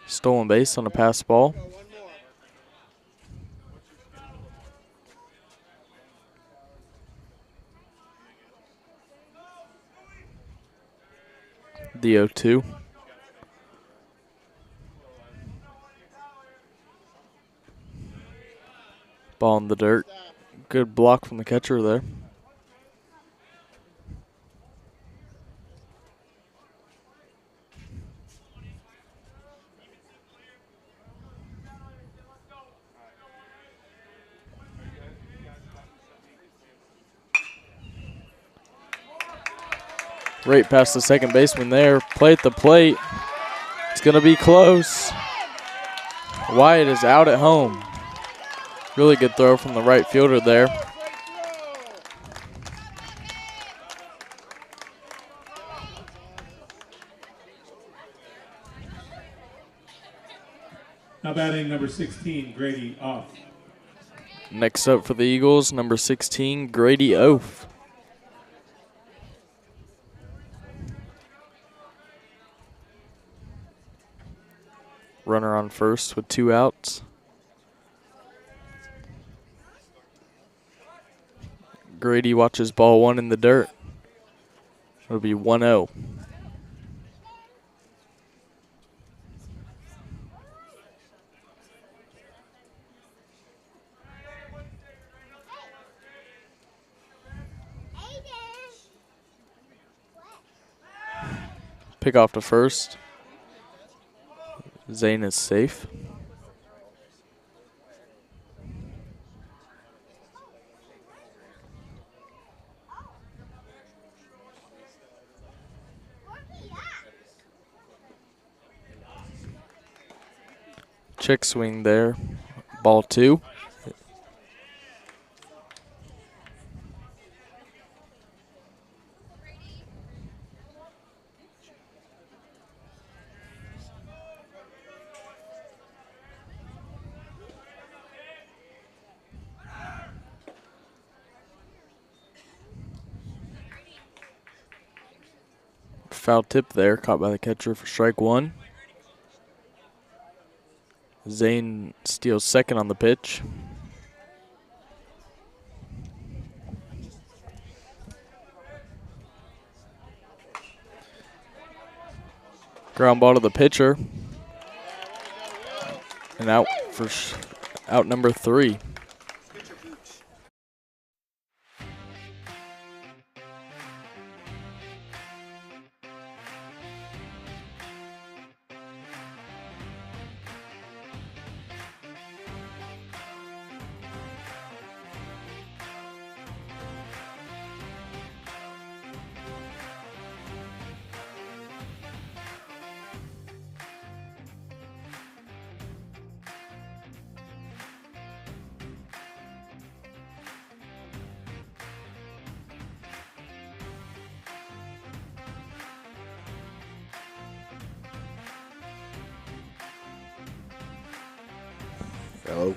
Stolen base on a pass ball. One more. The 0-2. Ball in the dirt. Good block from the catcher there. Right past the second baseman there. Play at the plate. It's going to be close. Wyatt is out at home. Really good throw from the right fielder there. Now batting number 16, Grady Off. Next up for the Eagles, number 16, Grady Oaf. Runner on first with 2 outs. Grady watches ball 1 in the dirt. It'll be 1-0. Pick off to first. Zane is safe. Check swing there. Ball 2. Foul tip there, caught by the catcher for strike 1. Zane steals second on the pitch. Ground ball to the pitcher. And out for out number 3. Hello.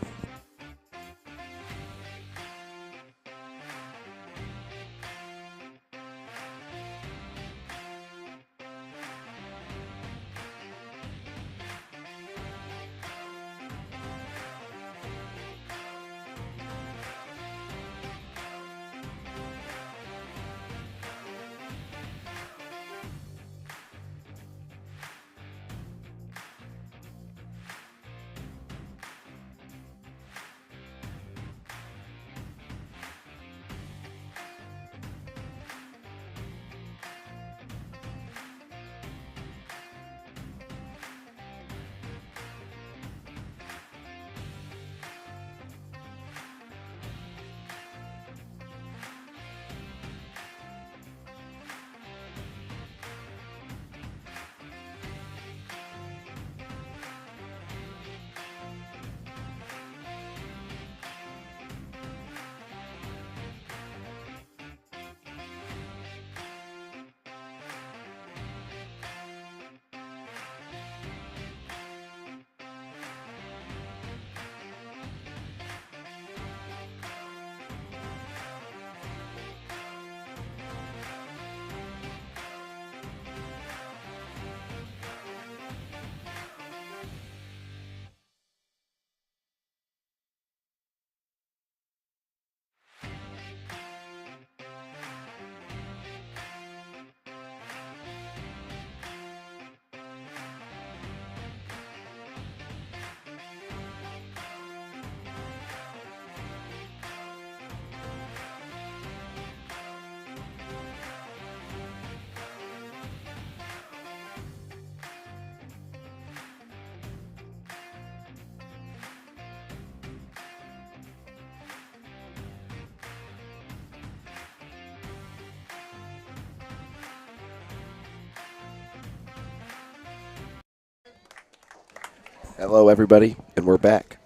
Hello, everybody, and we're back.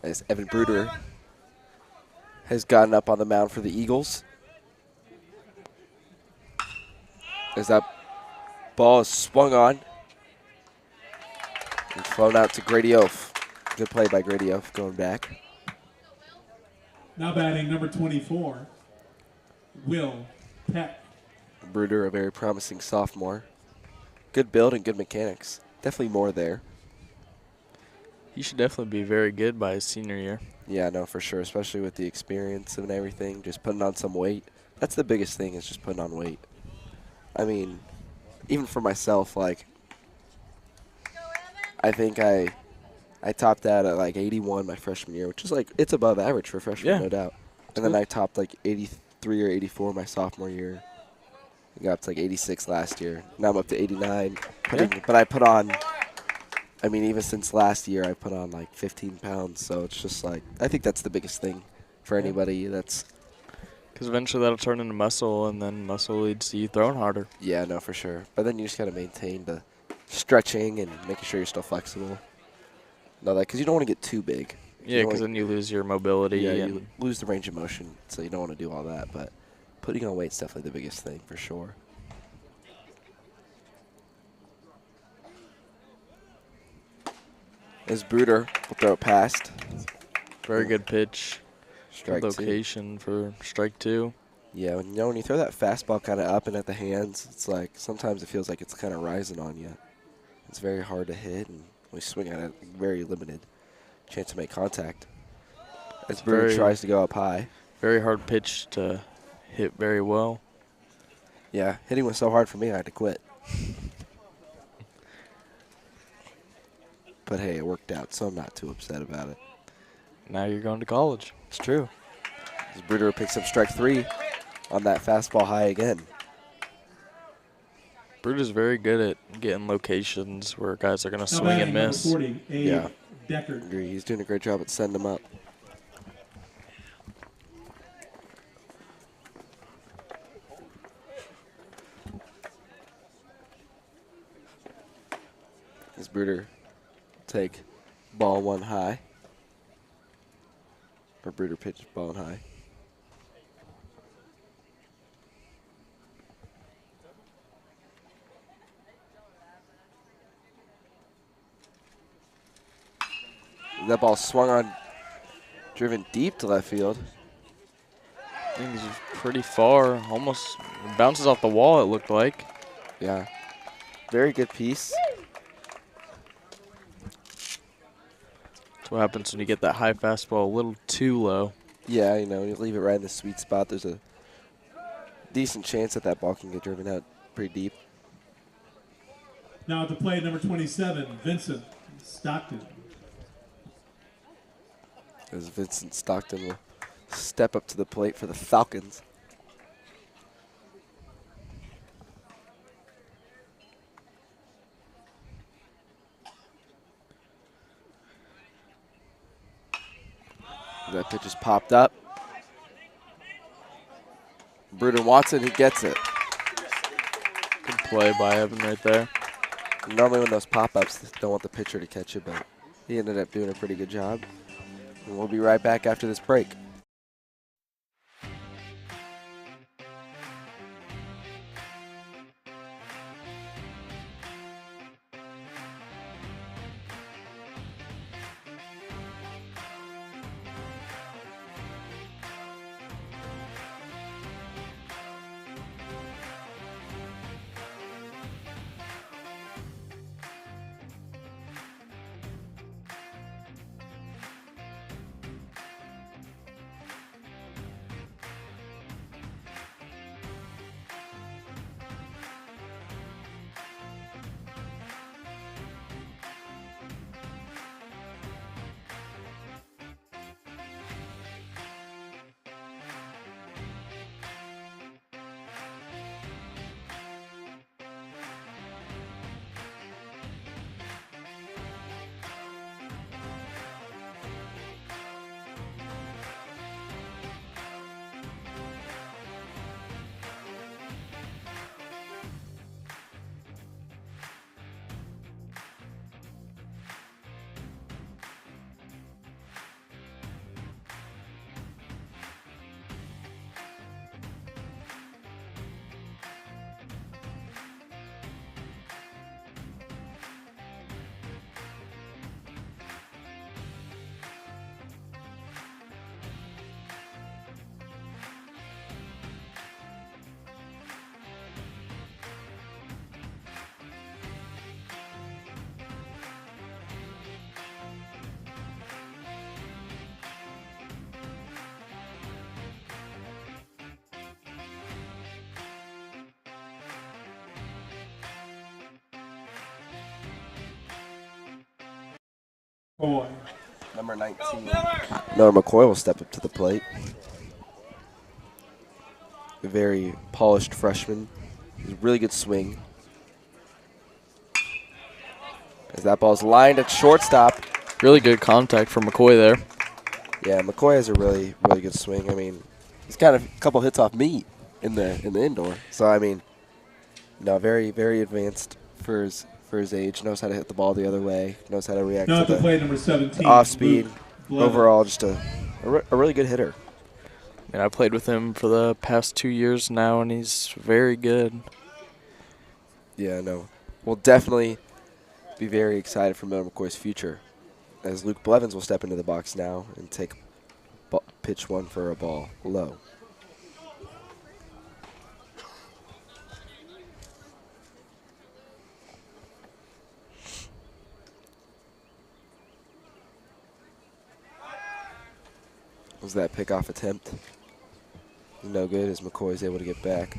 As Evan Bruder has gotten up on the mound for the Eagles. As that ball is swung on and flown out to Grady Oaf. Good play by Grady Oaf going back. Now batting number 24, Will Peck. Bruder, a very promising sophomore. Good build and good mechanics. Definitely more there. He should definitely be very good by his senior year. Yeah, no, for sure, especially with the experience and everything, just putting on some weight. That's the biggest thing, is just putting on weight. I mean, even for myself, like, I think I topped out at like 81 my freshman year, which is like, it's above average for a freshman, no doubt. And then I topped like 83 or 84 my sophomore year. I got up to like 86 last year. Now I'm up to 89. But I put on, I mean, even since last year, I put on like 15 pounds. So it's just like, I think that's the biggest thing for anybody. That's because eventually that'll turn into muscle, and then muscle leads to you throwing harder. Yeah, no, for sure. But then you just got to maintain the stretching and making sure you're still flexible. No, because you don't want to get too big. Yeah, because then you lose your mobility. Yeah, and you lose the range of motion, so you don't want to do all that. But putting on weight's definitely the biggest thing for sure. As Bruder will throw it past. Very good pitch. Strike Good two. location for strike 2. Yeah, when you throw that fastball kind of up and at the hands, it's like sometimes it feels like it's kind of rising on you. It's very hard to hit, and when you swing at it, very limited chance to make contact. As Bruder tries to go up high. Very hard pitch to hit very well. Yeah, hitting was so hard for me, I had to quit. But hey, it worked out, so I'm not too upset about it. Now you're going to college. It's true. As Bruder picks up strike 3 on that fastball high again. Bruder's very good at getting locations where guys are going to Now swing batting and number miss. 40, Abe Yeah. Deckard. Agree. He's doing a great job at sending them up. As Bruder take ball 1 high. Or Bruder pitch ball 1 high. That ball swung on, driven deep to left field. I think he's pretty far. Almost bounces off the wall, it looked like. Yeah. Very good piece. That's what happens when you get that high fastball a little too low. Yeah, you know, you leave it right in the sweet spot. There's a decent chance that ball can get driven out pretty deep. Now at the plate, number 27, Vincent Stockton. As Vincent Stockton will step up to the plate for the Falcons. That pitch is popped up. Bruder Watson, he gets it. Good play by Evan right there. Normally when those pop-ups, don't want the pitcher to catch it, but he ended up doing a pretty good job. And we'll be right back after this break. Boy. Number 19. Miller McCoy will step up to the plate. A very polished freshman. He's a really good swing. As that ball's lined at shortstop. Really good contact from McCoy there. Yeah, McCoy has a really, really good swing. I mean, he's got a couple hits off me in the indoor. So I mean, no, very, very advanced for for his age. Knows how to hit the ball the other way. Knows how to react Now to at the the plate, number 17. off speed. Luke Blevins. Overall, just a really good hitter. And I played with him for the past 2 years now, and he's very good. Yeah, no. We'll definitely be very excited for Miller McCoy's future, as Luke Blevins will step into the box now and take pitch one for a ball low. Was that pickoff attempt? No good as McCoy is able to get back.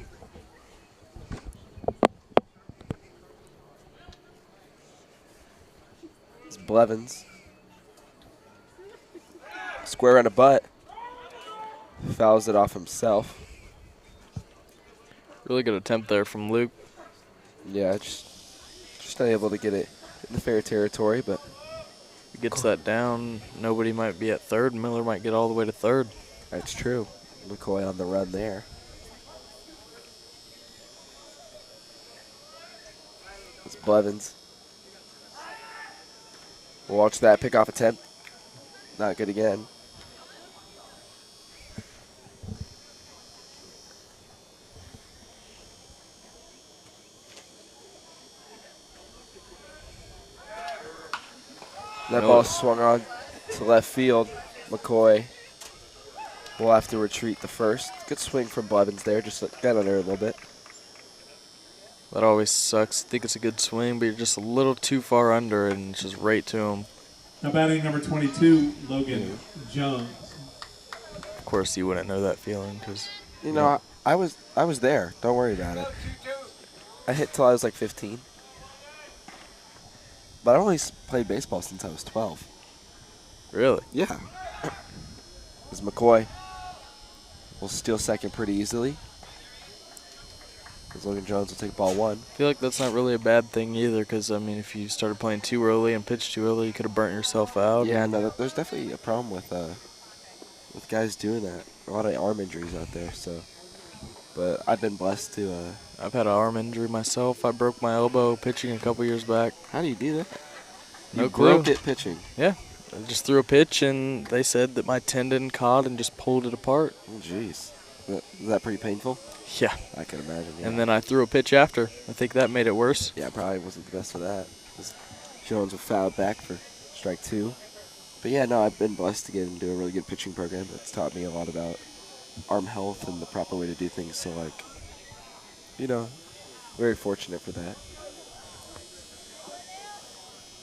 It's Blevins. Square on a butt. Fouls it off himself. Really good attempt there from Luke. Yeah, just not able to get it in the fair territory, but If he gets that down, nobody might be at third. Miller might get all the way to third. that's true. McCoy on the run there. It's Blevins. We'll watch that pickoff attempt. Not good again. That ball swung on to left field. McCoy will have to retreat the first. Good swing from Blevins there. Just got under a little bit. That always sucks. I think it's a good swing, but you're just a little too far under it, and it's just right to him. Now batting number 22, Logan Jones. Of course, you wouldn't know that feeling because You know, I was there. Don't worry about it. I hit till I was like 15. But I only played baseball since I was 12. really. Yeah. As McCoy will steal second pretty easily. As Logan Jones will take ball one. I feel like that's not really a bad thing either because, I mean, if you started playing too early and pitched too early, you could have burnt yourself out. Yeah, no, there's definitely a problem with guys doing that. A lot of arm injuries out there, so. But I've been blessed to. I've had an arm injury myself. I broke my elbow pitching a couple years back. How do you do that? No You clue. broke it pitching. Yeah. I just threw a pitch, and they said that my tendon caught and just pulled it apart. Oh, jeez. Is that pretty painful? Yeah. I can imagine. Yeah. And then I threw a pitch after. I think that made it worse. Yeah, probably wasn't the best for that. Jones was fouled back for strike two. But yeah, no, I've been blessed to get into a really good pitching program that's taught me a lot about arm health and the proper way to do things. So, like, you know, very fortunate for that.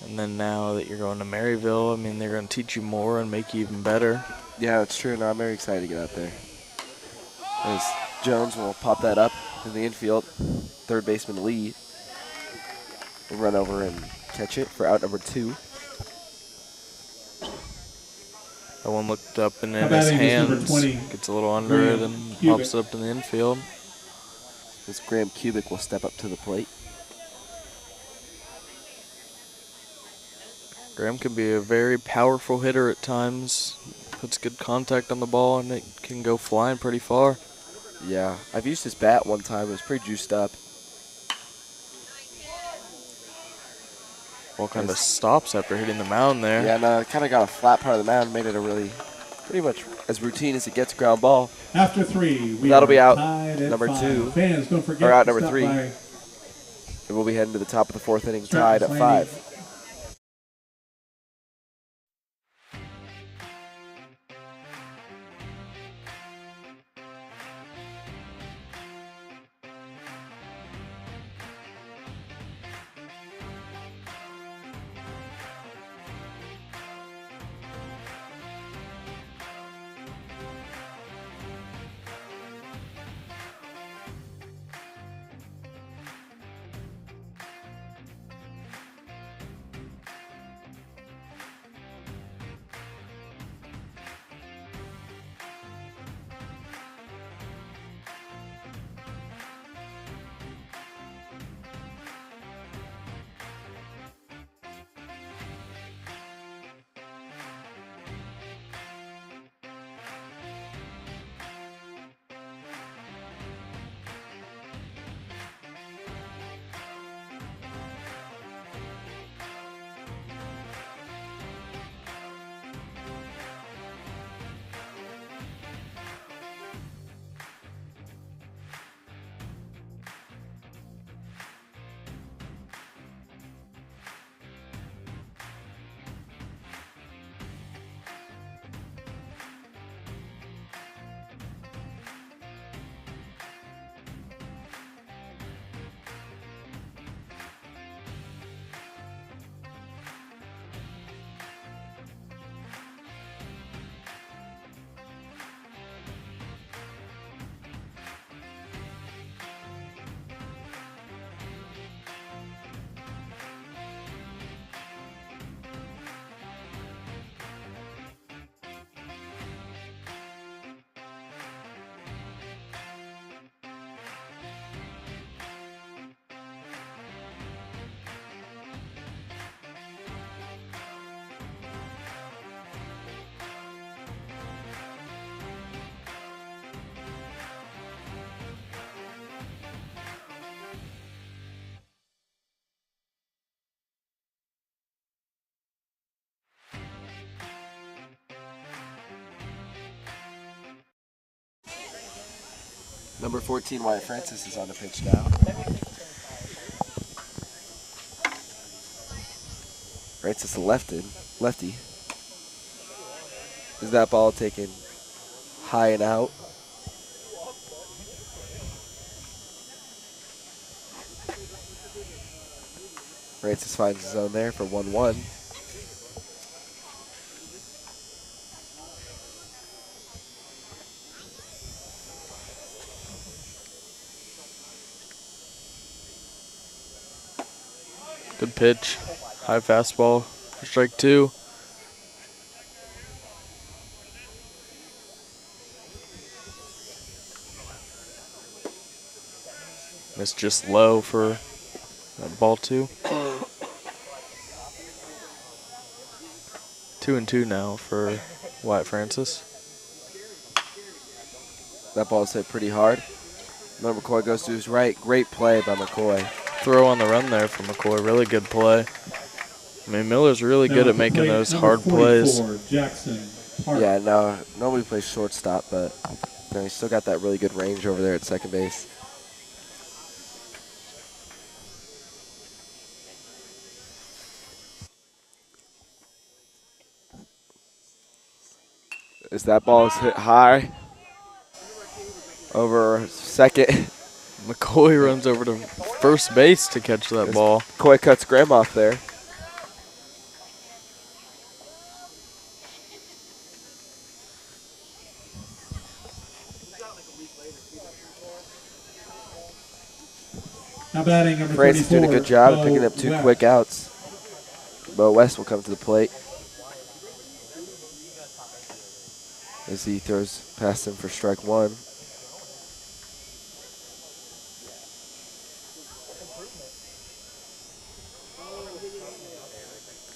And then now that you're going to Maryville, I mean, they're going to teach you more and make you even better. Yeah, that's true. No, I'm very excited to get out there. As Jones will pop that up in the infield. Third baseman Lee will run over and catch it for out number 2. That one looked up and How in his batting is number hands, 20, gets a little under Graham it and Cubic. pops it up in the infield. As Graham Cubic will step up to the plate. Graham can be a very powerful hitter at times. Puts good contact on the ball, and it can go flying pretty far. Yeah, I've used his bat one time. It was pretty juiced up. All kind of stops after hitting the mound there. Yeah, no, kind of got a flat part of the mound, made it a really, pretty much as routine as it gets ground ball. After 3, we That'll are be out tied at number 5. 2. Fans, don't forget Or out to number stop 3. by And we'll be heading to the top of the 4th inning, Stratton's tied at Landing. 5. Number 14, Wyatt Francis, is on the pitch now. Francis, a lefty. Is that ball taken high and out? Francis finds his own there for 1-1. Good pitch. High fastball for strike 2. It's just low for ball 2. 2-2 now for Wyatt Francis. That ball's hit pretty hard. McCoy goes to his right. Great play by McCoy. Throw on the run there for McCoy. Really good play. I mean, Miller's really good at making those hard plays. Jackson Park. Yeah, no, nobody plays shortstop, but he's still got that really good range over there at second base. As that ball is hit high over second. McCoy runs over to first base to catch that ball. McCoy cuts Graham off there. Now batting number Francis 34, doing a good job of Bo picking up 2 West. quick outs. Bo West will come to the plate as he throws past him for strike 1.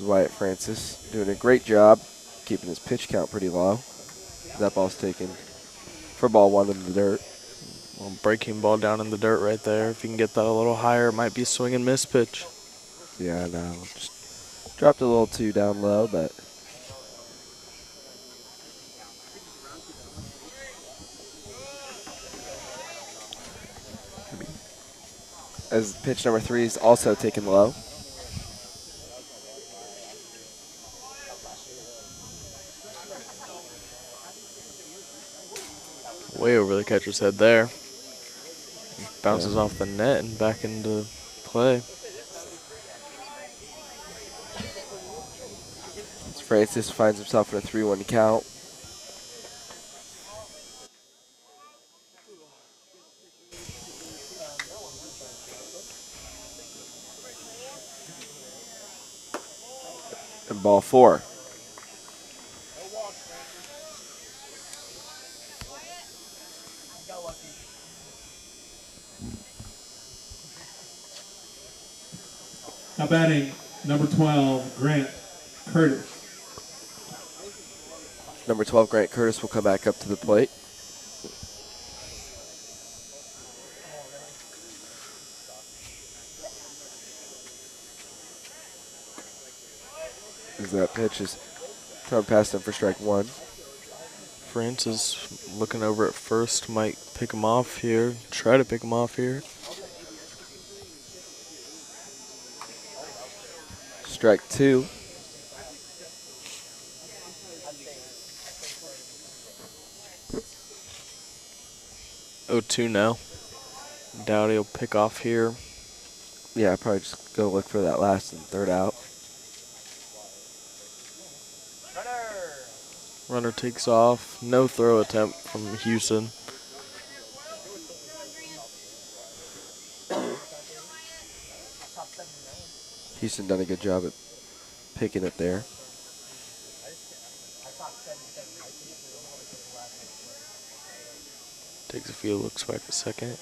Wyatt Francis doing a great job keeping his pitch count pretty low. That ball's taken for ball 1 in the dirt. Well, breaking ball down in the dirt right there. If you can get that a little higher, it might be a swing and miss pitch. Yeah, no, just dropped a little too down low, but as pitch number 3 is also taken low. Way over the catcher's head there. Bounces off the net and back into play. Francis finds himself in a 3-1 count. And ball 4. Now batting number 12, Grant Curtis. Number 12, Grant Curtis, will come back up to the plate. As that pitch is thrown past him for strike 1. Francis looking over at first, might pick him off here. Try to pick him off here. Strike 2. Oh, 2 now. Dowdy will pick off here. Yeah, I'd probably just go look for that last and third out. Runner takes off. No throw attempt from Houston. Houston done a good job at picking it there. Takes a few looks back a second.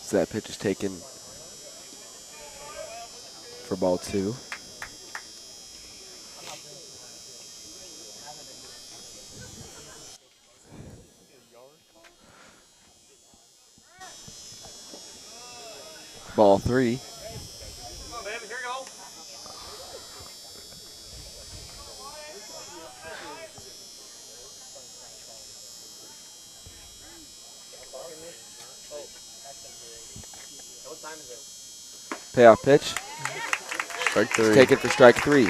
So that pitch is taken for ball 2. Ball 3. Payoff pitch. Strike three. Taken for strike 3.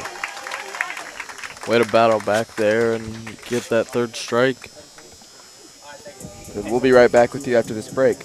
Way to battle back there and get that third strike. And we'll be right back with you after this break.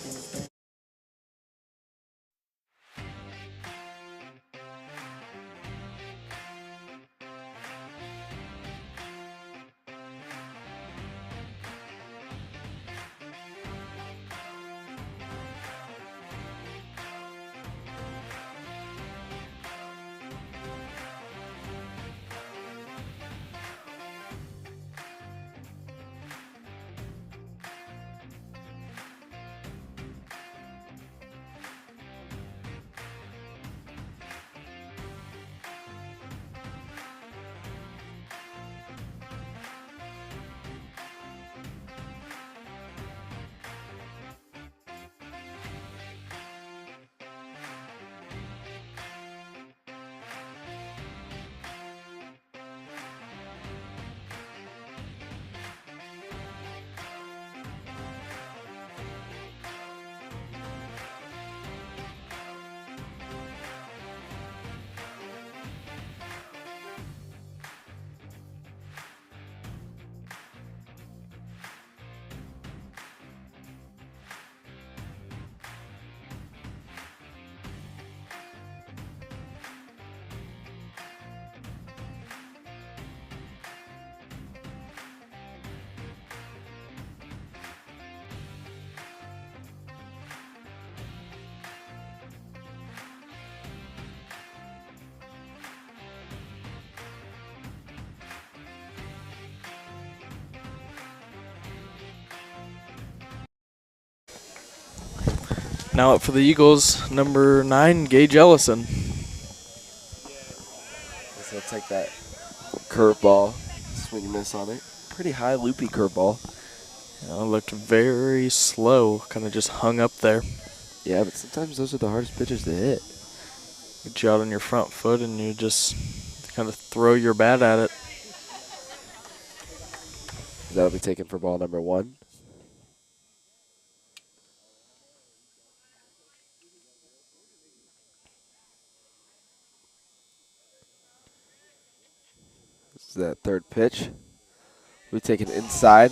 Now up for the Eagles, number 9, Gage Ellison. So I'll take that curveball, swing and miss on it. Pretty high loopy curveball. Looked very slow, kind of just hung up there. Yeah, but sometimes those are the hardest pitches to hit. Get you out on your front foot and you just kind of throw your bat at it. That'll be taken for ball number 1. This is that third pitch. We take it inside.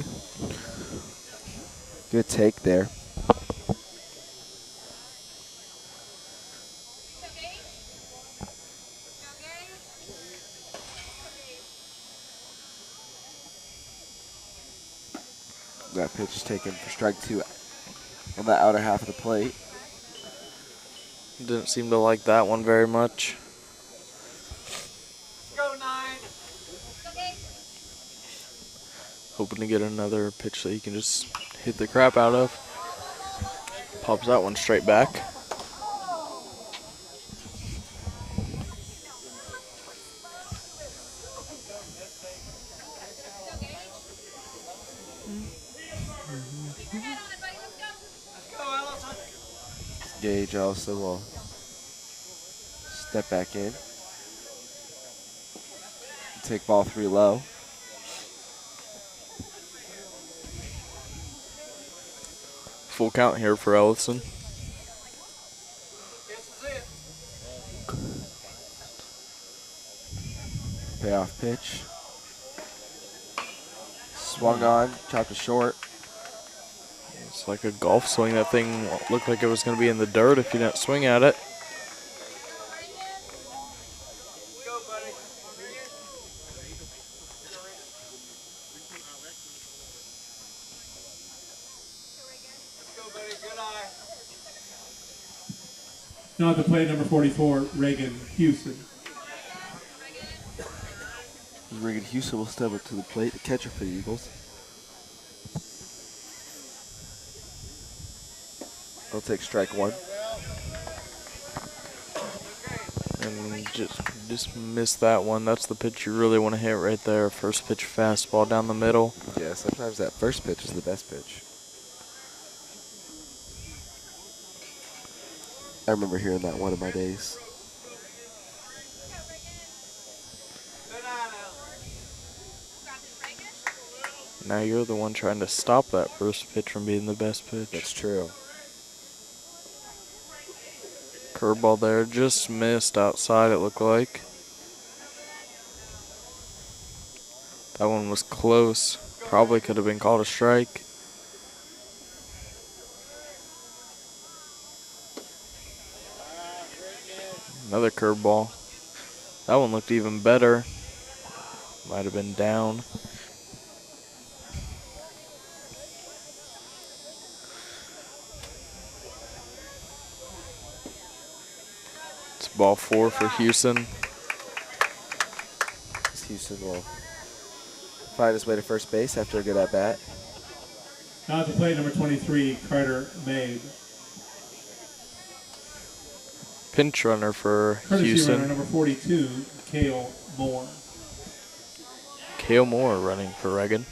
Good take there. That pitch is taken for strike 2 on the outer half of the plate. Didn't seem to like that one very much. Hoping to get another pitch that he can just hit the crap out of. Pops that one straight back. Gage also will step back in. Take ball 3 low. Full count here for Ellison. Payoff pitch. Swung on, chopped it short. It's like a golf swing. That thing looked like it was going to be in the dirt if you didn't swing at it. Now at the plate, number 44, Reagan Houston. Reagan Houston will step up to the plate, the catcher for the Eagles. I'll take strike 1. And just missed that one. That's the pitch you really want to hit right there. First pitch fastball down the middle. Yeah, sometimes that first pitch is the best pitch. I remember hearing that one of my days. Now you're the one trying to stop that first pitch from being the best pitch. That's true. Curveball there, just missed outside it looked like. That one was close. Probably could have been called a strike. Another curveball. That one looked even better. Might have been down. It's ball 4 for Houston. Houston will find his way to first base after a good at bat. Now to play number 23, Carter Mabe. Pinch runner for Courtesy Houston. runner number 42, Cale Moore. Cale Moore running for Reagan.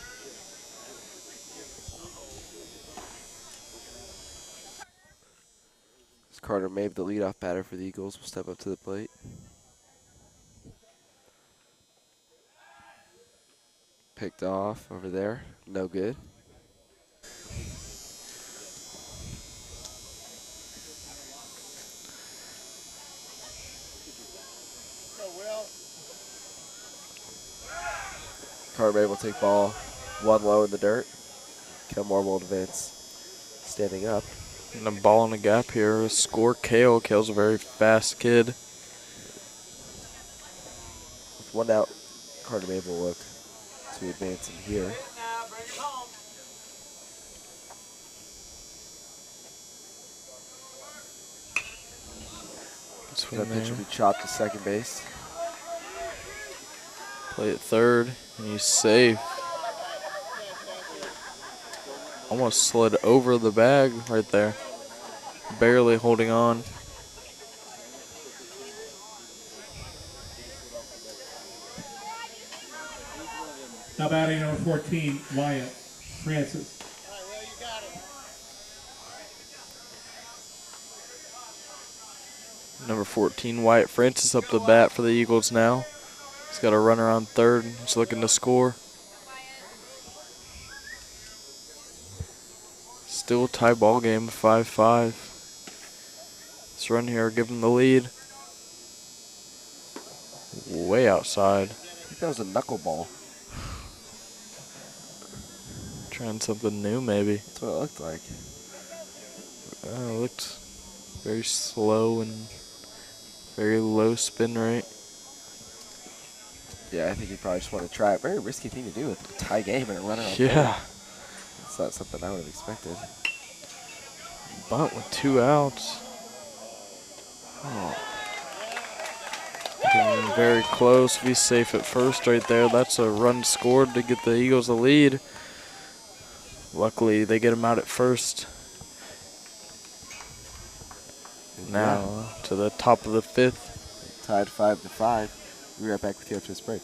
Carter Mabe, the leadoff batter for the Eagles, will step up to the plate. Picked off over there. No good. Go, Will. Carter Mabe will take ball 1 low in the dirt. Kilmore will advance standing up. And a ball in the gap here. Score Cale. Cale's a very fast kid. With 1 out, Carter Mabe will look to advance in here. That pitch will be chopped to second base. Play at third, and he's safe. Almost slid over the bag right there. Barely holding on. Now batting number 14, Wyatt Francis. All right, Will, you got it. Number 14, Wyatt Francis up the bat for the Eagles now. He's got a runner on third. He's looking to score. Still tie ball game, 5-5. This run here give him the lead. Way outside. I think that was a knuckleball. Trying something new maybe. That's what it looked like. It looked very slow and very low spin rate. Yeah, I think he probably just wanted to try it. Very risky thing to do with a tie game and a runner on Yeah. third. It's not something I would have expected. Bunt with 2 outs. Oh. Getting very close. Be safe at first right there. That's a run scored to get the Eagles the lead. Luckily, they get him out at first. Now to the top of the 5th. Tied 5-5. We'll be right back with you after this break.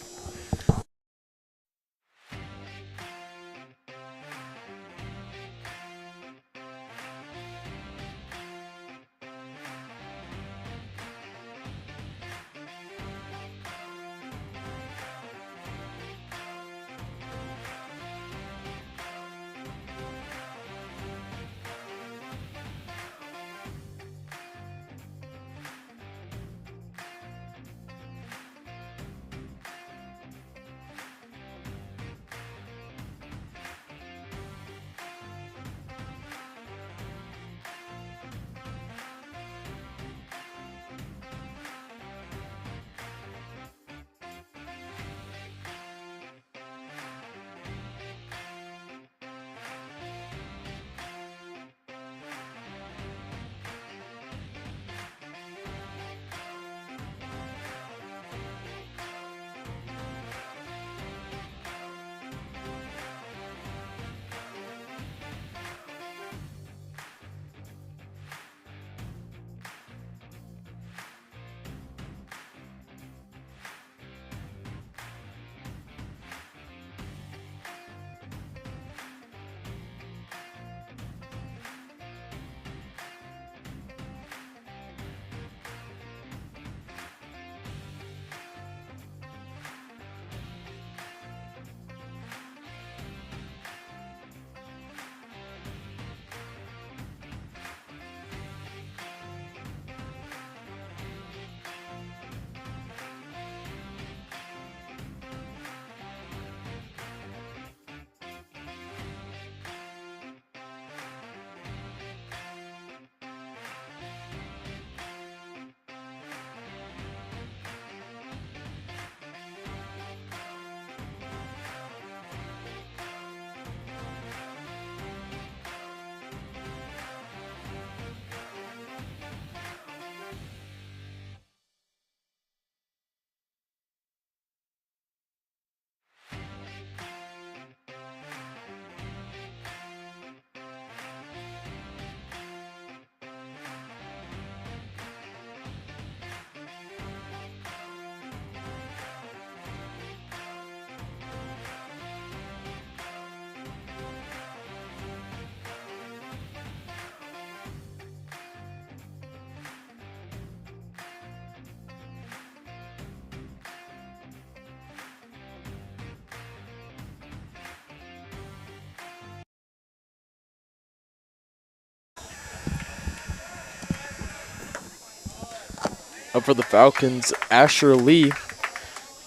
Up for the Falcons, Asher Lee.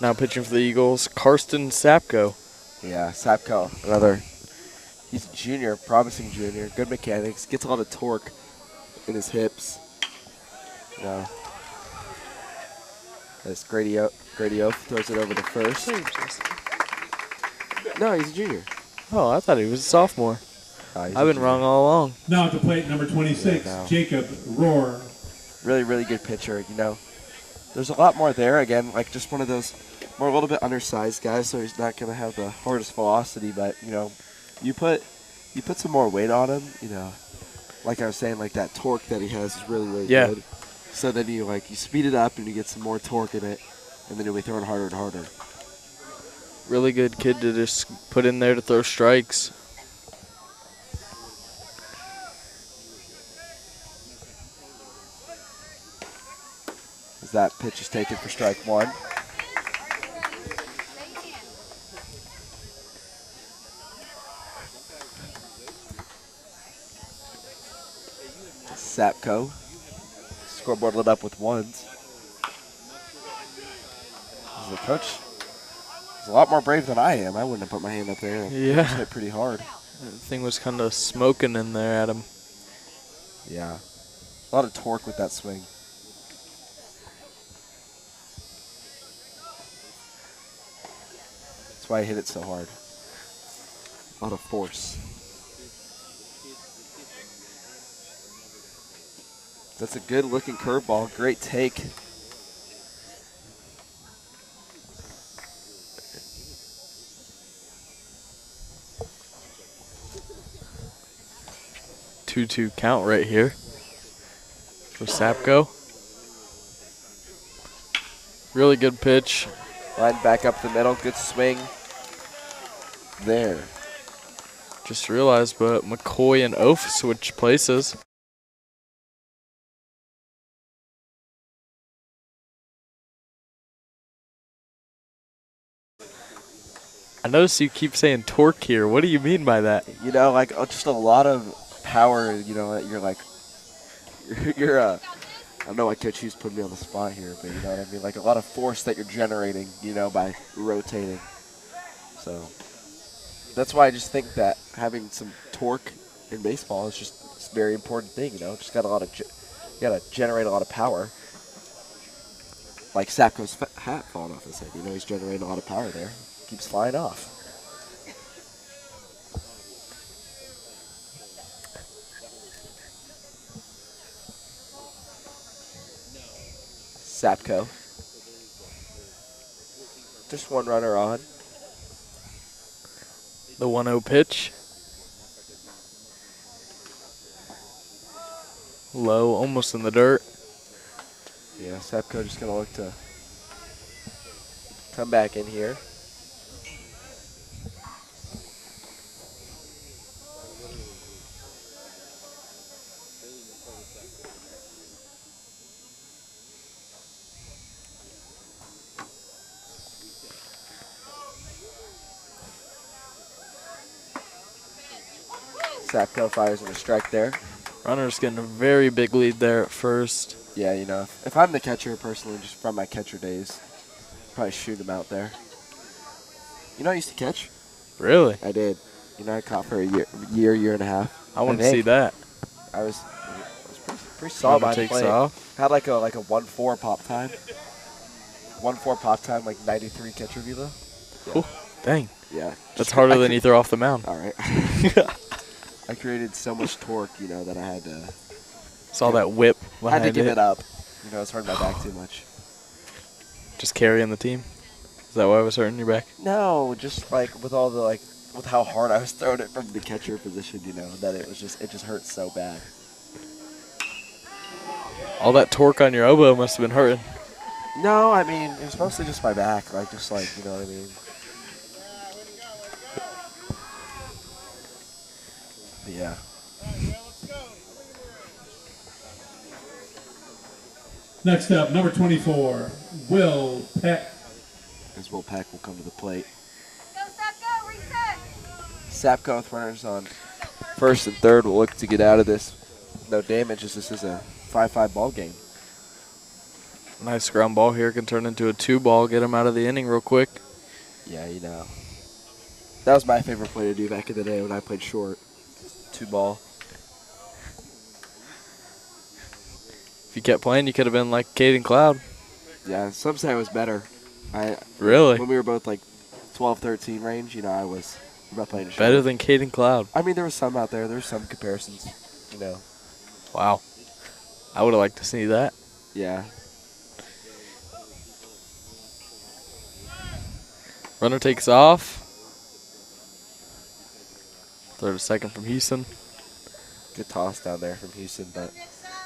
Now pitching for the Eagles, Karsten Sapko. Yeah, Sapko, he's a junior, promising junior, good mechanics, gets a lot of torque in his hips. As Grady Oath throws it over to first. No, he's a junior. Oh, I thought he was a sophomore. He's I've a been wrong all along. Now at the plate, number 26, Yeah, no. Jacob Rohr. Really, really good pitcher, There's a lot more there. Again, like just one of those more a little bit undersized guys, so he's not going to have the hardest velocity. But, you put some more weight on him, like I was saying, like that torque that he has is really, really good. So then you speed it up and you get some more torque in it, and then you'll be throwing harder and harder. Really good kid to just put in there to throw strikes. As that pitch is taken for strike one. Sapko. Scoreboard lit up with ones. The coach is a lot more brave than I am. I wouldn't have put my hand up there. Yeah. Just hit pretty hard. The thing was kind of smoking in there at him. Yeah. A lot of torque with that swing. That's why I hit it so hard. A lot of force. That's a good looking curveball. Great take. Two count right here for Sapko. Really good pitch. Line back up the middle. Good swing. There. Just realized, but McCoy and Oaf switch places. I notice you keep saying torque here. What do you mean by that? Just a lot of power, you're I don't know why Coach Hughes put me on the spot here, but you know what I mean? Like a lot of force that you're generating, by rotating. So that's why I just think that having some torque in baseball is just a very important thing, Just got you got to generate a lot of power. Like Sapko's hat falling off his head, he's generating a lot of power there. Keeps flying off. Sapko. Just one runner on. The 1-0 pitch. Low, almost in the dirt. Yeah, Sapko just going to look to come back in here. Sapko fires in a strike there. Runner's getting a very big lead there at first. Yeah, if I'm the catcher personally, just from my catcher days, probably shoot him out there. I used to catch. Really? I did. I caught for a year and a half. I want to see that. I was pretty solid by the takes plate. off. Had like a 1-4 pop time. 1-4 pop time, like 93 catcher velo. Yeah. Ooh, dang. Yeah. That's harder than you throw off the mound. All right. I created so much torque, that I had to. Saw that whip. I had to give it up. It's hurting my back too much. Just carrying the team. Is that why it was hurting your back? No, just with all the with how hard I was throwing it from the catcher position, that it just hurt so bad. All that torque on your elbow must have been hurting. No, I mean it was mostly just my back, you know what I mean. But yeah. Next up, number 24, Will Peck. As Will Peck will come to the plate. Go, Sapko, reset. Sapko with runners on first and third will look to get out of this. No damage as this is a 5-5 ball game. Nice ground ball here. Can turn into a 2-ball. Get him out of the inning real quick. Yeah, you know. That was my favorite play to do back in the day when I played short. 2-ball. If you kept playing, you could have been like Caden Cloud. Yeah, some say I was better. Really? When we were both like 12, 13 range, you know, I was about playing short. Better than Caden Cloud. I mean, there was some out there. There's some comparisons, you know. Wow. I would have liked to see that. Yeah. Runner takes off. Throw to second from Houston. Good toss down there from Houston, but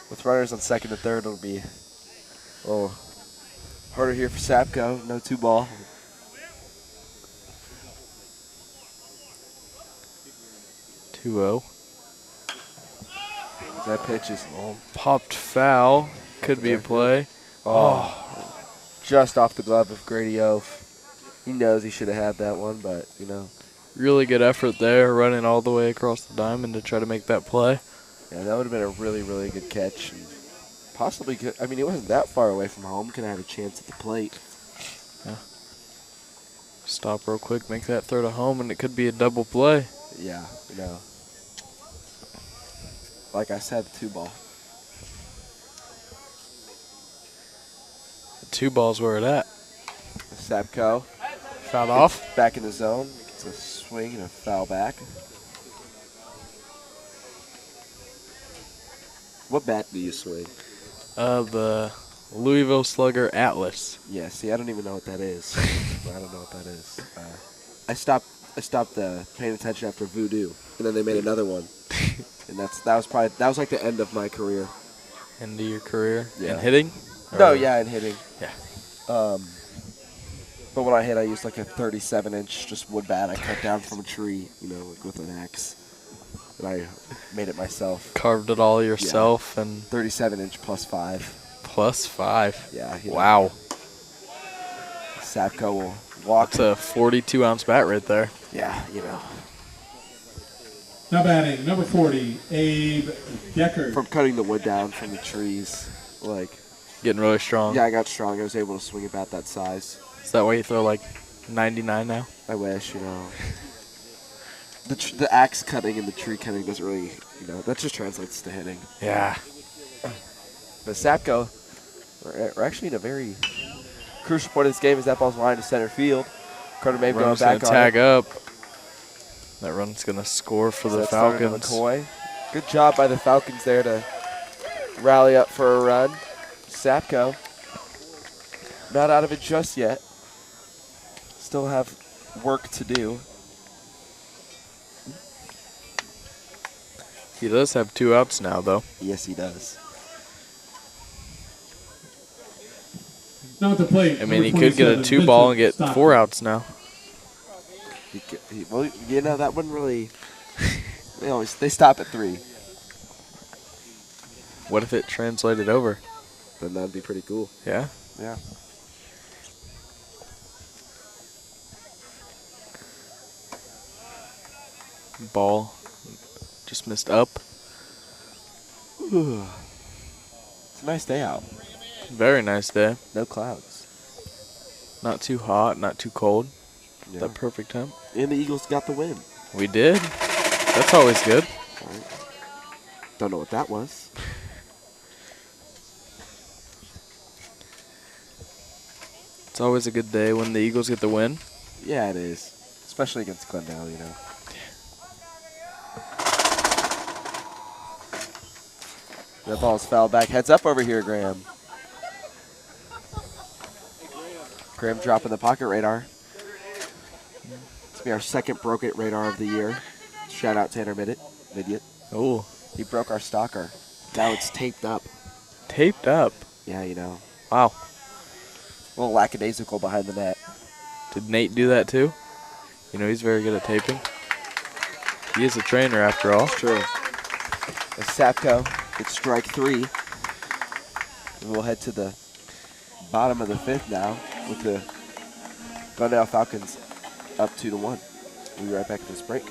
with runners on second and third, it'll be a little harder here for Sapco. No 2-ball. Two-0. That pitch is Popped foul. Could be a play. just off the glove of Grady Oaf. He knows he should have had that one, but, you know. Really good effort there, running all the way across the diamond to try to make that play. Yeah, that would have been a really, really good catch. And possibly good. I mean, it wasn't that far away from home. Could have had a chance at the plate. Yeah. Stop real quick, make that throw to home, and it could be a double play. Yeah, you know. Like I said, the 2-ball. The 2-ball's where it at. Sapco. Fouled off. Back in the zone. It's a swing and a foul back. What bat do you swing? The Louisville Slugger Atlas. Yeah, see, I don't even know what that is. I don't know what that is. I stopped paying attention after Voodoo, and then they made another one, and that was like the end of my career. End of your career? Yeah. And hitting? No, yeah, and hitting. Yeah. But when I hit, I used like a 37-inch just wood bat I cut down from a tree, you know, like with an axe. And I made it myself. Carved it all yourself, yeah. And 37-inch +5. +5. Yeah. Wow. Sapco will walk. That's a 42-ounce bat right there. Yeah, you know. Now batting, number 40, Abe Decker. From cutting the wood down from the trees, like. Getting really strong. Yeah, I got strong. I was able to swing a bat that size. Is that why you throw like 99 now? I wish, you know. The axe cutting and the tree cutting doesn't really, you know, that just translates to hitting. Yeah. But Sapco, we're actually in a very crucial point of this game as that ball's lined to center field. Carter Mabe going back on tag it. up. That run's going to score for the Falcons. McCoy. Good job by the Falcons there to rally up for a run. Sapco, not out of it just yet. Still have work to do. He does have 2 outs now, though. Yes, he does. Now at the plate. I mean, he could get a 2-ball and get 4 outs now. Well, you know, that wouldn't really. They stop at 3. What if it translated over? Then that'd be pretty cool. Yeah? Yeah. Ball just missed up. Ooh. It's a nice day out. Very nice day. No clouds. Not too hot, not too cold. Yeah. That perfect temp. And the Eagles got the win. We did. That's always good. Right. Don't know what that was. It's always a good day when the Eagles get the win. Yeah, it is. Especially against Glendale, you know. That ball's fouled back. Heads up over here, Graham. Graham dropping the pocket radar. This will be our second broke it radar of the year. Shout out Tanner Midyat. Oh. He broke our stalker. Now it's taped up. Taped up? Yeah, you know. Wow. A little lackadaisical behind the net. Did Nate do that too? You know, he's very good at taping. He is a trainer after all. It's true. As Sapco gets strike 3. And we'll head to the bottom of the 5th now with the Glendale Falcons up 2-1. We'll be right back at this break.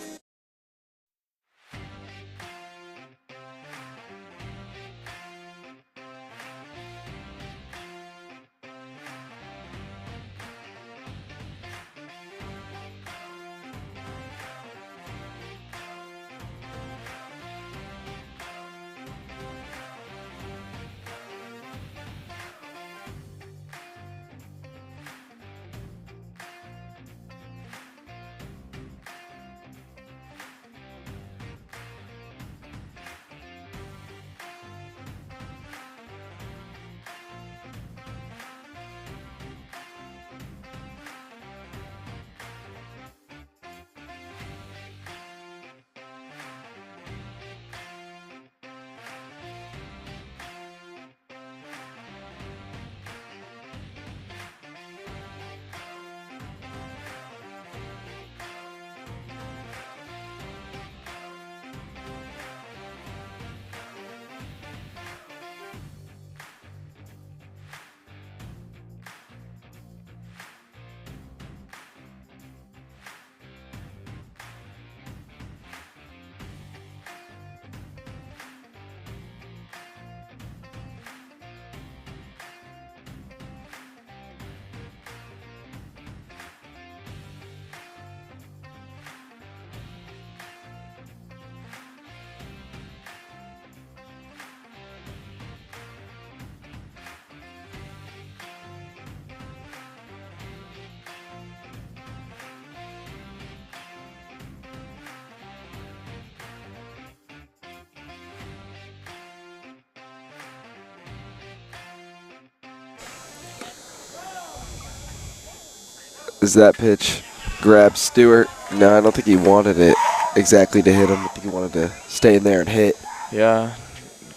As that pitch grabs Stewart. No, I don't think he wanted it exactly to hit him. I think he wanted to stay in there and hit. Yeah,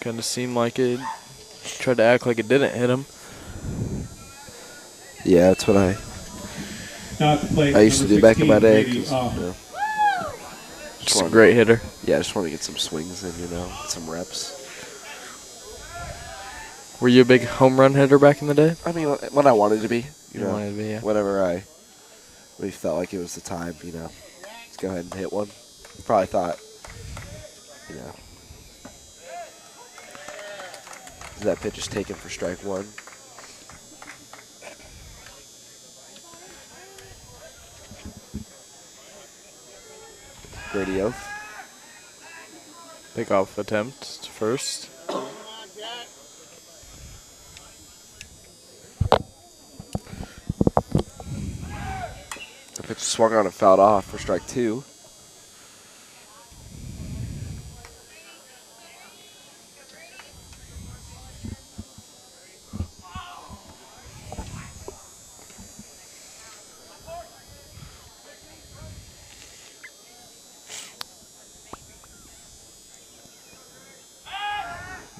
kind of seemed like it. Tried to act like it didn't hit him. Yeah, that's what I used to do back in my day. 'Cause, Just a great hitter. Yeah, I just want to get some swings in, some reps. Were you a big home run hitter back in the day? I mean, when I wanted to be, You wanted to be, yeah. whenever I really felt like it was the time, let's go ahead and hit one. Probably thought, that pitch is taken for strike one. Grady Oath. Pickoff attempt first. The pitch swung on and fouled off for strike two.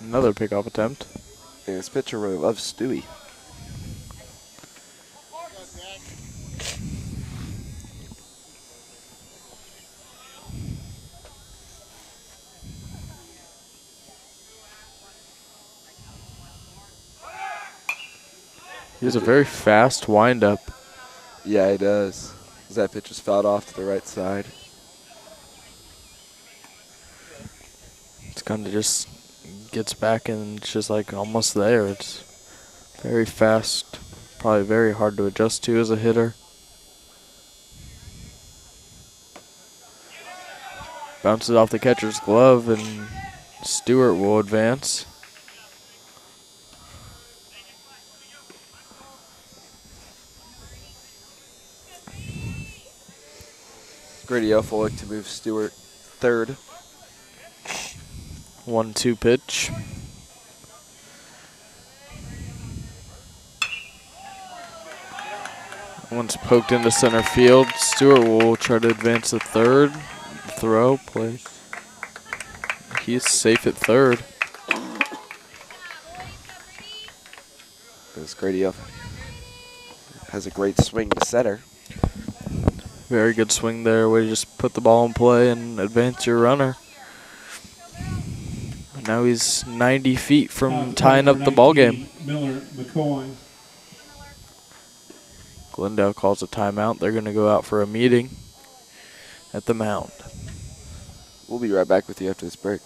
Another pickoff attempt. Yeah, this pitcher really loves Stewie. He has a very fast windup. Yeah, he does. That pitch is fouled off to the right side. It's kind of just gets back and it's just like almost there. It's very fast. Probably very hard to adjust to as a hitter. Bounces off the catcher's glove and Stewart will advance. Grady Oath will look to move Stewart third. 1-2 pitch. One's poked into center field. Stewart will try to advance to third. Throw, play. He's safe at third. This Grady Oath has a great swing to center. Very good swing there. Way to just put the ball in play and advance your runner. Now he's 90 feet from tying up the ball game. Miller McCoy. Glendale calls a timeout. They're going to go out for a meeting at the mound. We'll be right back with you after this break.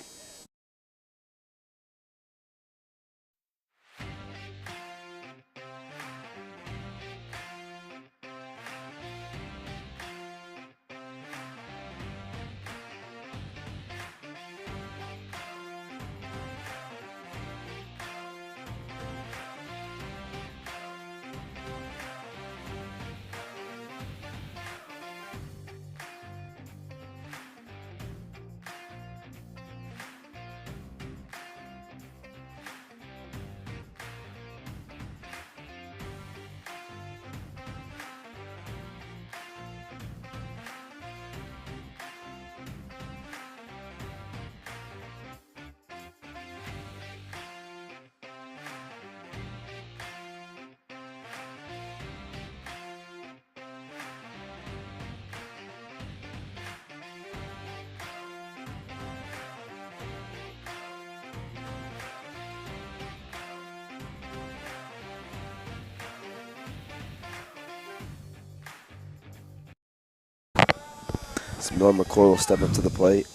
So Miller McCoy will step up to the plate.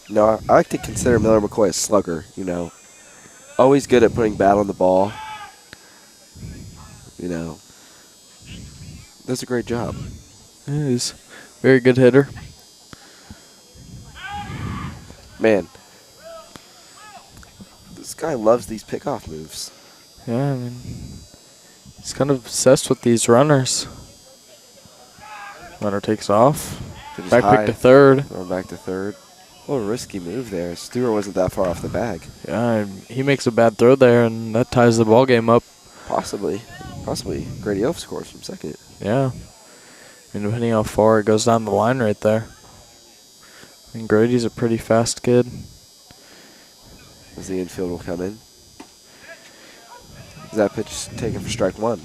No, I like to consider Miller McCoy a slugger, Always good at putting bat on the ball. Does a great job. He's a very good hitter. Man, this guy loves these pickoff moves. Yeah, I mean, he's kind of obsessed with these runners. Runner takes off. Back pick to third. Going back to third. What a risky move there. Stewart wasn't that far off the bag. Yeah, he makes a bad throw there, and that ties the ball game up. Possibly. Grady Oath scores from second. Yeah. I mean, depending how far it goes down the line right there. And Grady's a pretty fast kid. As the infield will come in. Is that pitch taken for strike one?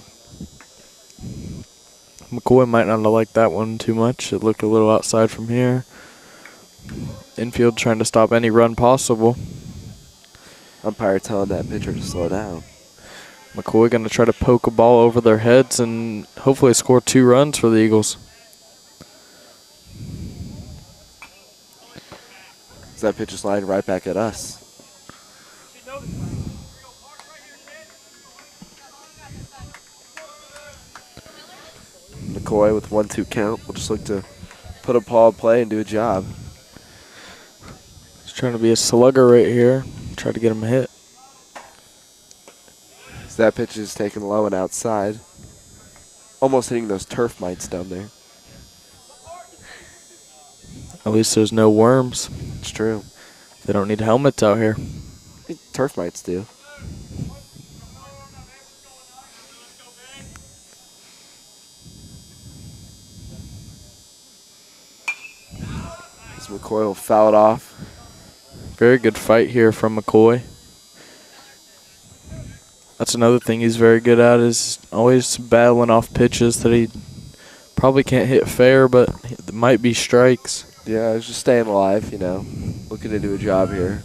McCoy might not have liked that one too much. It looked a little outside from here. Infield trying to stop any run possible. Umpire telling that pitcher to slow down. McCoy going to try to poke a ball over their heads and hopefully score 2 runs for the Eagles. That pitch is lined right back at us. McCoy with 1-2 count will just look to put a ball in play and do a job. He's trying to be a slugger right here. Try to get him hit. So that pitch is taken low and outside. Almost hitting those turf mites down there. At least there's no worms. It's true. They don't need helmets out here. Turf mites do. As McCoy will foul it off. Very good fight here from McCoy. That's another thing he's very good at, is always battling off pitches that he probably can't hit fair, but it might be strikes. Yeah, he's just staying alive, you know. Looking to do a job here.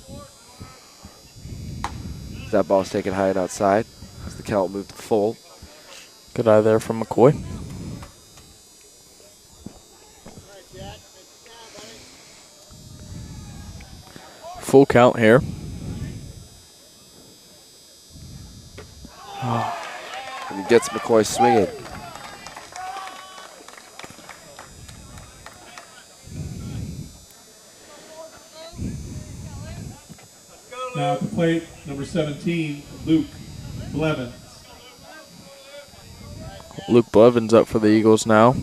That ball's taken high and outside. As the count moved to full. Good eye there from McCoy. Full count here. And he gets McCoy swinging. Now at the plate, number 17, Luke Blevins. Luke Blevins up for the Eagles now.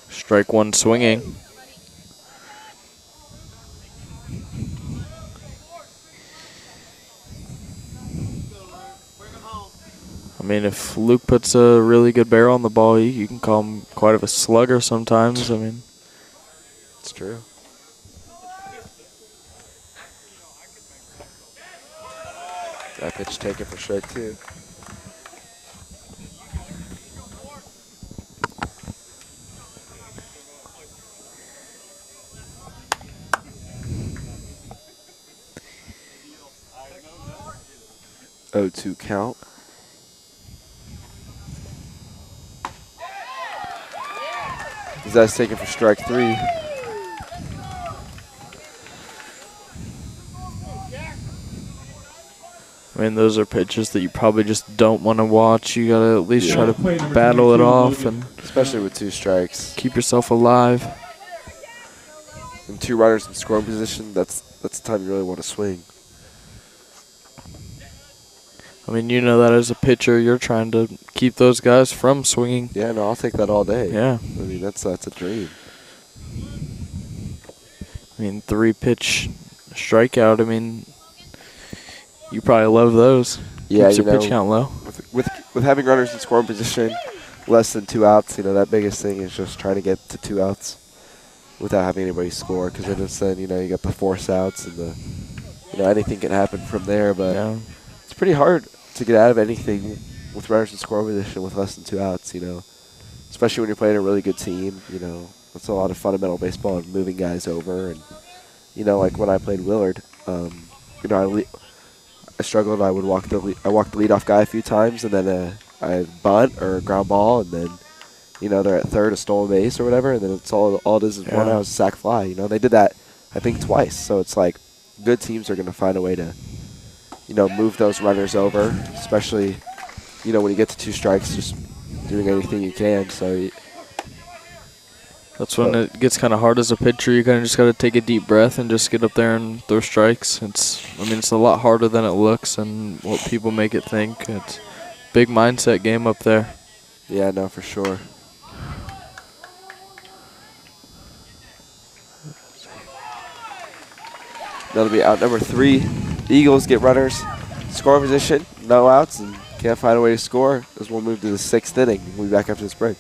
Strike one swinging. I mean, if Luke puts a really good barrel on the ball, you can call him quite of a slugger sometimes. I mean, it's true. That pitch taken for strike two. Oh, 2 count. That's taken for strike three. I mean, those are pitches that you probably just don't want to watch. You gotta at least try to battle it off and especially with 2 strikes. Keep yourself alive. And 2 runners in scoring position, that's the time you really want to swing. I mean, you know that as a pitcher, you're trying to keep those guys from swinging. Yeah, no, I'll take that all day. Yeah. I mean, that's a dream. I mean, 3-pitch strikeout. I mean, you probably love those. Yeah, Keeps your pitch count low. With having runners in scoring position, less than 2 outs, you know, that biggest thing is just trying to get to 2 outs without having anybody score. Because then you know, you got the force outs and the, you know, anything can happen from there. But yeah, it's pretty hard to get out of anything with runners in scoring position with less than 2 outs, you know. Especially when you're playing a really good team, you know. It's a lot of fundamental baseball and moving guys over. And, you know, like when I played Willard, you know, I struggled. I walked the leadoff guy a few times, and then I bunt or a ground ball, and then, you know, they're at third, a stolen base or whatever, and then it's all it is one out, sac fly. You know, they did that, I think, twice. So it's like good teams are going to find a way to, you know, move those runners over, especially, you know, when you get to 2 strikes, just doing anything you can. So that's when it gets kind of hard as a pitcher. You kind of just got to take a deep breath and just get up there and throw strikes. I mean, it's a lot harder than it looks and what people make it think. It's a big mindset game up there. Yeah, no, for sure. That'll be out number 3. Eagles get runners, scoring position, no outs, and Can't find a way to score as we'll move to the 6th inning. We'll be back after this break.